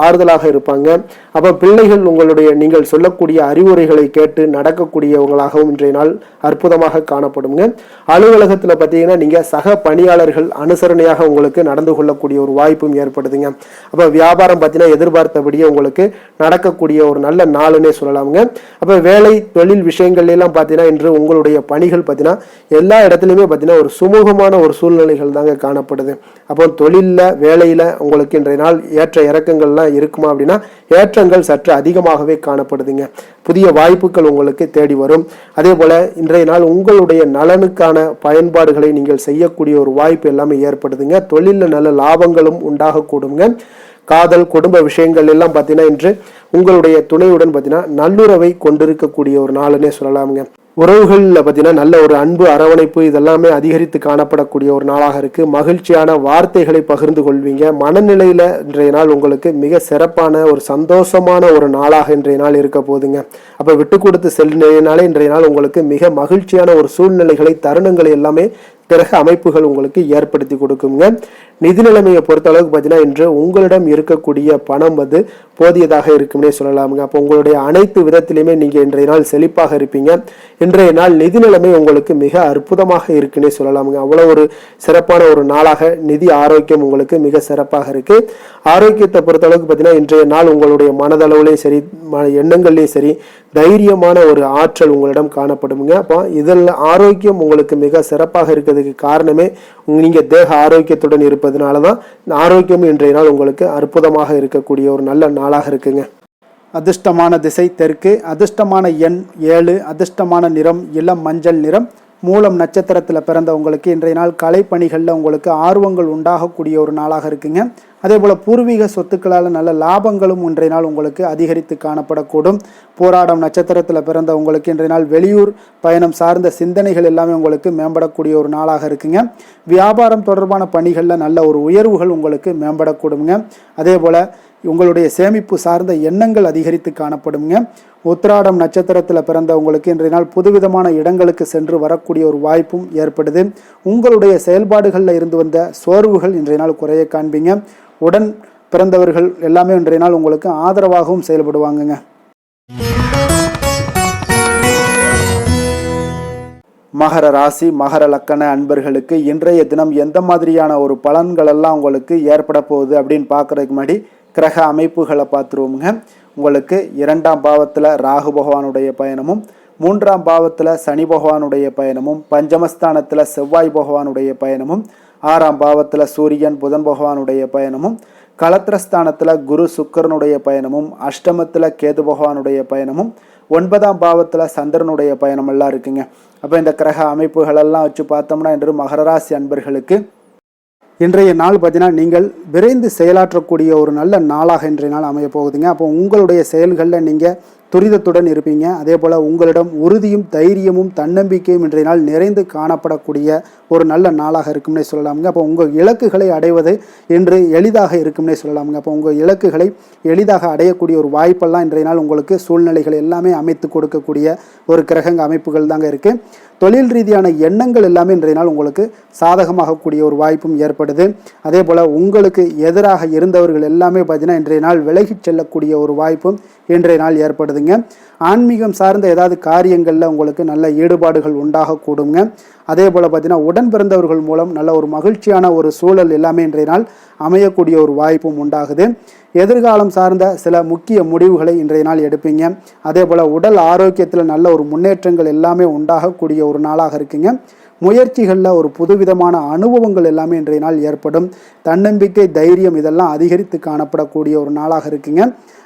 ஆறுதலாக இருப்பாங்க. அப்போ பிள்ளைகள் உங்களுடைய நீங்கள் சொல்லக்கூடிய அறிவுரைகளை கேட்டு நடக்கக்கூடியவங்களாகவும் இன்றைய நாள் அற்புதமாக காணப்படுங்க. அலுவலகத்தில் பார்த்தீங்கன்னா நீங்க சக பணியாளர்கள் அனுசரணையாக உங்களுக்கு நடந்து கொள்ளக்கூடிய ஒரு வாய்ப்பும் ஏற்படுதுங்க. அப்போ வியாபாரம் பார்த்தீங்கன்னா எதிர்பார்த்தபடியே உங்களுக்கு நடக்கக்கூடிய ஒரு நல்ல நாளுன்னே சொல்லலாமுங்க. அப்போ வேலை தொழில் விஷயங்கள் எல்லாம் பார்த்தீங்கன்னா இன்று உங்களுடைய பணிகள் பார்த்தீங்கன்னா எல்லா இடத்துலையுமே பார்த்தீங்கன்னா ஒரு சுமூகமான ஒரு சூழ்நிலைகள் தாங்க காணப்படுது. அப்போ தொழிலில் வேலையில் உங்களுக்கு இன்றைய நாள் ஏற்ற இறக்கங்கள்லாம் இருக்குமா அப்படின்னா ஏற்றங்கள் சற்று அதிகமாகவே காணப்படுதுங்க. புதிய வாய்ப்புகள் உங்களுக்கு தேடி வரும். அதே போல இன்றைய நாள் உங்களுடைய நலனுக்கான பயன்பாடுகளை நீங்கள் செய்யக்கூடிய ஒரு வாய்ப்பு எல்லாமே ஏற்படுதுங்க. தொழிலில் நல்ல லாபங்களும் உண்டாகக்கூடுங்க. காதல் குடும்ப விஷயங்கள் எல்லாம் பார்த்தீங்கன்னா இன்று உங்களுடைய துணையுடன் பார்த்தீங்கன்னா நல்லுறவை கொண்டிருக்கக்கூடிய ஒரு நாளுன்னே சொல்லலாமுங்க. உறவுகளில் பார்த்தீங்கன்னா நல்ல ஒரு அன்பு அரவணைப்பு இதெல்லாமே அதிகரித்து காணப்படக்கூடிய ஒரு நாளாக இருக்கு. மகிழ்ச்சியான வார்த்தைகளை பகிர்ந்து கொள்வீங்க. மனநிலையில இன்றைய நாள் உங்களுக்கு மிக சிறப்பான ஒரு சந்தோஷமான ஒரு நாளாக இன்றைய நாள் இருக்க போகுதுங்க. அப்ப விட்டு கொடுத்து செல்லினாலே இன்றைய நாள் உங்களுக்கு மிக மகிழ்ச்சியான ஒரு சூழ்நிலைகளை தருணங்களை எல்லாமே கிரக அமைப்புகள் உங்களுக்கு ஏற்படுத்தி கொடுக்குங்க. நிதி நிலைமையை பொறுத்த அளவுக்கு பார்த்தீங்கன்னா இன்று உங்களிடம் இருக்கக்கூடிய பணம் போதியதாக இருக்கும்னே சொல்லலாமுங்க. அப்போ உங்களுடைய அனைத்து விதத்திலையுமே நீங்க இன்றைய நாள் செழிப்பாக இருப்பீங்க. இன்றைய நாள் நிதி நிலைமை உங்களுக்கு மிக அற்புதமாக இருக்குன்னே சொல்லலாமுங்க. அவ்வளவு ஒரு சிறப்பான ஒரு நாளாக நிதி ஆரோக்கியம் உங்களுக்கு மிக சிறப்பாக இருக்கு. ஆரோக்கியத்தை பொறுத்த அளவுக்கு பார்த்தீங்கன்னா இன்றைய நாள் உங்களுடைய மனதளவுலையும் சரி எண்ணங்கள்லையும் சரி தைரியமான ஒரு ஆற்றல் உங்களிடம் காணப்படுங்க. அப்போ இதில் ஆரோக்கியம் உங்களுக்கு மிக சிறப்பாக இருக்கிறதுக்கு காரணமே நீங்க தேக ஆரோக்கியத்துடன் இருப்பதனாலதான் ஆரோக்கியம் இன்றைய நாள் உங்களுக்கு அற்புதமாக இருக்கக்கூடிய ஒரு நல்ல நாளாக இருக்குங்க. அதிர்ஷ்டமான திசை தெற்கு, அதிர்ஷ்டமான எண் 7, அதிர்ஷ்டமான நிறம் இளம் மஞ்சள் நிறம். மூலம் நட்சத்திரத்தில் பிறந்தவங்களுக்கு இன்றைய நாள் கலைப்பணிகளில் உங்களுக்கு ஆர்வங்கள் உண்டாகக்கூடிய ஒரு நாளாக இருக்குங்க. அதே போல் பூர்வீக சொத்துக்களால் நல்ல லாபங்களும் இன்றைய நாள் உங்களுக்கு அதிகரித்து காணப்படக்கூடும். போராடம் நட்சத்திரத்தில் பிறந்த உங்களுக்கு இன்றைய நாள் வெளியூர் பயணம் சார்ந்த சிந்தனைகள் எல்லாமே உங்களுக்கு மேம்படக்கூடிய ஒரு நாளாக இருக்குங்க. வியாபாரம் தொடர்பான பணிகளில் நல்ல ஒரு உயர்வுகள் உங்களுக்கு மேம்படக்கூடுங்க. அதே போல் உங்களுடைய சேமிப்பு சார்ந்த எண்ணங்கள் அதிகரித்து காணப்படுங்க. உத்திராடம் நட்சத்திரத்தில் பிறந்த உங்களுக்கு இன்றைய நாள் புதுவிதமான இடங்களுக்கு சென்று வரக்கூடிய ஒரு வாய்ப்பும் ஏற்படுது. உங்களுடைய செயல்பாடுகளில் இருந்து வந்த சோர்வுகள் இன்றைய நாள் குறைய காண்பீங்க. உடன் பிறந்தவர்கள் எல்லாமே இன்றைய நாள் உங்களுக்கு ஆதரவாகவும் செயல்படுவாங்கங்க. மகர ராசி மகர லக்கண அன்பர்களுக்கு இன்றைய தினம் எந்த மாதிரியான ஒரு பலன்கள் எல்லாம் உங்களுக்கு ஏற்பட போகுது அப்படின்னு பார்க்கறதுக்கு முன்னாடி கிரக அமைப்புகளை பார்த்துருவோமுங்க. உங்களுக்கு 2ஆம் பாவத்தில் ராகு பகவானுடைய பயணமும் 3ஆம் பாவத்தில் சனி பகவானுடைய பயணமும் பஞ்சமஸ்தானத்தில் செவ்வாய் பகவானுடைய பயணமும் 6ஆம் பாவத்தில் சூரியன் புதன் பகவானுடைய பயணமும் களத்திரஸ்தானத்தில் குரு சுக்கரனுடைய பயணமும் அஷ்டமத்தில் கேது பகவானுடைய பயணமும் 9ஆம் பாவத்தில் சந்திரனுடைய பயணம் எல்லாம் இருக்குங்க. அப்போ இந்த கிரக அமைப்புகளெல்லாம் வச்சு பார்த்தோம்னா இன்று மகர ராசி அன்பர்களுக்கு இன்றைய நாள் பார்த்தீங்கன்னா நீங்கள் விரைந்து செயலாற்றக்கூடிய ஒரு நல்ல நாளாக இன்றைய நாள் அமைய போகுதுங்க. அப்போ உங்களுடைய செயல்களில் நீங்கள் துரிதத்துடன் இருப்பீங்க. அதே போல் உங்களிடம் உறுதியும் தைரியமும் தன்னம்பிக்கையும் இன்றைய நாள் நிறைந்து காணப்படக்கூடிய ஒரு நல்ல நாளாக இருக்கும்னே சொல்லலாமுங்க. அப்போ உங்கள் இலக்குகளை அடைவது இன்று எளிதாக இருக்கும்னே சொல்லலாமுங்க. அப்போ உங்கள் இலக்குகளை எளிதாக அடையக்கூடிய ஒரு வாய்ப்பெல்லாம் இன்றைய நாள் உங்களுக்கு சூழ்நிலைகள் எல்லாமே அமைத்து கொடுக்கக்கூடிய ஒரு கிரகங்க அமைப்புகள் தாங்க இருக்குது. தொழில் ரீதியான எண்ணங்கள் எல்லாமே இன்றைய நாள் உங்களுக்கு சாதகமாகக்கூடிய ஒரு வாய்ப்பும் ஏற்படுது. அதே போல் உங்களுக்கு எதிராக இருந்தவர்கள் எல்லாமே பார்த்தீங்கன்னா இன்றைய நாள் விலகிச் செல்லக்கூடிய ஒரு வாய்ப்பும் இன்றைய நாள் ஏற்படுதுங்க. ஆன்மீகம் சார்ந்த ஏதாவது காரியங்களில் உங்களுக்கு நல்ல ஈடுபாடுகள் உண்டாகக்கூடுங்க. அதே போல் பார்த்தீங்கன்னா உடன் பிறந்தவர்கள் மூலம் நல்ல ஒரு மகிழ்ச்சியான ஒரு சூழல் எல்லாமே இன்றைய நாள் அமையக்கூடிய ஒரு வாய்ப்பும் உண்டாகுது. எதிர்காலம் சார்ந்த சில முக்கிய முடிவுகளை இன்றைய நாள் எடுப்பீங்க. அதே போல் உடல் ஆரோக்கியத்தில் நல்ல ஒரு முன்னேற்றங்கள் எல்லாமே உண்டாகக்கூடிய ஒரு நாளாக இருக்குங்க. முயற்சிகளில் ஒரு புதுவிதமான அனுபவங்கள் எல்லாமே இன்றைய நாள் ஏற்படும். தன்னம்பிக்கை, தைரியம் இதெல்லாம் அதிகரித்து காணப்படக்கூடிய ஒரு நாளாக இருக்குங்க.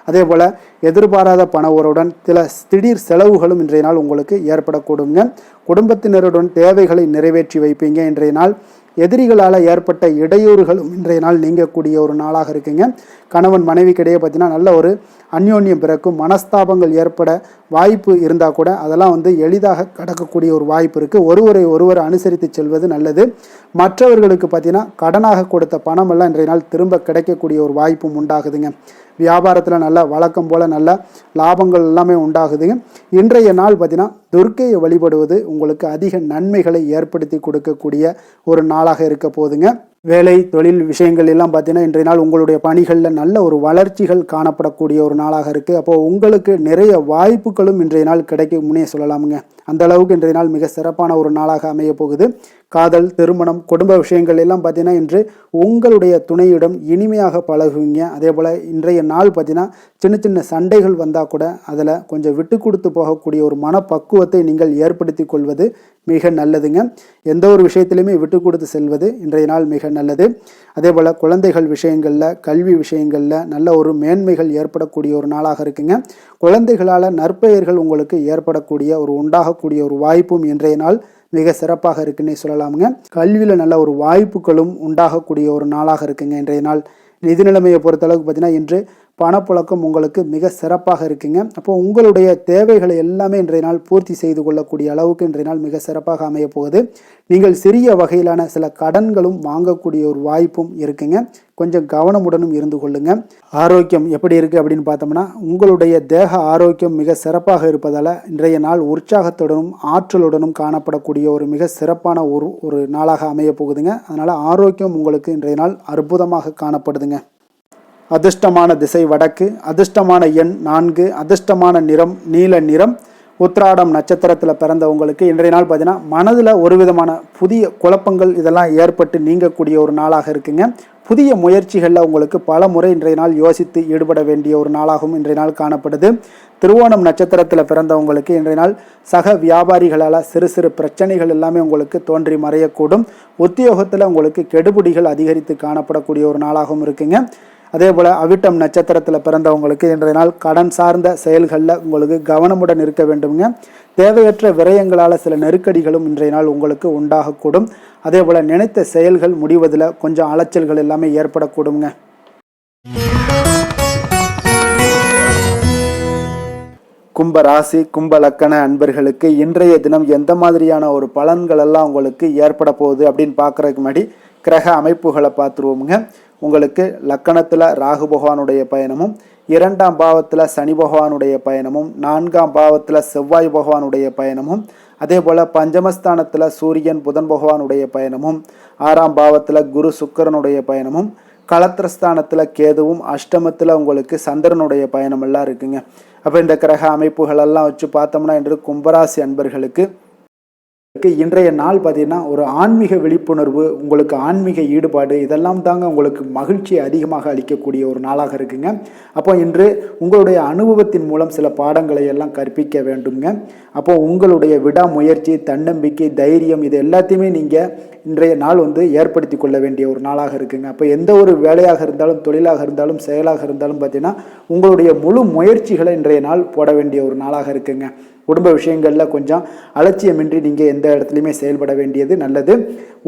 அதே போல் எதிர்பாராத பணவருடன் சில திடீர் செலவுகளும் இன்றைய நாள் உங்களுக்கு ஏற்படக்கூடுங்க. குடும்பத்தினருடன் தேவைகளை நிறைவேற்றி வைப்பீங்க. இன்றைய நாள் எதிரிகளால் ஏற்பட்ட இடையூறுகளும் இன்றைய நாள் நீங்கக்கூடிய ஒரு நாளாக இருக்குங்க. கணவன் மனைவிக்கிடையே பார்த்தீங்கன்னா நல்ல ஒரு அந்யோன்யம் பிறக்கும். மனஸ்தாபங்கள் ஏற்பட வாய்ப்பு இருந்தால் கூட அதெல்லாம் எளிதாக கடக்கக்கூடிய ஒரு வாய்ப்பு இருக்குது. ஒருவரை அனுசரித்து செல்வது நல்லது. மற்றவர்களுக்கு பார்த்தீங்கன்னா கடனாக கொடுத்த பணமெல்லாம் இன்றைய நாள் திரும்ப கிடைக்கக்கூடிய ஒரு வாய்ப்பும் உண்டாகுதுங்க. வியாபாரத்தில் நல்ல வழக்கம் போல் நல்ல லாபங்கள் எல்லாமே உண்டாகுதுங்க. இன்றைய நாள் பார்த்தீங்கன்னா துர்க்கையை வழிபடுவது உங்களுக்கு அதிக நன்மைகளை ஏற்படுத்தி கொடுக்கக்கூடிய ஒரு நாளாக இருக்க போகுதுங்க. வேலை தொழில் விஷயங்கள் எல்லாம் பார்த்தீங்கன்னா இன்றைய நாள் உங்களுடைய பணிகளில் நல்ல ஒரு வளர்ச்சிகள் காணப்படக்கூடிய ஒரு நாளாக இருக்குது. அப்போது உங்களுக்கு நிறைய வாய்ப்புகளும் இன்றைய நாள் கிடைக்கும் முன்னே சொல்லலாமுங்க. அந்த அளவுக்கு இன்றைய நாள் மிக சிறப்பான ஒரு நாளாக அமைய போகுது. காதல், திருமணம், குடும்ப விஷயங்கள் எல்லாம் பார்த்தீங்கன்னா இன்று உங்களுடைய துணையிடம் இனிமையாக பழகுவீங்க. அதே போல் இன்றைய நாள் பார்த்தீங்கன்னா சின்ன சின்ன சண்டைகள் வந்தால் கூட அதில் கொஞ்சம் விட்டு கொடுத்து போகக்கூடிய ஒரு மனப்பக்குவத்தை நீங்கள் ஏற்படுத்தி கொள்வது மிக நல்லதுங்க. எந்த ஒரு விஷயத்திலுமே விட்டு கொடுத்து செல்வது இன்றைய நாள் மிக நல்லது. அதே போல் குழந்தைகள் விஷயங்களில், கல்வி விஷயங்களில் நல்ல ஒரு மேன்மைகள் ஏற்படக்கூடிய ஒரு நாளாக இருக்குங்க. குழந்தைகளால் நற்பெயர்கள் உங்களுக்கு ஏற்படக்கூடிய உண்டாகக்கூடிய ஒரு வாய்ப்பும் இன்றைய நாள் மிக சிறப்பாக இருக்குன்னே சொல்லலாமுங்க. கல்வியில் நல்ல ஒரு வாய்ப்புகளும் உண்டாகக்கூடிய ஒரு நாளாக இருக்குங்க இன்றைய நாள். நிதி நிலைமையை பொறுத்தளவுக்கு பார்த்தீங்கன்னா இன்று பணப்புழக்கம் உங்களுக்கு மிக சிறப்பாக இருக்குங்க. அப்போ உங்களுடைய தேவைகளை எல்லாமே இன்றைய நாள் பூர்த்தி செய்து கொள்ளக்கூடிய அளவுக்கு இன்றைய நாள் மிக சிறப்பாக அமைய போகுது. நீங்கள் சிறிய வகையிலான சில கடன்களும் வாங்கக்கூடிய ஒரு வாய்ப்பும் இருக்குங்க. கொஞ்சம் கவனமுடனும் இருந்து கொள்ளுங்க. ஆரோக்கியம் எப்படி இருக்குது அப்படின்னு பார்த்தோம்னா உங்களுடைய தேக ஆரோக்கியம் மிக சிறப்பாக இருப்பதால் இன்றைய நாள் உற்சாகத்துடனும் ஆற்றலுடனும் காணப்படக்கூடிய ஒரு மிக சிறப்பான ஒரு நாளாக அமைய போகுதுங்க. அதனால் ஆரோக்கியம் உங்களுக்கு இன்றைய நாள் அற்புதமாக காணப்படுதுங்க. அதிர்ஷ்டமான திசை வடக்கு, அதிர்ஷ்டமான எண் 4, அதிர்ஷ்டமான நிறம் நீல நிறம். உத்திராடம் நட்சத்திரத்தில் பிறந்தவங்களுக்கு இன்றைய நாள் பார்த்தீங்கன்னா மனதில் ஒரு விதமான புதிய குழப்பங்கள் இதெல்லாம் ஏற்பட்டு நீங்கக்கூடிய ஒரு நாளாக இருக்குங்க. புதிய முயற்சிகளில் உங்களுக்கு பல முறை இன்றைய நாள் யோசித்து ஈடுபட வேண்டிய ஒரு நாளாகவும் இன்றைய நாள் காணப்படுது. திருவோணம் நட்சத்திரத்தில் பிறந்தவங்களுக்கு இன்றைய நாள் சக வியாபாரிகளால் சிறு சிறு பிரச்சனைகள் எல்லாமே உங்களுக்கு தோன்றி மறையக்கூடும். உத்தியோகத்தில் உங்களுக்கு கெடுபிடிகள் அதிகரித்து காணப்படக்கூடிய ஒரு நாளாகவும் இருக்குங்க. அதே போல் அவிட்டம் நட்சத்திரத்தில் பிறந்தவங்களுக்கு இன்றைய நாள் கடன் சார்ந்த செயல்களில் உங்களுக்கு கவனமுடன் இருக்க வேண்டுங்க. தேவையற்ற விரயங்களால் சில நெருக்கடிகளும் இன்றைய நாள் உங்களுக்கு உண்டாகக்கூடும். அதே போல் நினைத்த செயல்கள் முடிவதில் கொஞ்சம் அலைச்சல்கள் எல்லாமே ஏற்படக்கூடுங்க. கும்ப ராசி, கும்ப லக்கண அன்பர்களுக்கு இன்றைய தினம் எந்த மாதிரியான ஒரு பலன்கள் எல்லாம் உங்களுக்கு ஏற்பட போகுது அப்படின்னு பார்க்குறதுக்கு முன்னாடி கிரக அமைப்புகளை பார்த்துருவோமுங்க. உங்களுக்கு லக்கணத்தில் ராகு பகவானுடைய பயணமும், 2ஆம் பாவத்தில் சனி பகவானுடைய பயணமும், 4ஆம் பாவத்தில் செவ்வாய் பகவானுடைய பயணமும், அதே போல் பஞ்சமஸ்தானத்தில் சூரியன் புதன் பகவானுடைய பயணமும், 6ஆம் பாவத்தில் குரு சுக்கிரனுடைய பயணமும், களத்திரஸ்தானத்தில் கேதுவும், அஷ்டமத்தில் உங்களுக்கு சந்திரனுடைய பயணம் எல்லாம் இருக்குங்க. அப்போ இந்த கிரக அமைப்புகளெல்லாம் வச்சு பார்த்தோம்னா இன்று கும்பராசி அன்பர்களுக்கு இன்றைய நாள் பார்த்தீங்கன்னா ஒரு ஆன்மீக விழிப்புணர்வு, உங்களுக்கு ஆன்மீக ஈடுபாடு இதெல்லாம் தாங்க உங்களுக்கு மகிழ்ச்சியை அதிகமாக அளிக்கக்கூடிய ஒரு நாளாக இருக்குங்க. அப்போ இன்று உங்களுடைய அனுபவத்தின் மூலம் சில பாடங்களை எல்லாம் கற்பிக்க வேண்டுங்க. அப்போ உங்களுடைய விடாமுயற்சி, தன்னம்பிக்கை, தைரியம் இது எல்லாத்தையுமே நீங்கள் இன்றைய நாள் ஏற்படுத்தி கொள்ள வேண்டிய ஒரு நாளாக இருக்குங்க. அப்போ எந்த ஒரு வேலையாக இருந்தாலும், தொழிலாக இருந்தாலும், செயலாக இருந்தாலும் பார்த்தீங்கன்னா உங்களுடைய முழு முயற்சிகளை இன்றைய நாள் போட வேண்டிய ஒரு நாளாக இருக்குங்க. குடும்ப விஷயங்களில் கொஞ்சம் அலட்சியமின்றி நீங்கள் எந்த இடத்துலையுமே செயல்பட வேண்டியது நல்லது.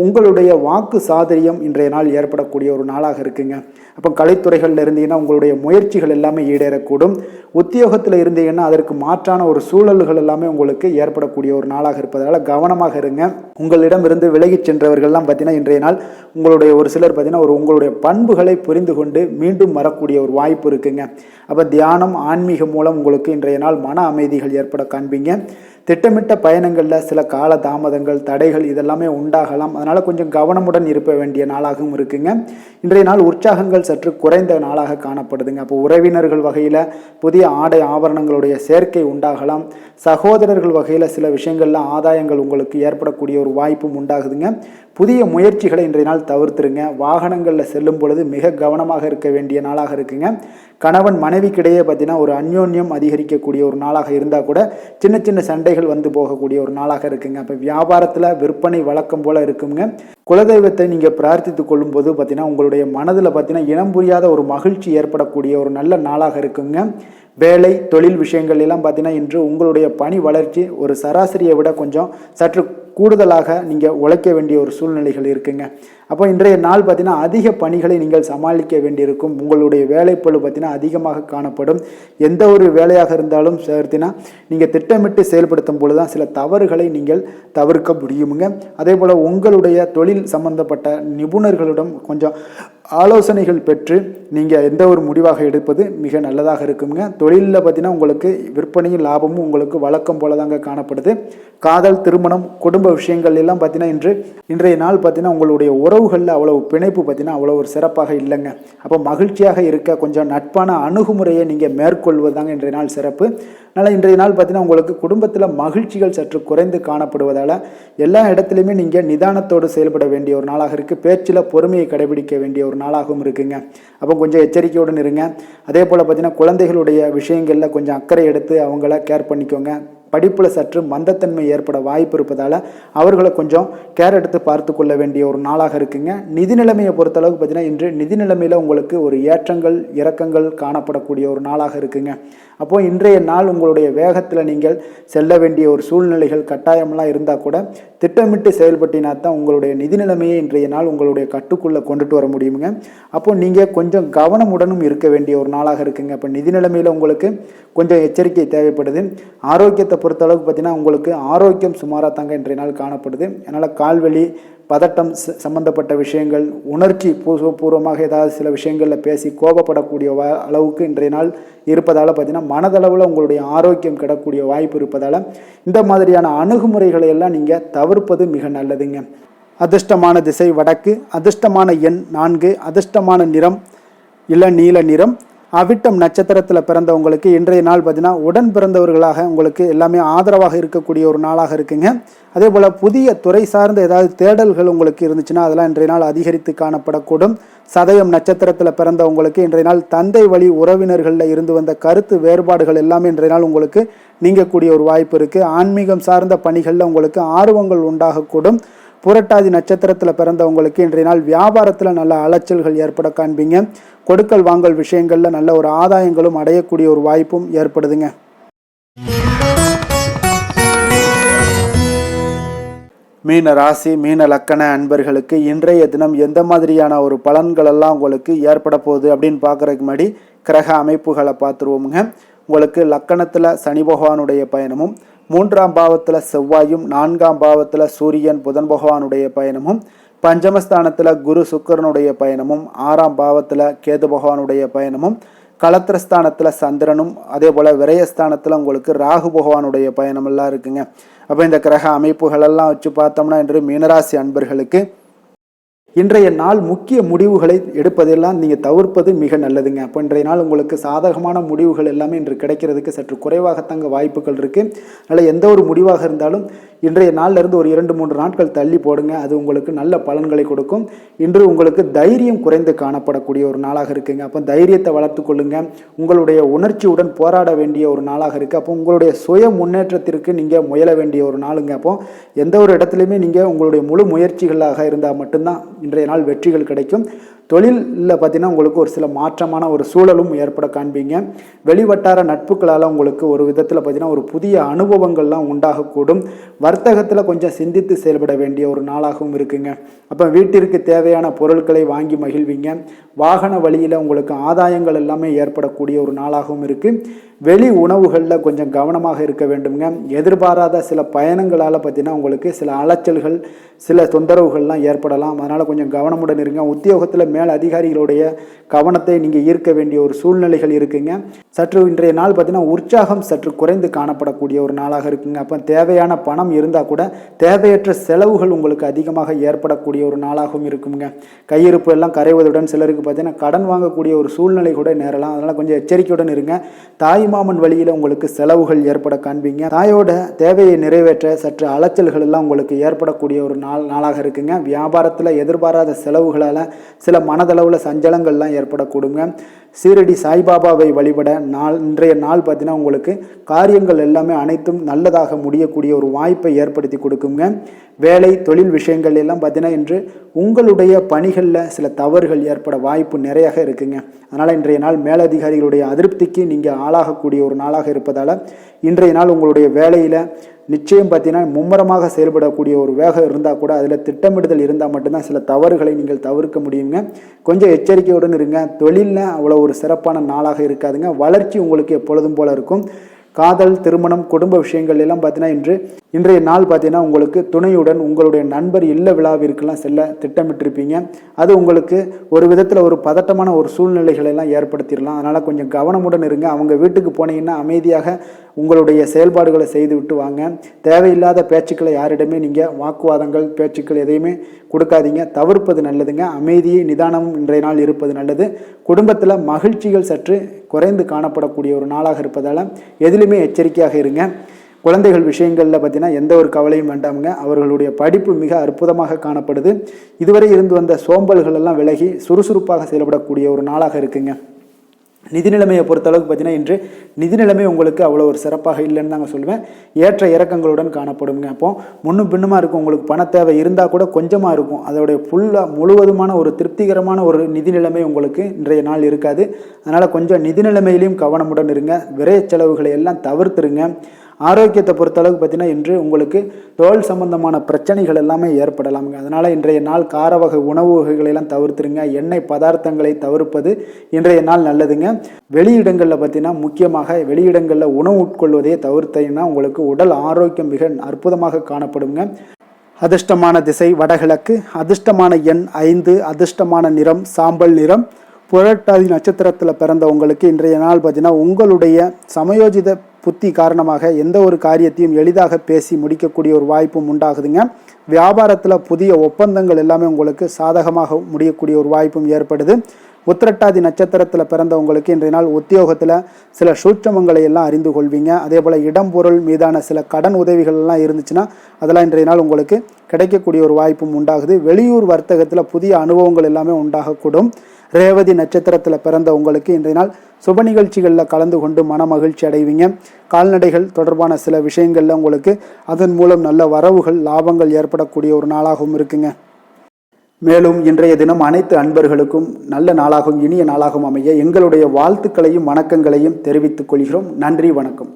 உங்களுடைய வாக்கு சாதுரியம் இன்றைய நாள் ஏற்படக்கூடிய ஒரு நாளாக இருக்குங்க. அப்போ கலைத்துறைகளில் இருந்தீங்கன்னா உங்களுடைய முயற்சிகள் எல்லாமே ஈடேறக்கூடும். உத்தியோகத்தில் இருந்தீங்கன்னா அதற்கு மாற்றான ஒரு சூழல்கள் எல்லாமே உங்களுக்கு ஏற்படக்கூடிய ஒரு நாளாக இருப்பதால் கவனமாக இருங்க. உங்களிடம் இருந்து விலகிச் சென்றவர்கள்லாம் பார்த்தீங்கன்னா இன்றைய நாள் உங்களுடைய ஒரு சிலர் பார்த்தீங்கன்னா உங்களுடைய பண்புகளை புரிந்து கொண்டு மீண்டும் வரக்கூடிய ஒரு வாய்ப்பு இருக்குங்க. அப்போ தியானம் ஆன்மீகம் மூலம் உங்களுக்கு இன்றைய நாள் மன அமைதிகள் ஏற்பட காண்பீங்க. திட்டமிட்ட பயணங்களில் சில கால தாமதங்கள் தடைகள் இதெல்லாமே உண்டாகலாம். அதனால் கொஞ்சம் கவனமுடன் இருக்க வேண்டிய நாளாகவும் இருக்குங்க. இன்றைய நாள் உற்சாகங்கள் சற்று குறைந்த நாளாக காணப்படுதுங்க. அப்போ உறவினர்கள் வகையில் புதிய ஆடை ஆபரணங்களுடைய சேர்க்கை உண்டாகலாம். சகோதரர்கள் வகையில் சில விஷயங்களில் ஆதாயங்கள் உங்களுக்கு ஏற்படக்கூடிய ஒரு வாய்ப்பும் உண்டாகுதுங்க. புதிய முயற்சிகளை இன்றைய நாள் தவிர்த்துருங்க. வாகனங்களில் செல்லும் பொழுது மிக கவனமாக இருக்க வேண்டிய நாளாக இருக்குங்க. கணவன் மனைவிக்கிடையே பார்த்தீங்கன்னா ஒரு அந்யோன்யம் அதிகரிக்கக்கூடிய ஒரு நாளாக இருந்தால் கூட சின்ன சின்ன சண்டைகள் வந்து போகக்கூடிய ஒரு நாளாக இருக்குங்க. அப்போ வியாபாரத்தில் விற்பனை வழக்கம் போல் இருக்குங்க. குலதெய்வத்தை நீங்கள் பிரார்த்தித்து கொள்ளும்போது பார்த்தீங்கன்னா உங்களுடைய மனதில் பார்த்தீங்கன்னா இனம் புரியாத ஒரு மகிழ்ச்சி ஏற்படக்கூடிய ஒரு நல்ல நாளாக இருக்குங்க. வேலை தொழில் விஷயங்கள் எல்லாம் பார்த்தீங்கன்னா இன்று உங்களுடைய பணி வளர்ச்சி ஒரு சராசரியை விட கொஞ்சம் சற்று கூடுதலாக நீங்கள் உழைக்க வேண்டிய ஒரு சூழ்நிலைகள் இருக்குங்க. அப்போ இன்றைய நாள் பார்த்தீங்கன்னா அதிக பணிகளை நீங்கள் சமாளிக்க வேண்டியிருக்கும். உங்களுடைய வேலைப்பளு பார்த்தீங்கன்னா அதிகமாக காணப்படும். எந்த ஒரு வேலையாக இருந்தாலும் சேர்த்தினா நீங்கள் திட்டமிட்டு செயல்படுத்தும் பொழுது தான் சில தவறுகளை நீங்கள் தவிர்க்க முடியுமுங்க. அதே போல் உங்களுடைய தொழில் சம்பந்தப்பட்ட நிபுணர்களிடம் கொஞ்சம் ஆலோசனைகள் பெற்று நீங்கள் எந்த ஒரு முடிவாக எடுப்பது மிக நல்லதாக இருக்குங்க. தொழிலில் பார்த்தீங்கன்னா உங்களுக்கு விற்பனையும் லாபமும் உங்களுக்கு வழக்கம் போல தாங்க காணப்படுது. காதல் திருமணம் குடும்ப விஷயங்கள் எல்லாம் பார்த்தீங்கன்னா இன்றைய நாள் பார்த்தீங்கன்னா உங்களுடைய உறவுகளில் அவ்வளவு பிணைப்பு பார்த்தீங்கன்னா அவ்வளோ ஒரு சிறப்பாக இல்லைங்க. அப்போ மகிழ்ச்சியாக இருக்க கொஞ்சம் நட்பான அணுகுமுறையை நீங்கள் மேற்கொள்வதாங்க இன்றைய நாள் சிறப்பு. அதனால் இன்றைய நாள் பார்த்தீங்கன்னா உங்களுக்கு குடும்பத்தில் மகிழ்ச்சிகள் சற்று குறைந்து காணப்படுவதால் எல்லா இடத்துலையுமே நீங்கள் நிதானத்தோடு செயல்பட வேண்டிய ஒரு நாளாக இருக்குது. பேச்சில் பொறுமையை கடைபிடிக்க வேண்டிய ஒரு நாளாகவும் இருக்குங்க. அப்போ கொஞ்சம் எச்சரிக்கையுடன் இருங்க. அதே போல் பார்த்தீங்கன்னா குழந்தைகளுடைய விஷயங்களில் கொஞ்சம் அக்கறை எடுத்து அவங்கள கேர் பண்ணிக்கோங்க. படிப்பில் சற்று மந்தத்தன்மை ஏற்பட வாய்ப்பு இருப்பதால் அவர்களை கொஞ்சம் கேர் எடுத்து பார்த்து கொள்ள வேண்டிய ஒரு நாளாக இருக்குங்க. நிதி நிலைமையை பொறுத்தளவுக்கு பார்த்தீங்கன்னா இன்று நிதி நிலைமையில் உங்களுக்கு ஒரு ஏற்றங்கள் இறக்கங்கள் காணப்படக்கூடிய ஒரு நாளாக இருக்குங்க. அப்போது இன்றைய நாள் உங்களுடைய வேகத்தில் நீங்கள் செல்ல வேண்டிய ஒரு சூழ்நிலைகள் கட்டாயமெல்லாம் இருந்தால் கூட திட்டமிட்டு செயல்பட்டினா தான் உங்களுடைய நிதி நிலைமையை இன்றைய நாள் உங்களுடைய கட்டுக்குள்ளே கொண்டுட்டு வர முடியுங்க. அப்போது நீங்கள் கொஞ்சம் கவனமுடனும் இருக்க வேண்டிய ஒரு நாளாக இருக்குங்க. அப்போ நிதி நிலைமையில் உங்களுக்கு கொஞ்சம் எச்சரிக்கை தேவைப்படுது. ஆரோக்கியத்தை பொறுத்தளவுக்கு பார்த்தீங்கன்னா உங்களுக்கு ஆரோக்கியம் சுமாராக தாங்க இன்றைய நாள் காணப்படுது. அதனால் கால்வலி பதட்டம் சம்பந்தப்பட்ட விஷயங்கள் உணர்ச்சி பூர்வமாக ஏதாவது சில விஷயங்களில் பேசி கோபப்படக்கூடிய அளவுக்கு இன்றைய நாள் இருப்பதால் பார்த்தீங்கன்னா மனதளவில் உங்களுடைய ஆரோக்கியம் கிடக்கூடிய வாய்ப்பு இருப்பதால் இந்த மாதிரியான அணுகுமுறைகளை எல்லாம் நீங்கள் தவிர்ப்பது மிக நல்லதுங்க. அதிர்ஷ்டமான திசை வடக்கு, அதிர்ஷ்டமான எண் 4, அதிர்ஷ்டமான நிறம் இளநீல நிறம். அவிட்டம் நட்சத்திரத்தில் பிறந்தவங்களுக்கு இன்றைய நாள் பார்த்தீங்கன்னா உடன் பிறந்தவர்களாக உங்களுக்கு எல்லாமே ஆதரவாக இருக்கக்கூடிய ஒரு நாளாக இருக்குங்க. அதே போல் புதிய துறை சார்ந்த ஏதாவது தேடல்கள் உங்களுக்கு இருந்துச்சுன்னா அதெல்லாம் இன்றைய நாள் அதிகரித்து காணப்படக்கூடும். சதயம் நட்சத்திரத்தில் பிறந்தவங்களுக்கு இன்றைய நாள் தந்தை வழி உறவினர்களில் இருந்து வந்த கருத்து வேறுபாடுகள் எல்லாமே இன்றைய நாள் உங்களுக்கு நீங்கக்கூடிய ஒரு வாய்ப்பு இருக்குது. ஆன்மீகம் சார்ந்த பணிகளில் உங்களுக்கு ஆர்வங்கள் உண்டாகக்கூடும். புரட்டாதி நட்சத்திரத்தில் பிறந்தவங்களுக்கு இன்றைய நாள் வியாபாரத்தில் நல்ல அலைச்சல்கள் ஏற்பட காண்பீங்க. கொடுக்கல் வாங்கல் விஷயங்களில் நல்ல ஒரு ஆதாயங்களும் அடையக்கூடிய ஒரு வாய்ப்பும் ஏற்படுதுங்க. மீன ராசி மீன லக்கண அன்பர்களுக்கு இன்றைய தினம் எந்த மாதிரியான ஒரு பலன்கள் எல்லாம் உங்களுக்கு ஏற்பட போகுது அப்படின்னு பார்க்குறதுக்கு முன்னாடி கிரக அமைப்புகளை பார்த்துருவோமுங்க. உங்களுக்கு லக்கணத்தில் சனி பகவானுடைய பயணமும், 3ஆம் பாவத்தில் செவ்வாயும், 4ஆம் பாவத்தில் சூரியன் புதன் பகவானுடைய பயணமும், பஞ்சமஸ்தானத்தில் குரு சுக்கரனுடைய பயணமும், 6ஆம் பாவத்தில் கேது பகவானுடைய பயணமும், களத்திரஸ்தானத்தில் சந்திரனும், அதே போல் விரயஸ்தானத்தில் உங்களுக்கு ராகு பகவானுடைய பயணம் எல்லாம் இருக்குங்க. அப்போ இந்த கிரக அமைப்புகளெல்லாம் வச்சு பார்த்தோம்னா இன்று மீனராசி அன்பர்களுக்கு இன்றைய நாள் முக்கிய முடிவுகளை எடுப்பதெல்லாம் நீங்கள் தவிர்ப்பது மிக நல்லதுங்க. அப்போ இன்றைய நாள் உங்களுக்கு சாதகமான முடிவுகள் எல்லாமே இன்று கிடைக்கிறதுக்கு சற்று குறைவாகத்தாங்க வாய்ப்புகள் இருக்குது. அதனால் எந்த ஒரு முடிவாக இருந்தாலும் இன்றைய நாளிலிருந்து ஒரு 2-3 நாட்கள் தள்ளி போடுங்க. அது உங்களுக்கு நல்ல பலன்களை கொடுக்கும். இன்று உங்களுக்கு தைரியம் குறைந்து காணப்படக்கூடிய ஒரு நாளாக இருக்குங்க. அப்போ தைரியத்தை வளர்த்து கொள்ளுங்க. உங்களுடைய உணர்ச்சியுடன் போராட வேண்டிய ஒரு நாளாக இருக்குது. அப்போ உங்களுடைய சுய முன்னேற்றத்திற்கு நீங்கள் முயல வேண்டிய ஒரு நாளுங்க. அப்போ எந்த ஒரு இடத்துலையுமே நீங்கள் உங்களுடைய முழு முயற்சிகளாக இருந்தால் மட்டும்தான் இன்றைய நாள் வெற்றிகள் கிடைக்கும். தொழிலில் பார்த்தீங்கன்னா உங்களுக்கு ஒரு சில மாற்றமான ஒரு சூழலும் ஏற்பட காண்பீங்க. வெளிவட்டார நட்புகளால் உங்களுக்கு ஒரு விதத்தில் பார்த்தீங்கன்னா ஒரு புதிய அனுபவங்கள்லாம் உண்டாகக்கூடும். வர்த்தகத்தில் கொஞ்சம் சிந்தித்து செயல்பட வேண்டிய ஒரு நாளாகவும் இருக்குங்க. அப்போ வீட்டிற்கு தேவையான பொருட்களை வாங்கி மகிழ்வீங்க. வாகன வழியில் உங்களுக்கு ஆதாயங்கள் எல்லாமே ஏற்படக்கூடிய ஒரு நாளாகவும் இருக்குது. வெளி உணவுகளில் கொஞ்சம் கவனமாக இருக்க வேண்டுங்க. எதிர்பாராத சில பயணங்களால் பார்த்தீங்கன்னா உங்களுக்கு சில அலைச்சல்கள், சில தொந்தரவுகள்லாம் ஏற்படலாம். அதனால் கொஞ்சம் கவனமுடன் இருங்க. உத்தியோகத்தில் மேல் அதிகாரிகளுடைய கவனத்தை நீங்கள் ஈர்க்க வேண்டிய ஒரு சூழ்நிலைகள் இருக்குங்க. சற்று இன்றைய நாள் பார்த்தீங்கன்னா உற்சாகம் சற்று குறைந்து காணப்படக்கூடிய ஒரு நாளாக இருக்குங்க. அப்போ தேவையான பணம் இருந்தால் கூட தேவையற்ற செலவுகள் உங்களுக்கு அதிகமாக ஏற்படக்கூடிய ஒரு நாளாகவும் இருக்குங்க. கையிருப்பு எல்லாம் கரைவதுடன் சிலருக்கு பார்த்தீங்கன்னா கடன் வாங்கக்கூடிய ஒரு சூழ்நிலை கூட நேரலாம். அதனால் கொஞ்சம் எச்சரிக்கையுடன் இருங்க. தாய்மாமன் வழியில் உங்களுக்கு செலவுகள் ஏற்பட காண்பீங்க. தாயோட தேவையை நிறைவேற்ற சற்று அலைச்சல்கள் எல்லாம் உங்களுக்கு ஏற்படக்கூடிய ஒரு நாளாக இருக்குங்க. வியாபாரத்தில் எதிர்பாராத செலவுகளால் சில மனதளவில் சஞ்சலங்கள்லாம் ஏற்படக்கூடுங்க. சீரடி சாய்பாபாவை வழிபட இன்றைய நாள் பார்த்தீங்கன்னா உங்களுக்கு காரியங்கள் எல்லாமே அனைத்தும் நல்லதாக முடியக்கூடிய ஒரு வாய்ப்பை ஏற்படுத்தி கொடுக்குங்க. வேலை தொழில் விஷயங்கள் எல்லாம் பார்த்தீங்கன்னா இன்று உங்களுடைய பணிகளில் சில தவறுகள் ஏற்பட வாய்ப்பு நிறையாக இருக்குங்க. அதனால் இன்றைய நாள் மேலதிகாரிகளுடைய அதிருப்திக்கு நீங்கள் ஆளாகக்கூடிய ஒரு நாளாக இருப்பதால் இன்றைய நாள் உங்களுடைய வேலையில் நிச்சயம் பார்த்தீங்கன்னா மும்முரமாக செயல்படக்கூடிய ஒரு வேகம் இருந்தால் கூட அதில் திட்டமிடுதல் இருந்தால் மட்டும்தான் சில தவறுகளை நீங்கள் தவிர்க்க முடியுங்க. கொஞ்சம் எச்சரிக்கையுடன் இருங்க. தொழிலில் அவ்வளோ ஒரு சிறப்பான நாளாக இருக்காதுங்க. வளர்ச்சி உங்களுக்கு எப்பொழுதும் போல இருக்கும். காதல், திருமணம், குடும்ப விஷயங்கள் எல்லாம் பார்த்தீங்கன்னா இன்றைய நாள் பார்த்தீங்கன்னா உங்களுக்கு துணையுடன் உங்களுடைய நண்பர் இல்ல விழாவிற்கெல்லாம் செல்ல திட்டமிட்டிருப்பீங்க. அது உங்களுக்கு ஒரு விதத்தில் ஒரு பதட்டமான ஒரு சூழ்நிலைகளை எல்லாம் ஏற்படுத்திடலாம். அதனால் கொஞ்சம் கவனமுடன் இருங்க. அவங்க வீட்டுக்கு போனீங்கன்னா அமைதியாக உங்களுடைய செயல்பாடுகளை செய்து விட்டு வாங்க. தேவையில்லாத பேச்சுக்களை யாரிடமே நீங்கள் வாக்குவாதங்கள் பேச்சுக்கள் எதையுமே கொடுக்காதீங்க. தவிர்ப்பது நல்லதுங்க. அமைதியை நிதானமும் இன்றைய நாள் இருப்பது நல்லது. குடும்பத்தில் மகிழ்ச்சிகள் சற்று குறைந்து காணப்படக்கூடிய ஒரு நாளாக இருப்பதால் எதிலுமே எச்சரிக்கையாக இருங்க. குழந்தைகள் விஷயங்களில் பார்த்தீங்கன்னா எந்த ஒரு கவலையும் வேண்டாமுங்க. அவர்களுடைய படிப்பு மிக அற்புதமாக காணப்படுது. இதுவரை இருந்து வந்த சோம்பல்கள் எல்லாம் விலகி சுறுசுறுப்பாக செயல்படக்கூடிய ஒரு நாளாக இருக்குங்க. நிதி நிலைமையை பொறுத்தளவுக்கு பார்த்தீங்கன்னா இன்று நிதி நிலைமை உங்களுக்கு அவ்வளோ ஒரு சிறப்பாக இல்லைன்னு தாங்க சொல்லுவேன். ஏற்ற இறக்கங்களுடன் காணப்படுங்க. அப்போ முன்னும் பின்னுமா இருக்கும். உங்களுக்கு பண தேவை இருந்தால் கூட கொஞ்சமாக இருக்கும். அதோடைய முழுவதுமான ஒரு திருப்திகரமான ஒரு நிதி நிலைமை உங்களுக்கு இன்றைய நாள் இருக்காது. அதனால் கொஞ்சம் நிதி நிலைமையிலையும் கவனமுடன் இருங்க. விரைய செலவுகளை எல்லாம் தவிர்த்துருங்க. ஆரோக்கியத்தை பொறுத்தளவுக்கு பார்த்தீங்கன்னா இன்று உங்களுக்கு தோல் சம்பந்தமான பிரச்சனைகள் எல்லாமே ஏற்படலாமுங்க. அதனால் இன்றைய நாள் கார வகை உணவு வகைகளெல்லாம் தவிர்த்துருங்க. எண்ணெய் பதார்த்தங்களை தவிர்ப்பது இன்றைய நாள் நல்லதுங்க. வெளியிடங்களில் பார்த்தீங்கன்னா முக்கியமாக வெளியிடங்களில் உணவு உட்கொள்வதையே தவிர்த்தீங்கன்னா உங்களுக்கு உடல் ஆரோக்கியம் மிக அற்புதமாக காணப்படுங்க. அதிர்ஷ்டமான திசை வடகிழக்கு. அதிர்ஷ்டமான எண் 5. அதிர்ஷ்டமான நிறம் சாம்பல் நிறம். புரட்டாதி நட்சத்திரத்தில் பிறந்தவங்களுக்கு இன்றைய நாள் பார்த்தீங்கன்னா உங்களுடைய சமயோஜித புத்தி காரணமாக எந்த ஒரு காரியத்தையும் எளிதாக பேசி முடிக்கக்கூடிய ஒரு வாய்ப்பும் உண்டாகுதுங்க. வியாபாரத்தில் புதிய ஒப்பந்தங்கள் எல்லாமே உங்களுக்கு சாதகமாக முடியக்கூடிய ஒரு வாய்ப்பும் ஏற்படுது. உத்திரட்டாதி நட்சத்திரத்தில் பிறந்தவங்களுக்கு இன்றைய நாள் உத்தியோகத்தில் சில சூட்சமங்களை எல்லாம் அறிந்து கொள்வீங்க. அதே போல் இடம் பொருள் மீதான சில கடன் உதவிகள் எல்லாம் இருந்துச்சுன்னா அதெல்லாம் இன்றைய நாள் உங்களுக்கு கிடைக்கக்கூடிய ஒரு வாய்ப்பும் உண்டாகுது. வெளியூர் வர்த்தகத்தில் புதிய அனுபவங்கள் எல்லாமே உண்டாகக்கூடும். ரேவதி நட்சத்திரத்தில் பிறந்த உங்களுக்கு இன்றைய நாள் சுப நிகழ்ச்சிகளில் கலந்து கொண்டு மன மகிழ்ச்சி அடைவீங்க. கால்நடைகள் தொடர்பான சில விஷயங்களில் உங்களுக்கு அதன் மூலம் நல்ல வரவுகள் லாபங்கள் ஏற்படக்கூடிய ஒரு நாளாகவும் இருக்குங்க. மேலும் இன்றைய தினம் அனைத்து அன்பர்களுக்கும் நல்ல நாளாகவும் இனிய நாளாகவும் அமைய எங்களுடைய வாழ்த்துக்களையும் வணக்கங்களையும் தெரிவித்துக் கொள்கிறோம். நன்றி, வணக்கம்.